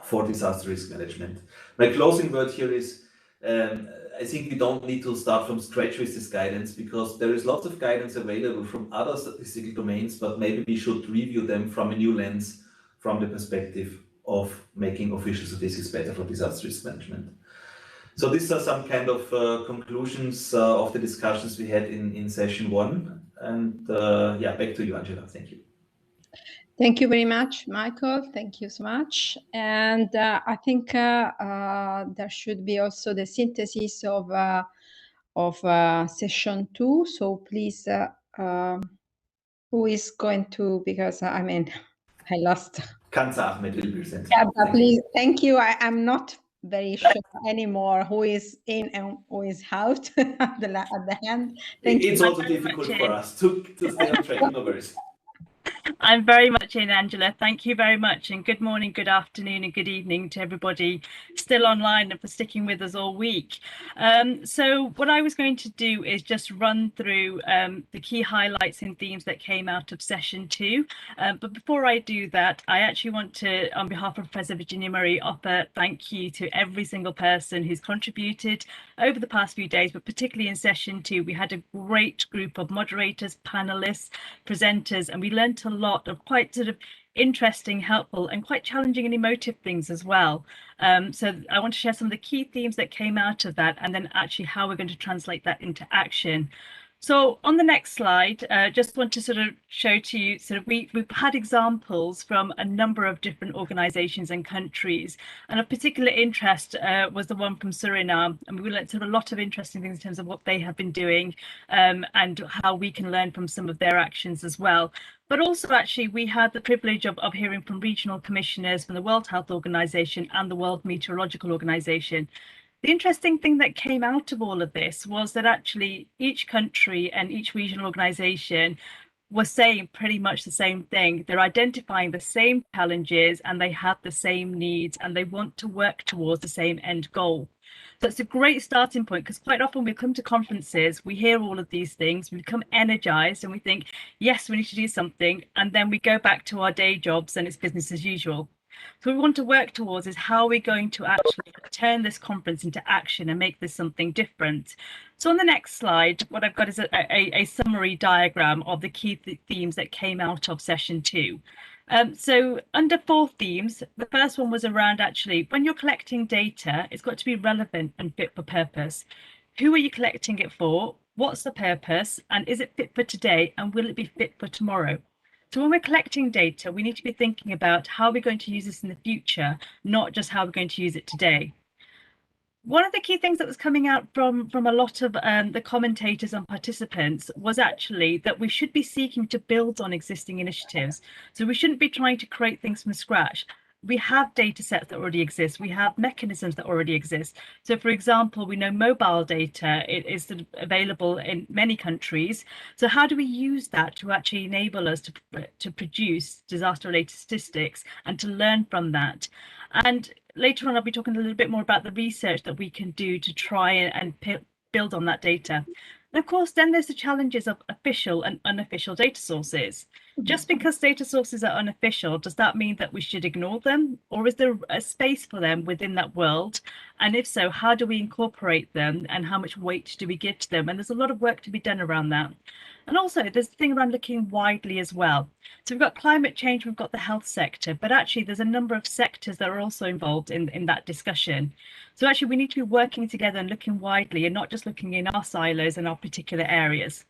for disaster risk management. My closing word here is, I think we don't need to start from scratch with this guidance, because there is lots of guidance available from other statistical domains, but maybe we should review them from a new lens, from the perspective of making official statistics better for disaster risk management. So these are some kind of conclusions of the discussions we had in session 1. And yeah, back to you, Angela. Thank you. Thank you very much, Michael. Thank you so much. And I think there should be also the synthesis of session 2. So please, who is going to, because I mean, I lost. Kanza Ahmed will present. Yeah, please, thank you. I'm not very sure anymore who is in and who is out at the hand. Thank you. It's also difficult for us to stay on track, no worries. I'm very much in, Angela. Thank you very much. And good morning, good afternoon, and good evening to everybody still online and for sticking with us all week. So what I was going to do is just run through the key highlights and themes that came out of session 2. But before I do that, I actually want to, on behalf of Professor Virginia Murray, offer thank you to every single person who's contributed over the past few days, but particularly in session 2. We had a great group of moderators, panelists, presenters, and we learned a lot of quite sort of interesting, helpful, and quite challenging and emotive things as well. So I want to share some of the key themes that came out of that, and then actually how we're going to translate that into action. So on the next slide, just want to sort of show to you, sort of we've had examples from a number of different organizations and countries, and of particular interest was the one from Suriname, and we learned sort of a lot of interesting things in terms of what they have been doing and how we can learn from some of their actions as well. But also actually we had the privilege of hearing from regional commissioners from the World Health Organization and the World Meteorological Organization. The interesting thing that came out of all of this was that actually each country and each regional organization was saying pretty much the same thing. They're identifying the same challenges and they have the same needs and they want to work towards the same end goal. So it's a great starting point, because quite often we come to conferences, we hear all of these things, we become energized and we think, yes, we need to do something. And then we go back to our day jobs and it's business as usual. So what we want to work towards is how are we going to actually turn this conference into action and make this something different. So on the next slide, what I've got is a summary diagram of the key themes that came out of session 2. So under 4 themes, the first one was around actually when you're collecting data, it's got to be relevant and fit for purpose. Who are you collecting it for? What's the purpose? And is it fit for today? And will it be fit for tomorrow? So when we're collecting data, we need to be thinking about how we're going to use this in the future, not just how we're going to use it today. One of the key things that was coming out from a lot of the commentators and participants was actually that we should be seeking to build on existing initiatives. So we shouldn't be trying to create things from scratch. We have data sets that already exist. We have mechanisms that already exist. So for example, we know mobile data is sort of available in many countries. So how do we use that to actually enable us to produce disaster-related statistics and to learn from that? And later on, I'll be talking a little bit more about the research that we can do to try and build on that data. And of course, then there's the challenges of official and unofficial data sources. Just because data sources are unofficial, does that mean that we should ignore them? Or is there a space for them within that world? And if so, how do we incorporate them and how much weight do we give to them? And there's a lot of work to be done around that. And also there's the thing around looking widely as well. So we've got climate change, we've got the health sector, but actually there's a number of sectors that are also involved in that discussion. So actually we need to be working together and looking widely and not just looking in our silos and our particular areas.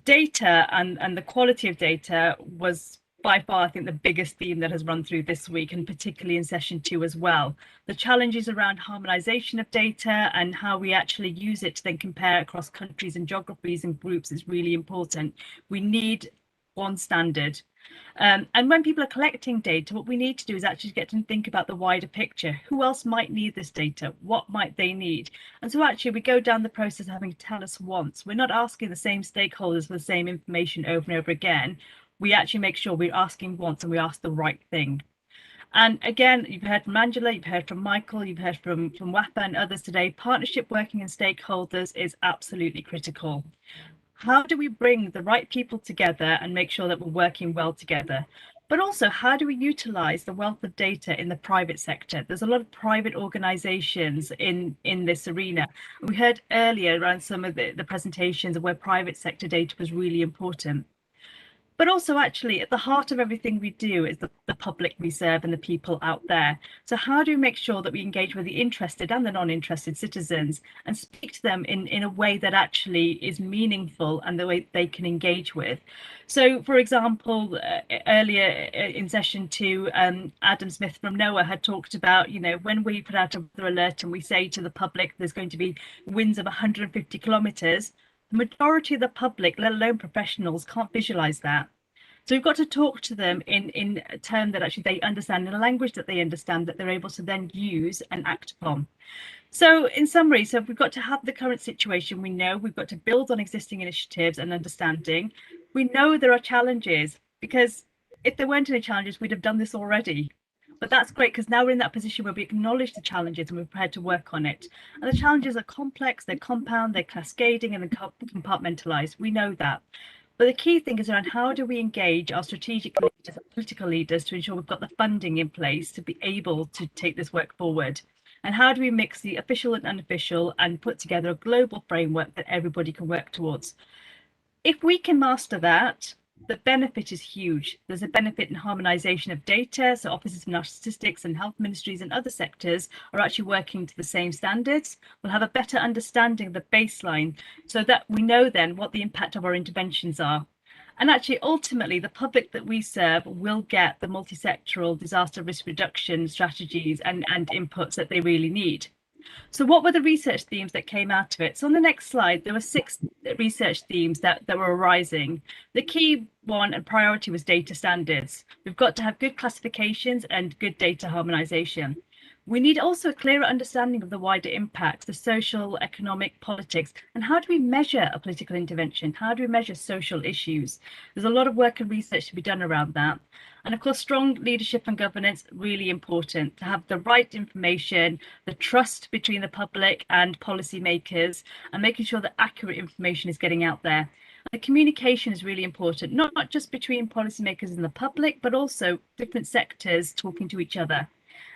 Data and the quality of data was by far, I think, the biggest theme that has run through this week, and particularly in session 2 as well. The challenges around harmonization of data and how we actually use it to then compare across countries and geographies and groups is really important. We need one standard. And when people are collecting data, what we need to do is actually get them to think about the wider picture. Who else might need this data? What might they need? And so actually we go down the process of having to tell us once. We're not asking the same stakeholders for the same information over and over again. We actually make sure we're asking once and we ask the right thing. And again, you've heard from Angela, you've heard from Michael, you've heard from Wafa and others today. Partnership working and stakeholders is absolutely critical. How do we bring the right people together and make sure that we're working well together? But also, how do we utilize the wealth of data in the private sector? There's a lot of private organizations in this arena. We heard earlier around some of the presentations of where private sector data was really important. But also actually at the heart of everything we do is the public we serve and the people out there. So how do we make sure that we engage with the interested and the non-interested citizens and speak to them in a way that actually is meaningful and the way they can engage with? So for example, earlier in session 2, Adam Smith from NOAA had talked about, you know, when we put out a weather alert and we say to the public there's going to be winds of 150 kilometers, the majority of the public, let alone professionals, can't visualize that. So we've got to talk to them in a term that actually they understand, in a language that they understand, that they're able to then use and act upon. So in summary, so we've got to have the current situation. We know we've got to build on existing initiatives and understanding. We know there are challenges because if there weren't any challenges, we'd have done this already. But that's great because now we're in that position where we acknowledge the challenges and we're prepared to work on it. And the challenges are complex, they're compound, they're cascading, and they're compartmentalized. We know that. But the key thing is around how do we engage our strategic leaders, political leaders, to ensure we've got the funding in place to be able to take this work forward. And how do we mix the official and unofficial and put together a global framework that everybody can work towards? If we can master that, the benefit is huge. There's a benefit in harmonization of data. So offices for national statistics and health ministries and other sectors are actually working to the same standards. We'll have a better understanding of the baseline so that we know then what the impact of our interventions are. And actually, ultimately, the public that we serve will get the multi-sectoral disaster risk reduction strategies and inputs that they really need. So what were the research themes that came out of it? So on the next slide, there were 6 research themes that were arising. The key one and priority was data standards. We've got to have good classifications and good data harmonization. We need also a clearer understanding of the wider impacts, the social, economic, politics, and how do we measure a political intervention? How do we measure social issues? There's a lot of work and research to be done around that. And of course, strong leadership and governance, really important to have the right information, the trust between the public and policymakers, and making sure that accurate information is getting out there. The communication is really important, not just between policymakers and the public, but also different sectors talking to each other.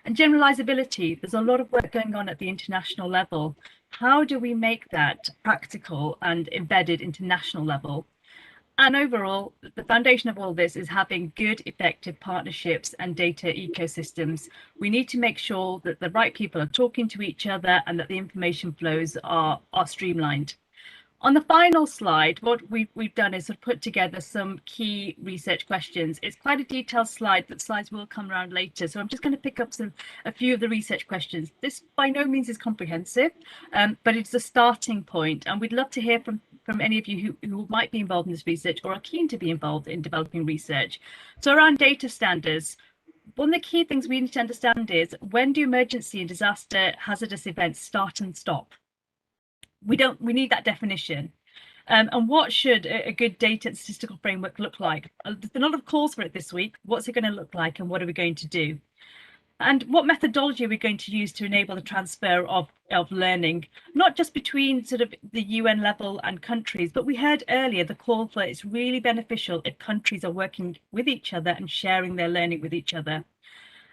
And generalizability, there's a lot of work going on at the international level. How do we make that practical and embedded into national level? And overall, the foundation of all this is having good, effective partnerships and data ecosystems. We need to make sure that the right people are talking to each other and that the information flows are streamlined. On the final slide, what we've done is sort of put together some key research questions. It's quite a detailed slide, but slides will come around later. So I'm just going to pick up a few of the research questions. This by no means is comprehensive, but it's a starting point. And we'd love to hear from any of you who might be involved in this research or are keen to be involved in developing research. So around data standards, one of the key things we need to understand is when do emergency and disaster hazardous events start and stop? We need that definition. And what should a good data and statistical framework look like? There's been a lot of calls for it this week. What's it going to look like and what are we going to do? And what methodology are we going to use to enable the transfer of learning, not just between sort of the UN level and countries, but we heard earlier the call for it's really beneficial if countries are working with each other and sharing their learning with each other.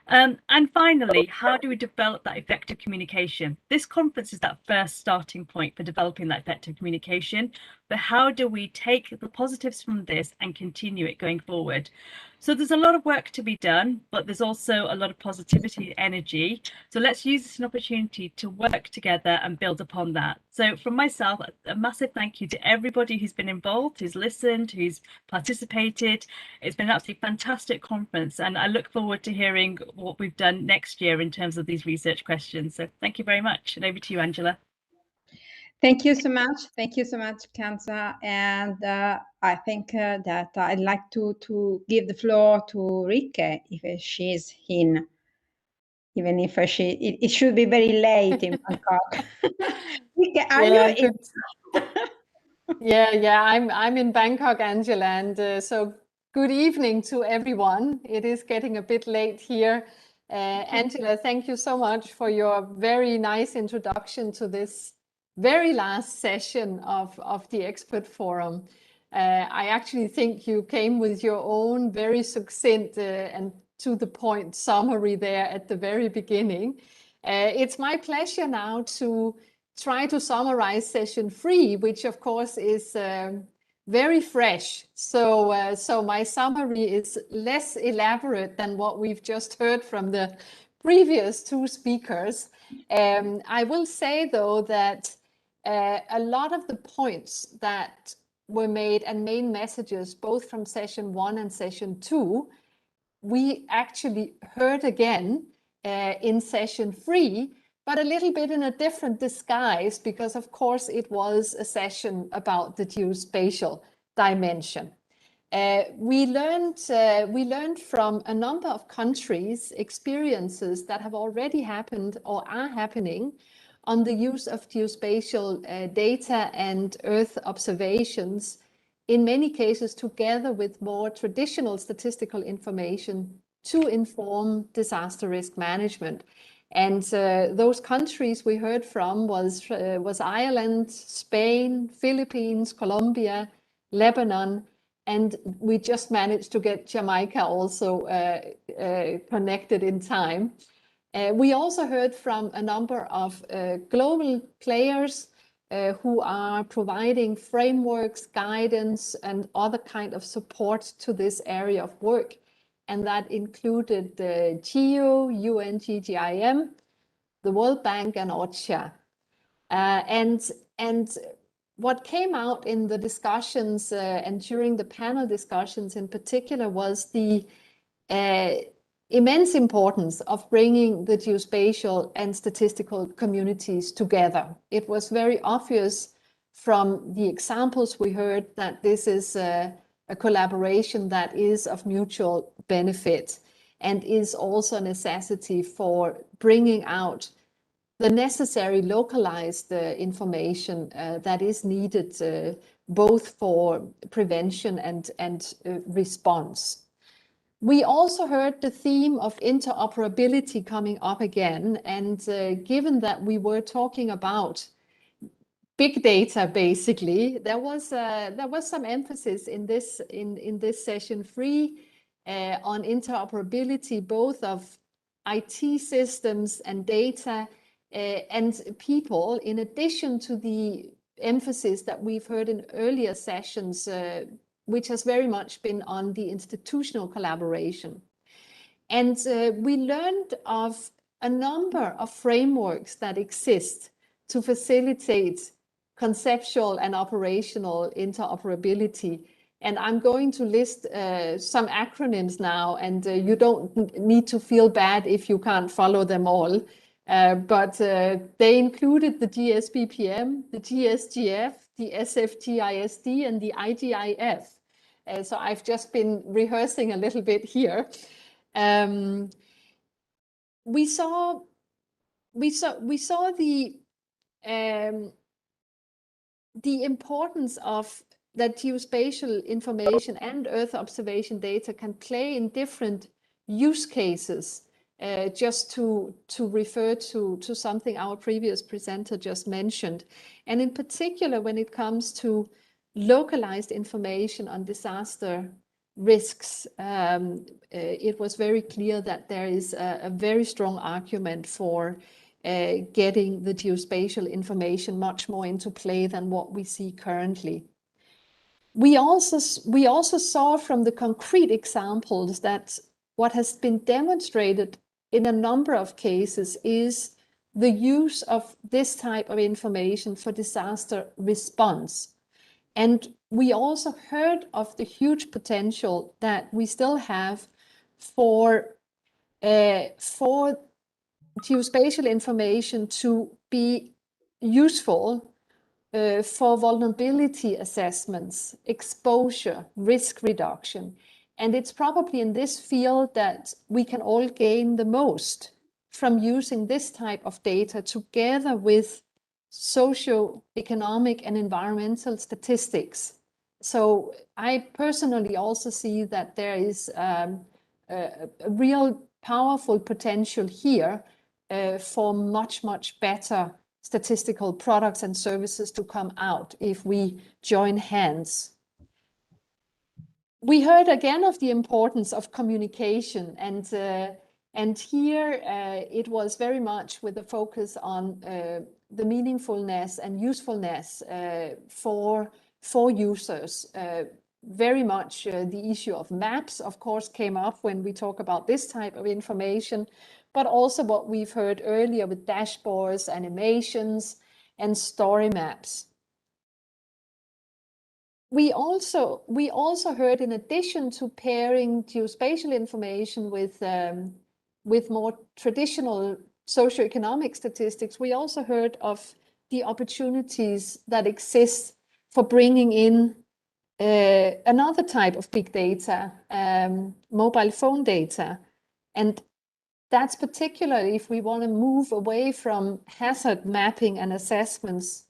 And finally, how do we develop that effective communication? This conference is that first starting point for developing that effective communication, but how do we take the positives from this and continue it going forward? So there's a lot of work to be done, but there's also a lot of positivity and energy. So let's use this as an opportunity to work together and build upon that. So from myself, a massive thank you to everybody who's been involved, who's listened, who's participated. It's been an absolutely fantastic conference, and I look forward to hearing what we've done next year in terms of these research questions. So thank you very much, and over to you, Angela. Thank you so much. Thank you so much, Kansa. And I think that I'd like to give the floor to Rike if she's in, even if it should be very late in Bangkok. Rike, are you in? Yeah, I'm in Bangkok, Angela, and so good evening to everyone. It is getting a bit late here. Angela, thank you so much for your very nice introduction to this very last session of the expert forum. I actually think you came with your own very succinct and to the point summary there at the very beginning. It's my pleasure now to try to summarize session 3, which of course is very fresh. So my summary is less elaborate than what we've just heard from the previous 2 speakers. I will say though that a lot of the points that were made and main messages, both from session 1 and session 2, we actually heard again in session 3, but a little bit in a different disguise, because of course it was a session about the geospatial dimension. We learned from a number of countries experiences that have already happened or are happening on the use of geospatial data and Earth observations in many cases together with more traditional statistical information to inform disaster risk management. And those countries we heard from was Ireland, Spain, Philippines, Colombia, Lebanon, and we just managed to get Jamaica also connected in time. We also heard from a number of global players who are providing frameworks, guidance, and other kind of support to this area of work. And that included the GEO, UNGGIM, the World Bank, and OCHA. And what came out in the discussions and during the panel discussions in particular was the immense importance of bringing the geospatial and statistical communities together. It was very obvious from the examples we heard that this is a collaboration that is of mutual benefit and is also a necessity for bringing out the necessary localized information that is needed both for prevention and response. We also heard the theme of interoperability coming up again, and given that we were talking about big data, basically, there was some emphasis in this session 3 on interoperability, both of IT systems and data and people, in addition to the emphasis that we've heard in earlier sessions, which has very much been on the institutional collaboration. And we learned of a number of frameworks that exist to facilitate conceptual and operational interoperability. And I'm going to list some acronyms now, and you don't need to feel bad if you can't follow them all. But they included the GSBPM, the GSGF, the SFTISD, and the IGIF. So I've just been rehearsing a little bit here. We saw the importance of that geospatial information and Earth observation data can play in different use cases. Just to refer to something our previous presenter just mentioned. And in particular, when it comes to localized information on disaster risks, it was very clear that there is a very strong argument for getting the geospatial information much more into play than what we see currently. We also saw from the concrete examples that what has been demonstrated in a number of cases is the use of this type of information for disaster response. And we also heard of the huge potential that we still have for geospatial information to be useful for vulnerability assessments, exposure, risk reduction. And it's probably in this field that we can all gain the most from using this type of data together with socio-economic and environmental statistics. So I personally also see that there is a real powerful potential here for much, much better statistical products and services to come out if we join hands. We heard again of the importance of communication, and here it was very much with a focus on the meaningfulness and usefulness for users. Very much the issue of maps, of course, came up when we talk about this type of information, but also what we've heard earlier with dashboards, animations, and story maps. We also heard, in addition to pairing geospatial information with more traditional socioeconomic statistics, we also heard of the opportunities that exist for bringing in another type of big data, mobile phone data. And that's particularly if we want to move away from hazard mapping and assessments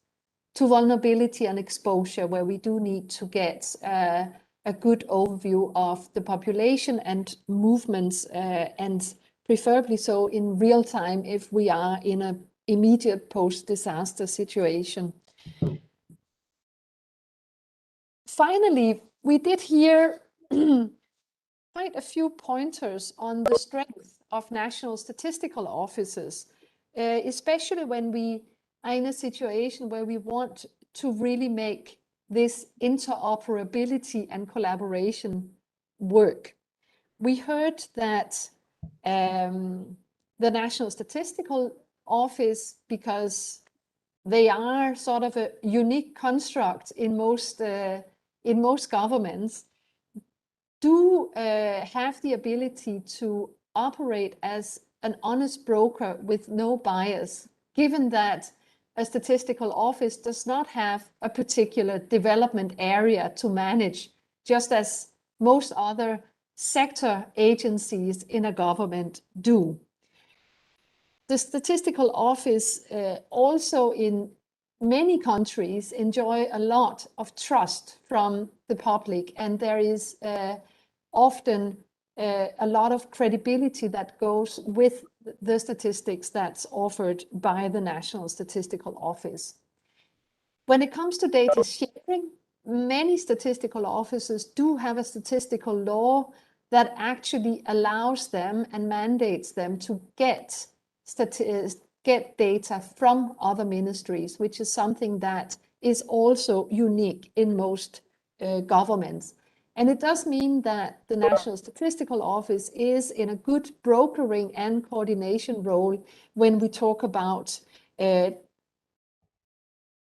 to vulnerability and exposure, where we do need to get a good overview of the population and movements, and preferably so in real time if we are in an immediate post-disaster situation. Finally, we did hear quite a few pointers on the strength of national statistical offices, especially when we are in a situation where we want to really make this interoperability and collaboration work. We heard that the National Statistical Office, because they are sort of a unique construct in most governments, do have the ability to operate as an honest broker with no bias, given that a statistical office does not have a particular development area to manage, just as most other sector agencies in a government do. The statistical office also in many countries enjoy a lot of trust from the public, and there is often a lot of credibility that goes with the statistics that's offered by the National Statistical Office. When it comes to data sharing, many statistical offices do have a statistical law that actually allows them and mandates them to get data from other ministries, which is something that is also unique in most governments. And it does mean that the National Statistical Office is in a good brokering and coordination role when we talk about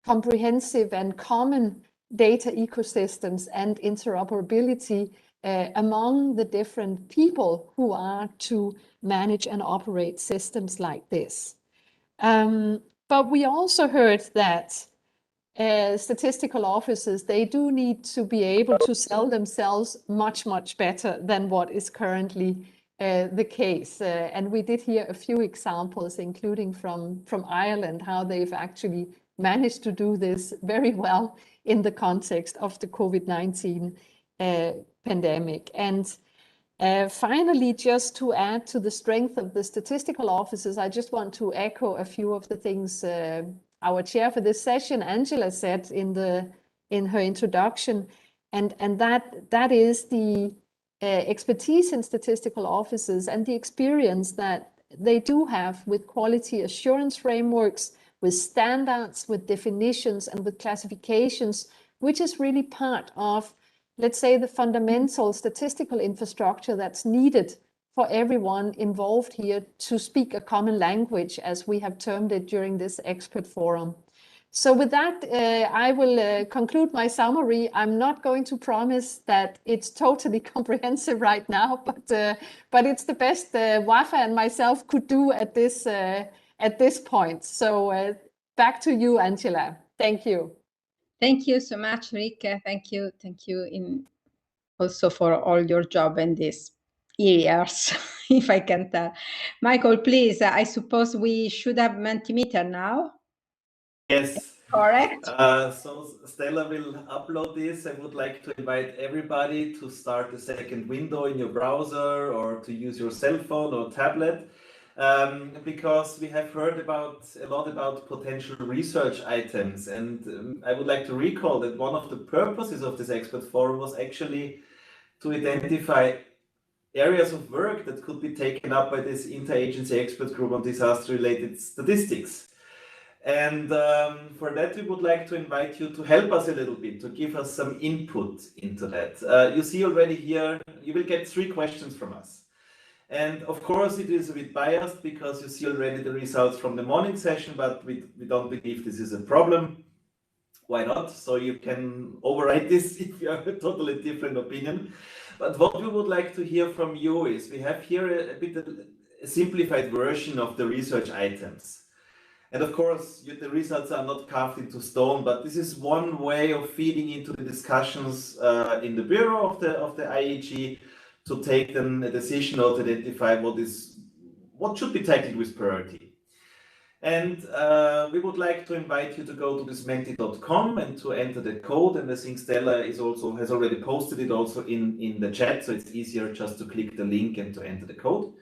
comprehensive and common data ecosystems and interoperability among the different people who are to manage and operate systems like this. But we also heard that statistical offices, they do need to be able to sell themselves much, much better than what is currently the case. And we did hear a few examples, including from Ireland, how they've actually managed to do this very well in the context of the COVID-19 pandemic. And finally, just to add to the strength of the statistical offices, I just want to echo a few of the things our chair for this session, Angela, said in her introduction, and that is the expertise in statistical offices and the experience that they do have with quality assurance frameworks, with standards, with definitions, and with classifications, which is really part of, let's say, the fundamental statistical infrastructure that's needed for everyone involved here to speak a common language, as we have termed it during this expert forum. So with that, I will conclude my summary. I'm not going to promise that it's totally comprehensive right now, but it's the best Wafa and myself could do at this point. So back to you, Angela. Thank you. Thank you so much, Rika. Thank you also for all your job in these years, if I can tell. Michael, please, I suppose we should have Mentimeter now. Yes. Correct. So Stella will upload this. I would like to invite everybody to start a second window in your browser or to use your cell phone or tablet, because we have heard a lot about potential research items. And I would like to recall that one of the purposes of this expert forum was actually to identify areas of work that could be taken up by this interagency expert group on disaster-related statistics. And for that, we would like to invite you to help us a little bit, to give us some input into that. You see already here, you will get 3 questions from us. And of course, it is a bit biased because you see already the results from the morning session, but we don't believe this is a problem. Why not? So you can override this if you have a totally different opinion. But what we would like to hear from you is, we have here a bit of a simplified version of the research items. And of course, the results are not carved into stone, but this is one way of feeding into the discussions in the bureau of the IEG to take then a decision or to identify what should be tackled with priority. And we would like to invite you to go to this menti.com and to enter the code. And I think Stella has already posted it also in the chat, so it's easier just to click the link and to enter the code.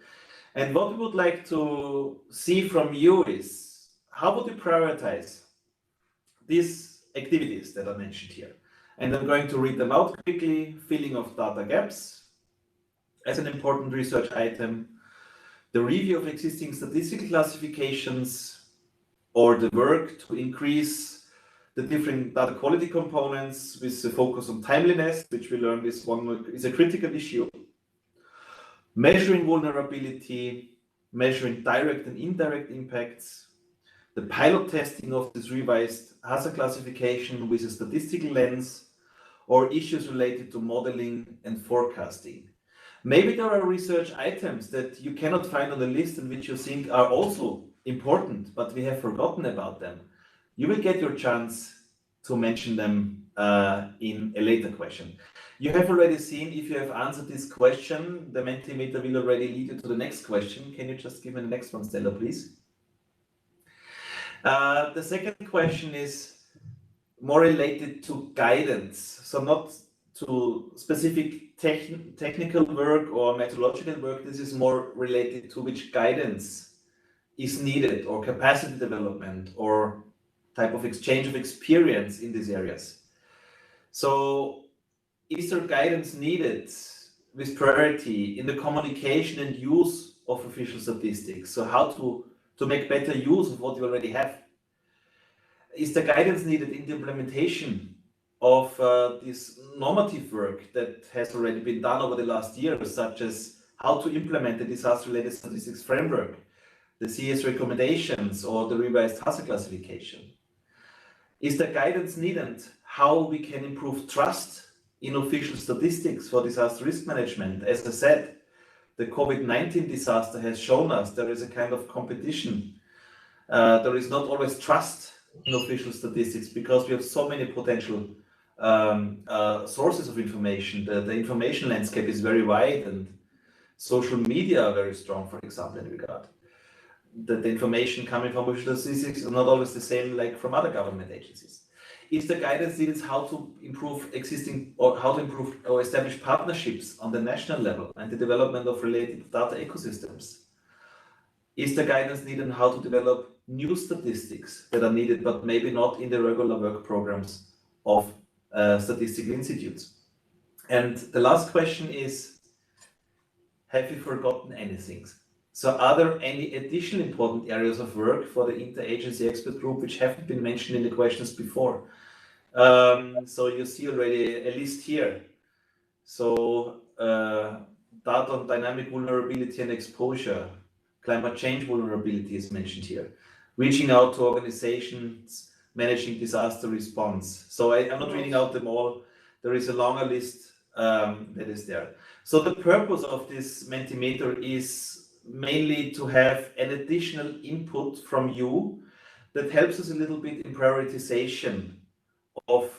And what we would like to see from you is, how would you prioritize these activities that are mentioned here? And I'm going to read them out quickly. Filling of data gaps as an important research item, the review of existing statistical classifications, or the work to increase the different data quality components with the focus on timeliness, which we learned is a critical issue. Measuring vulnerability, measuring direct and indirect impacts, the pilot testing of this revised hazard classification with a statistical lens, or issues related to modeling and forecasting. Maybe there are research items that you cannot find on the list and which you think are also important, but we have forgotten about them. You will get your chance to mention them in a later question. You have already seen, if you have answered this question, the Mentimeter will already lead you to the next question. Can you just give me the next one, Stella, please? The second question is more related to guidance, so not to specific technical work or methodological work. This is more related to which guidance is needed, or capacity development, or type of exchange of experience in these areas. So is there guidance needed with priority in the communication and use of official statistics? So how to make better use of what you already have? Is the guidance needed in the implementation of this normative work that has already been done over the last year, such as how to implement the disaster-related statistics framework, the CS recommendations, or the revised hazard classification? Is the guidance needed how we can improve trust in official statistics for disaster risk management? As I said, the COVID-19 disaster has shown us there is a kind of competition. There is not always trust in official statistics because we have so many potential sources of information. The information landscape is very wide, and social media are very strong, for example, in regard. The information coming from official statistics is not always the same like from other government agencies. Is the guidance needed how to improve existing, or how to improve or establish partnerships on the national level and the development of related data ecosystems? Is the guidance needed how to develop new statistics that are needed, but maybe not in the regular work programs of statistical institutes? And the last question is, have you forgotten anything? So are there any additional important areas of work for the interagency expert group which haven't been mentioned in the questions before? So you see already a list here. So data on dynamic vulnerability and exposure, climate change vulnerability is mentioned here. Reaching out to organizations, managing disaster response. So I'm not reading out them all. There is a longer list that is there. So the purpose of this Mentimeter is mainly to have an additional input from you that helps us a little bit in prioritization of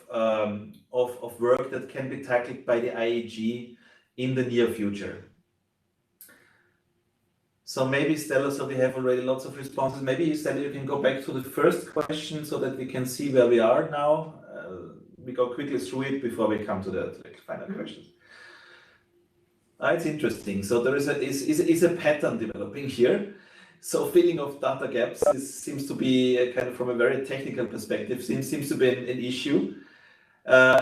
work that can be tackled by the IAG in the near future. So maybe Stella, so we have already lots of responses. Maybe Stella, you can go back to the first question so that we can see where we are now. We go quickly through it before we come to the final questions. It's interesting. So there is a pattern developing here. So filling of data gaps seems to be a kind of, from a very technical perspective, seems to be an issue.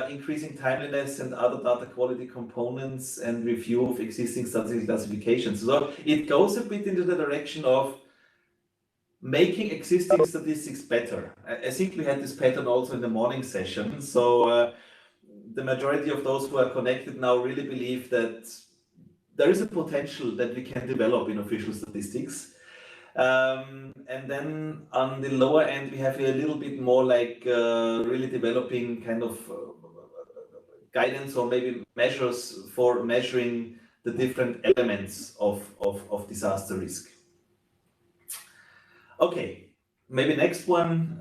Increasing timeliness and other data quality components and review of existing statistical classifications. So it goes a bit into the direction of making existing statistics better. I think we had this pattern also in the morning session. So the majority of those who are connected now really believe that there is a potential that we can develop in official statistics. And then on the lower end, we have a little bit more like really developing kind of guidance or maybe measures for measuring the different elements of disaster risk. Okay, maybe next one,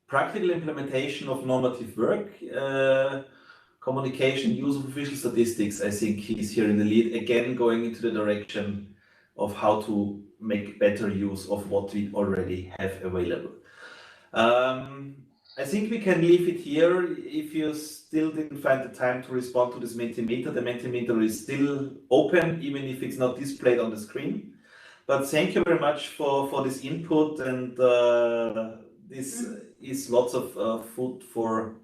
practical implementation of normative work, communication, use of official statistics. I think he's here in the lead, again, going into the direction of how to make better use of what we already have available. I think we can leave it here. If you still didn't find the time to respond to this Mentimeter, the Mentimeter is still open, even if it's not displayed on the screen. But thank you very much for this input, and this is lots of food for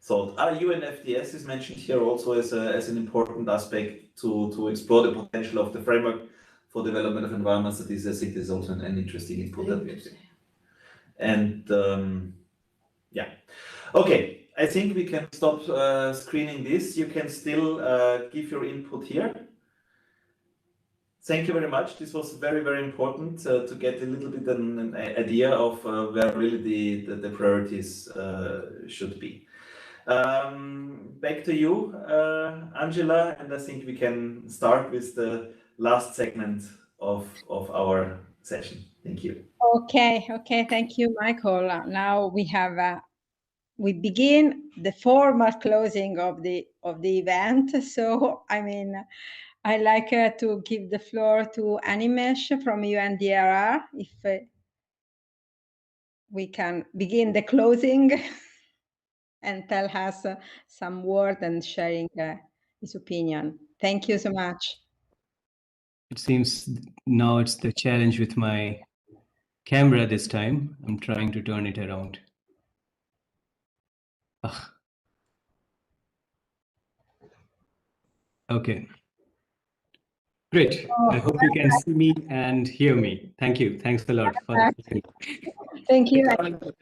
thought. UNFDS is mentioned here also as an important aspect to explore the potential of the framework for development of environment statistics. I think this is also an interesting input that we have. And yeah, okay, I think we can stop screening this. You can still give your input here. Thank you very much. This was very, very important to get a little bit an idea of where really the priorities should be. Back to you, Angela, and I think we can start with the last segment of our session. Thank you. Okay, thank you, Michael. Now we begin the formal closing of the event. So, I mean, I like to give the floor to Animesh from UNDRR, if we can begin the closing and tell us some word and sharing his opinion. Thank you so much. It seems now it's the challenge with my camera this time. I'm trying to turn it around. Ugh. Okay. Great. I hope you can see me and hear me. Thank you. Thanks a lot for that. Thank you.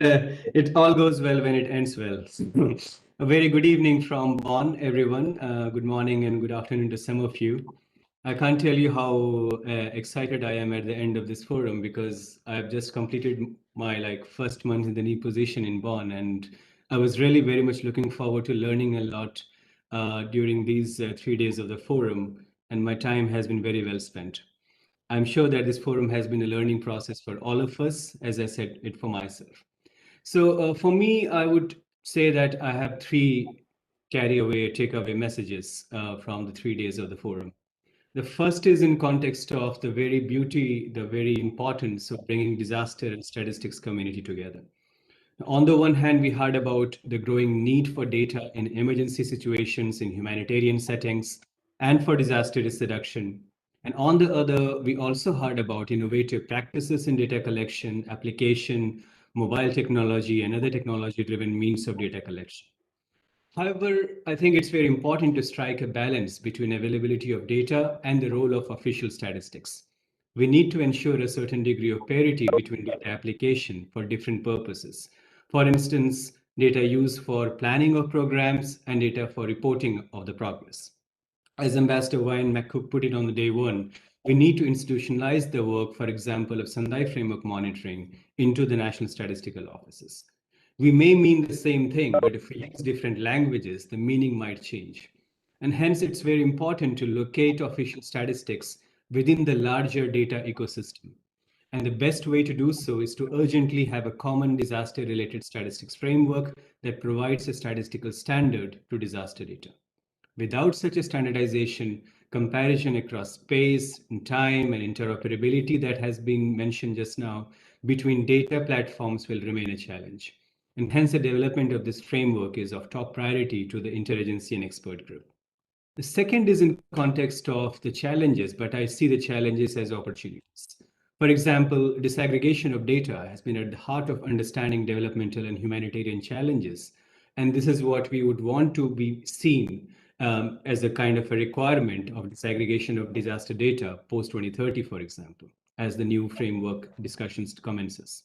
It all goes well when it ends well. A very good evening from Bonn, everyone. Good morning and good afternoon to some of you. I can't tell you how excited I am at the end of this forum, because I've just completed my first month in the new position in Bonn, and I was really very much looking forward to learning a lot during these 3 days of the forum, and my time has been very well spent. I'm sure that this forum has been a learning process for all of us, as I said it for myself. So for me, I would say that I have 3 takeaway messages from the 3 days of the forum. The first is in context of the very importance of bringing disaster and statistics community together. On the one hand, we heard about the growing need for data in emergency situations, in humanitarian settings, and for disaster risk reduction. And on the other, we also heard about innovative practices in data collection, application, mobile technology, and other technology-driven means of data collection. However, I think it's very important to strike a balance between availability of data and the role of official statistics. We need to ensure a certain degree of parity between data application for different purposes. For instance, data used for planning of programs and data for reporting of the progress. As Ambassador Wayne McCook put it on the day one, we need to institutionalize the work, for example, of Sendai framework monitoring into the national statistical offices. We may mean the same thing, but if we use different languages, the meaning might change. And hence, it's very important to locate official statistics within the larger data ecosystem. And the best way to do so is to urgently have a common disaster-related statistics framework that provides a statistical standard to disaster data. Without such a standardization, comparison across space and time and interoperability that has been mentioned just now between data platforms will remain a challenge. And hence the development of this framework is of top priority to the interagency and expert group. The second is in context of the challenges, but I see the challenges as opportunities. For example, disaggregation of data has been at the heart of understanding developmental and humanitarian challenges. And this is what we would want to be seen as a kind of a requirement of disaggregation of disaster data post-2030, for example, as the new framework discussions commences.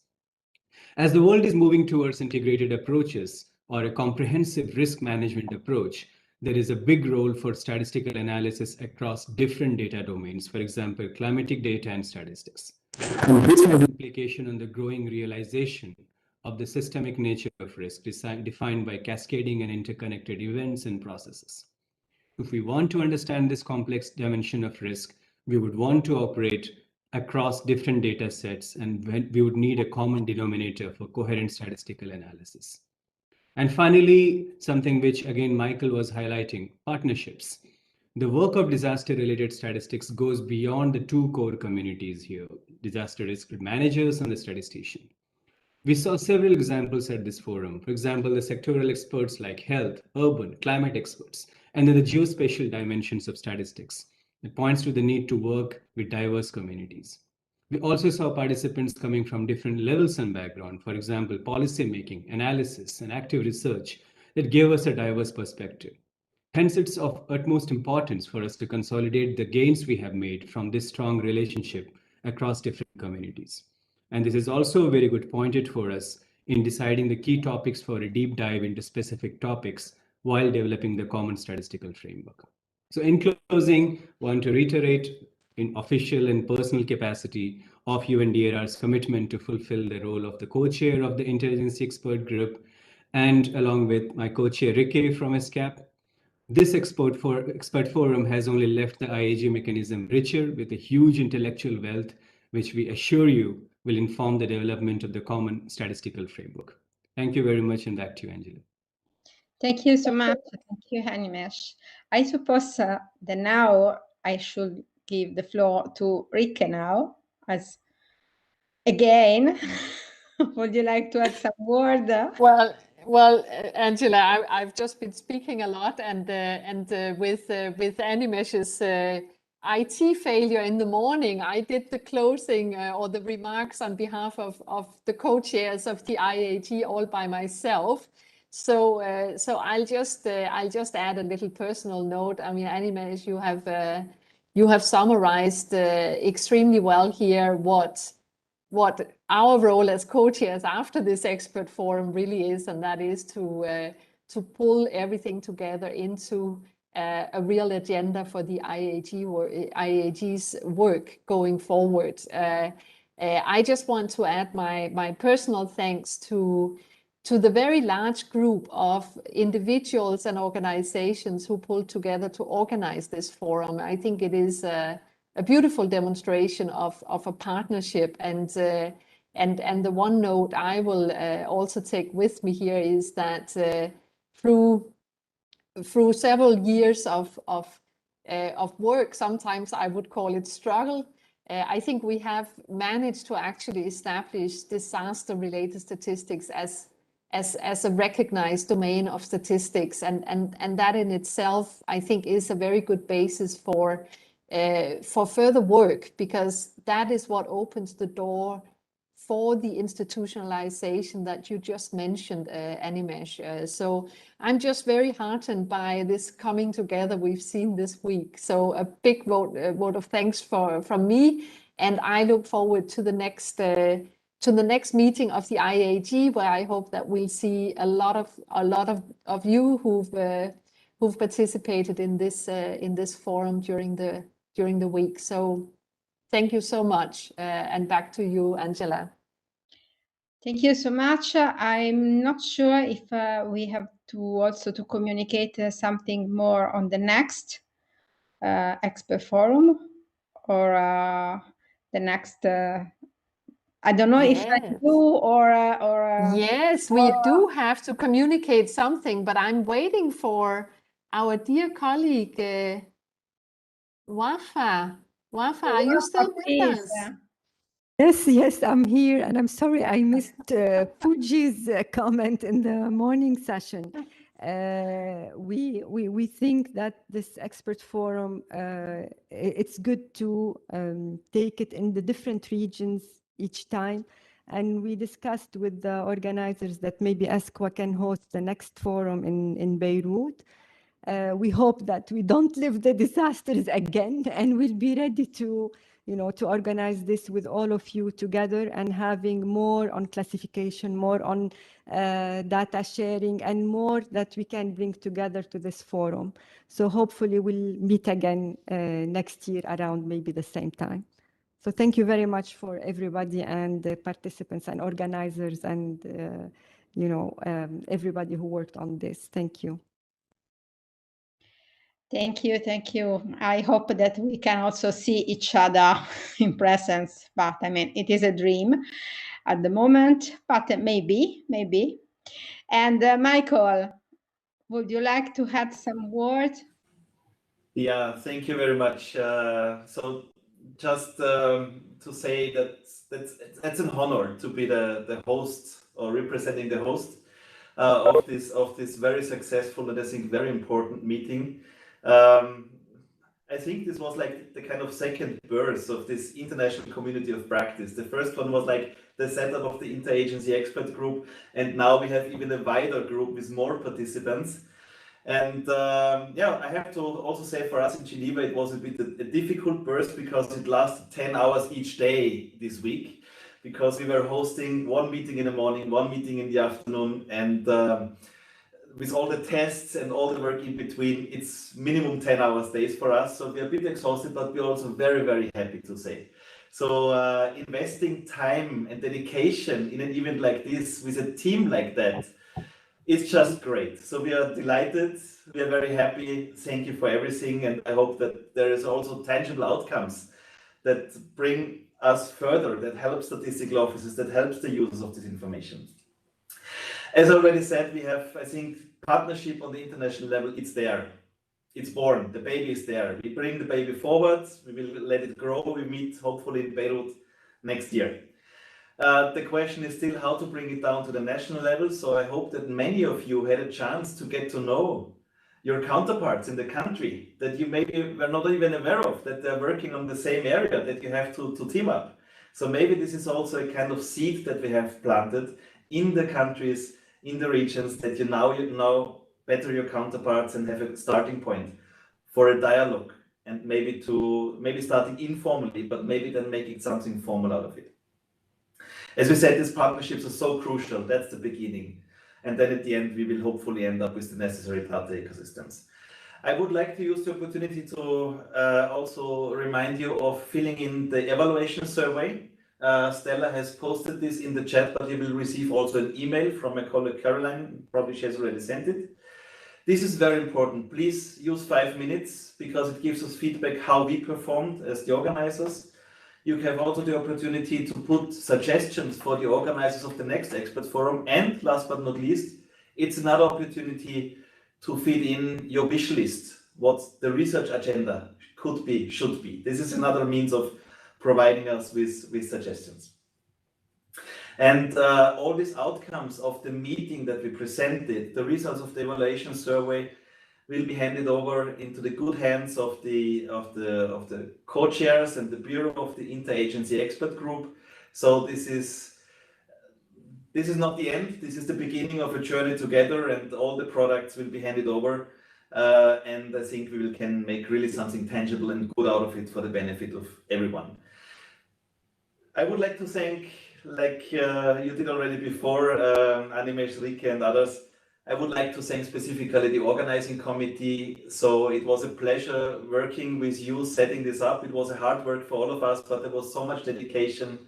As the world is moving towards integrated approaches or a comprehensive risk management approach, there is a big role for statistical analysis across different data domains, for example, climatic data and statistics. And this has implication on the growing realization of the systemic nature of risk defined by cascading and interconnected events and processes. If we want to understand this complex dimension of risk, we would want to operate across different data sets, and we would need a common denominator for coherent statistical analysis. And finally, something which again Michael was highlighting, partnerships. The work of disaster-related statistics goes beyond the two core communities here, disaster risk managers and the statistician. We saw several examples at this forum. For example, the sectoral experts like health, urban, climate experts, and then the geospatial dimensions of statistics. It points to the need to work with diverse communities. We also saw participants coming from different levels and background. For example, policy making, analysis, and active research that gave us a diverse perspective. Hence, it's of utmost importance for us to consolidate the gains we have made from this strong relationship across different communities. And this is also a very good pointed for us in deciding the key topics for a deep dive into specific topics while developing the common statistical framework. So in closing, I want to reiterate in official and personal capacity of UNDRR's commitment to fulfill the role of the co-chair of the Intelligence Expert Group, and along with my co-chair Ricky from ESCAP. This expert forum has only left the IAG mechanism richer with a huge intellectual wealth, which we assure you will inform the development of the common statistical framework. Thank you very much, and back to you, Angela. Thank you so much. Thank you, Animesh. I suppose that now I should give the floor to Rike now, as again. Would you like to add some word? Well, Angela, I've just been speaking a lot, and with Animesh's IT failure in the morning, I did the closing or the remarks on behalf of the co-chairs of the IAG all by myself. So I'll just add a little personal note. I mean, Animesh, you have summarized extremely well here what our role as co-chairs after this expert forum really is, and that is to pull everything together into a real agenda for the IAG's work going forward. I just want to add my personal thanks to the very large group of individuals and organizations who pulled together to organize this forum. I think it is a beautiful demonstration of a partnership, and the one note I will also take with me here is that through several years of work, sometimes I would call it struggle, I think we have managed to actually establish disaster-related statistics as a recognized domain of statistics, and that in itself, I think, is a very good basis for further work, because that is what opens the door for the institutionalization that you just mentioned, Animesh. So I'm just very heartened by this coming together we've seen this week. So a big vote of thanks from me, and I look forward to the next meeting of the IAG, where I hope that we'll see a lot of you who've participated in this forum during the week. So thank you so much, and back to you, Angela. Thank you so much. I'm not sure if we have to also to communicate something more on the next expert forum, or the next. I don't know if I do or. Yes, we do have to communicate something, but I'm waiting for our dear colleague Wafa. Wafa, are you still with us? Yes, I'm here, and I'm sorry I missed Fuji's comment in the morning session. We think that this expert forum, it's good to take it in the different regions each time, and we discussed with the organizers that maybe ESCWA can host the next forum in Beirut. We hope that we don't live the disasters again, and we'll be ready to organize this with all of you together, and having more on classification, more on data sharing, and more that we can bring together to this forum. So hopefully we'll meet again next year around maybe the same time. So thank you very much for everybody, and the participants and organizers, and everybody who worked on this. Thank you. Thank you, thank you. I hope that we can also see each other in presence, but I mean, it is a dream at the moment, but maybe. And Michael, would you like to add some words? Yeah, thank you very much. So just to say that that's an honor to be the host or representing the host of this very successful and I think very important meeting. I think this was like the kind of second birth of this international community of practice. The first one was like the setup of the interagency expert group, and now we have even a wider group with more participants. And yeah, I have to also say for us in Geneva, it was a bit a difficult burst because it lasted 10 hours each day this week, because we were hosting one meeting in the morning, one meeting in the afternoon, and with all the tests and all the work in between, it's minimum 10 hours days for us. So we're a bit exhausted, but we're also very, very happy to say. So investing time and dedication in an event like this with a team like that, it's just great. So we are delighted. We are very happy. Thank you for everything. And I hope that there is also tangible outcomes that bring us further, that help statistical offices, that helps the users of this information. As I already said, we have, I think, partnership on the international level. It's there. It's born. The baby is there. We bring the baby forward. We will let it grow. We meet hopefully in Beirut next year. The question is still how to bring it down to the national level. So I hope that many of you had a chance to get to know your counterparts in the country that you maybe were not even aware of, that they're working on the same area, that you have to team up. So maybe this is also a kind of seed that we have planted in the countries, in the regions, that you know better your counterparts and have a starting point for a dialogue, and maybe starting informally, but maybe then making something formal out of it. As we said, these partnerships are so crucial. That's the beginning. And then at the end, we will hopefully end up with the necessary data ecosystems. I would like to use the opportunity to also remind you of filling in the evaluation survey. Stella has posted this in the chat, but you will receive also an email from my colleague Caroline. Probably she has already sent it. This is very important. Please use 5 minutes because it gives us feedback how we performed as the organizers. You have also the opportunity to put suggestions for the organizers of the next expert forum. And last but not least, it's another opportunity to feed in your wish list, what the research agenda could be, should be. This is another means of providing us with suggestions. And all these outcomes of the meeting that we presented, the results of the evaluation survey, will be handed over into the good hands of the co-chairs and the bureau of the interagency expert group. So this is not the end. This is the beginning of a journey together, and all the products will be handed over. And I think we can make really something tangible and good out of it for the benefit of everyone. I would like to thank, like you did already before, Animesh, Rike, and others. I would like to thank specifically the organizing committee. So it was a pleasure working with you, setting this up. It was a hard work for all of us, but there was so much dedication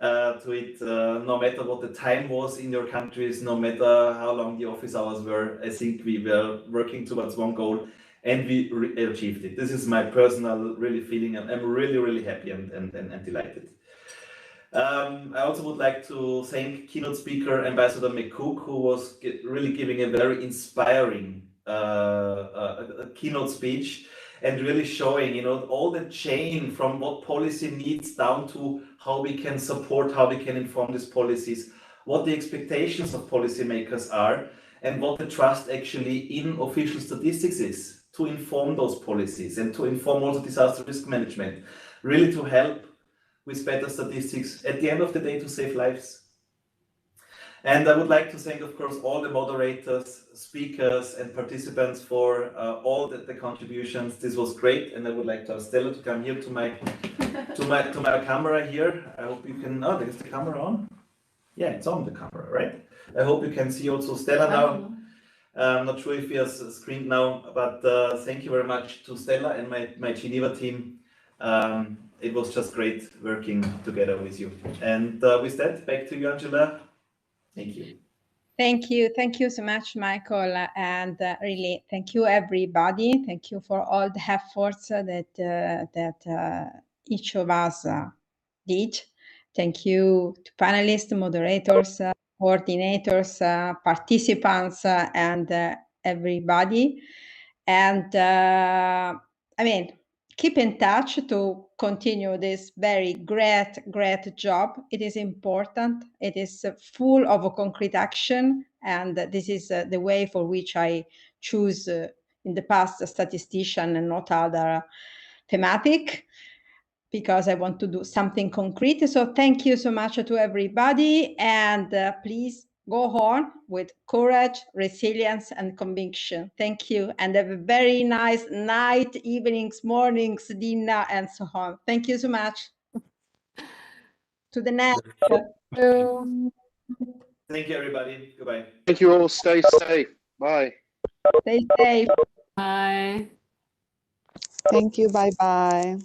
to it, no matter what the time was in your countries, no matter how long the office hours were. I think we were working towards one goal, and we achieved it. This is my personal really feeling, and I'm really, really happy and delighted. I also would like to thank keynote speaker Ambassador McCook, who was really giving a very inspiring keynote speech and really showing, all the chain from what policy needs down to how we can support, how we can inform these policies, what the expectations of policymakers are, and what the trust actually in official statistics is to inform those policies and to inform also disaster risk management, really to help with better statistics, at the end of the day, to save lives. And I would like to thank, of course, all the moderators, speakers, and participants for all the contributions. This was great, and I would like to ask Stella to come here to my camera here. I hope you can. Oh, there's the camera on. Yeah, it's on the camera, right? I hope you can see also Stella now. I'm not sure if we are screened now, but thank you very much to Stella and my Geneva team. It was just great working together with you. And with that, back to you, Angela. Thank you. Thank you. Thank you so much, Michael. And really, thank you, everybody. Thank you for all the efforts that each of us did. Thank you to panelists, moderators, coordinators, participants, and everybody. And I mean, keep in touch to continue this very great job. It is important. It is full of concrete action, and this is the way for which I choose in the past a statistician and not other thematic, because I want to do something concrete. So thank you so much to everybody, and please go on with courage, resilience, and conviction. Thank you, and have a very nice night, evenings, mornings, dinner, and so on. Thank you so much. To the next. Thank you, everybody. Goodbye. Thank you all. Stay safe. Bye. Stay safe. Bye. Thank you. Bye-bye.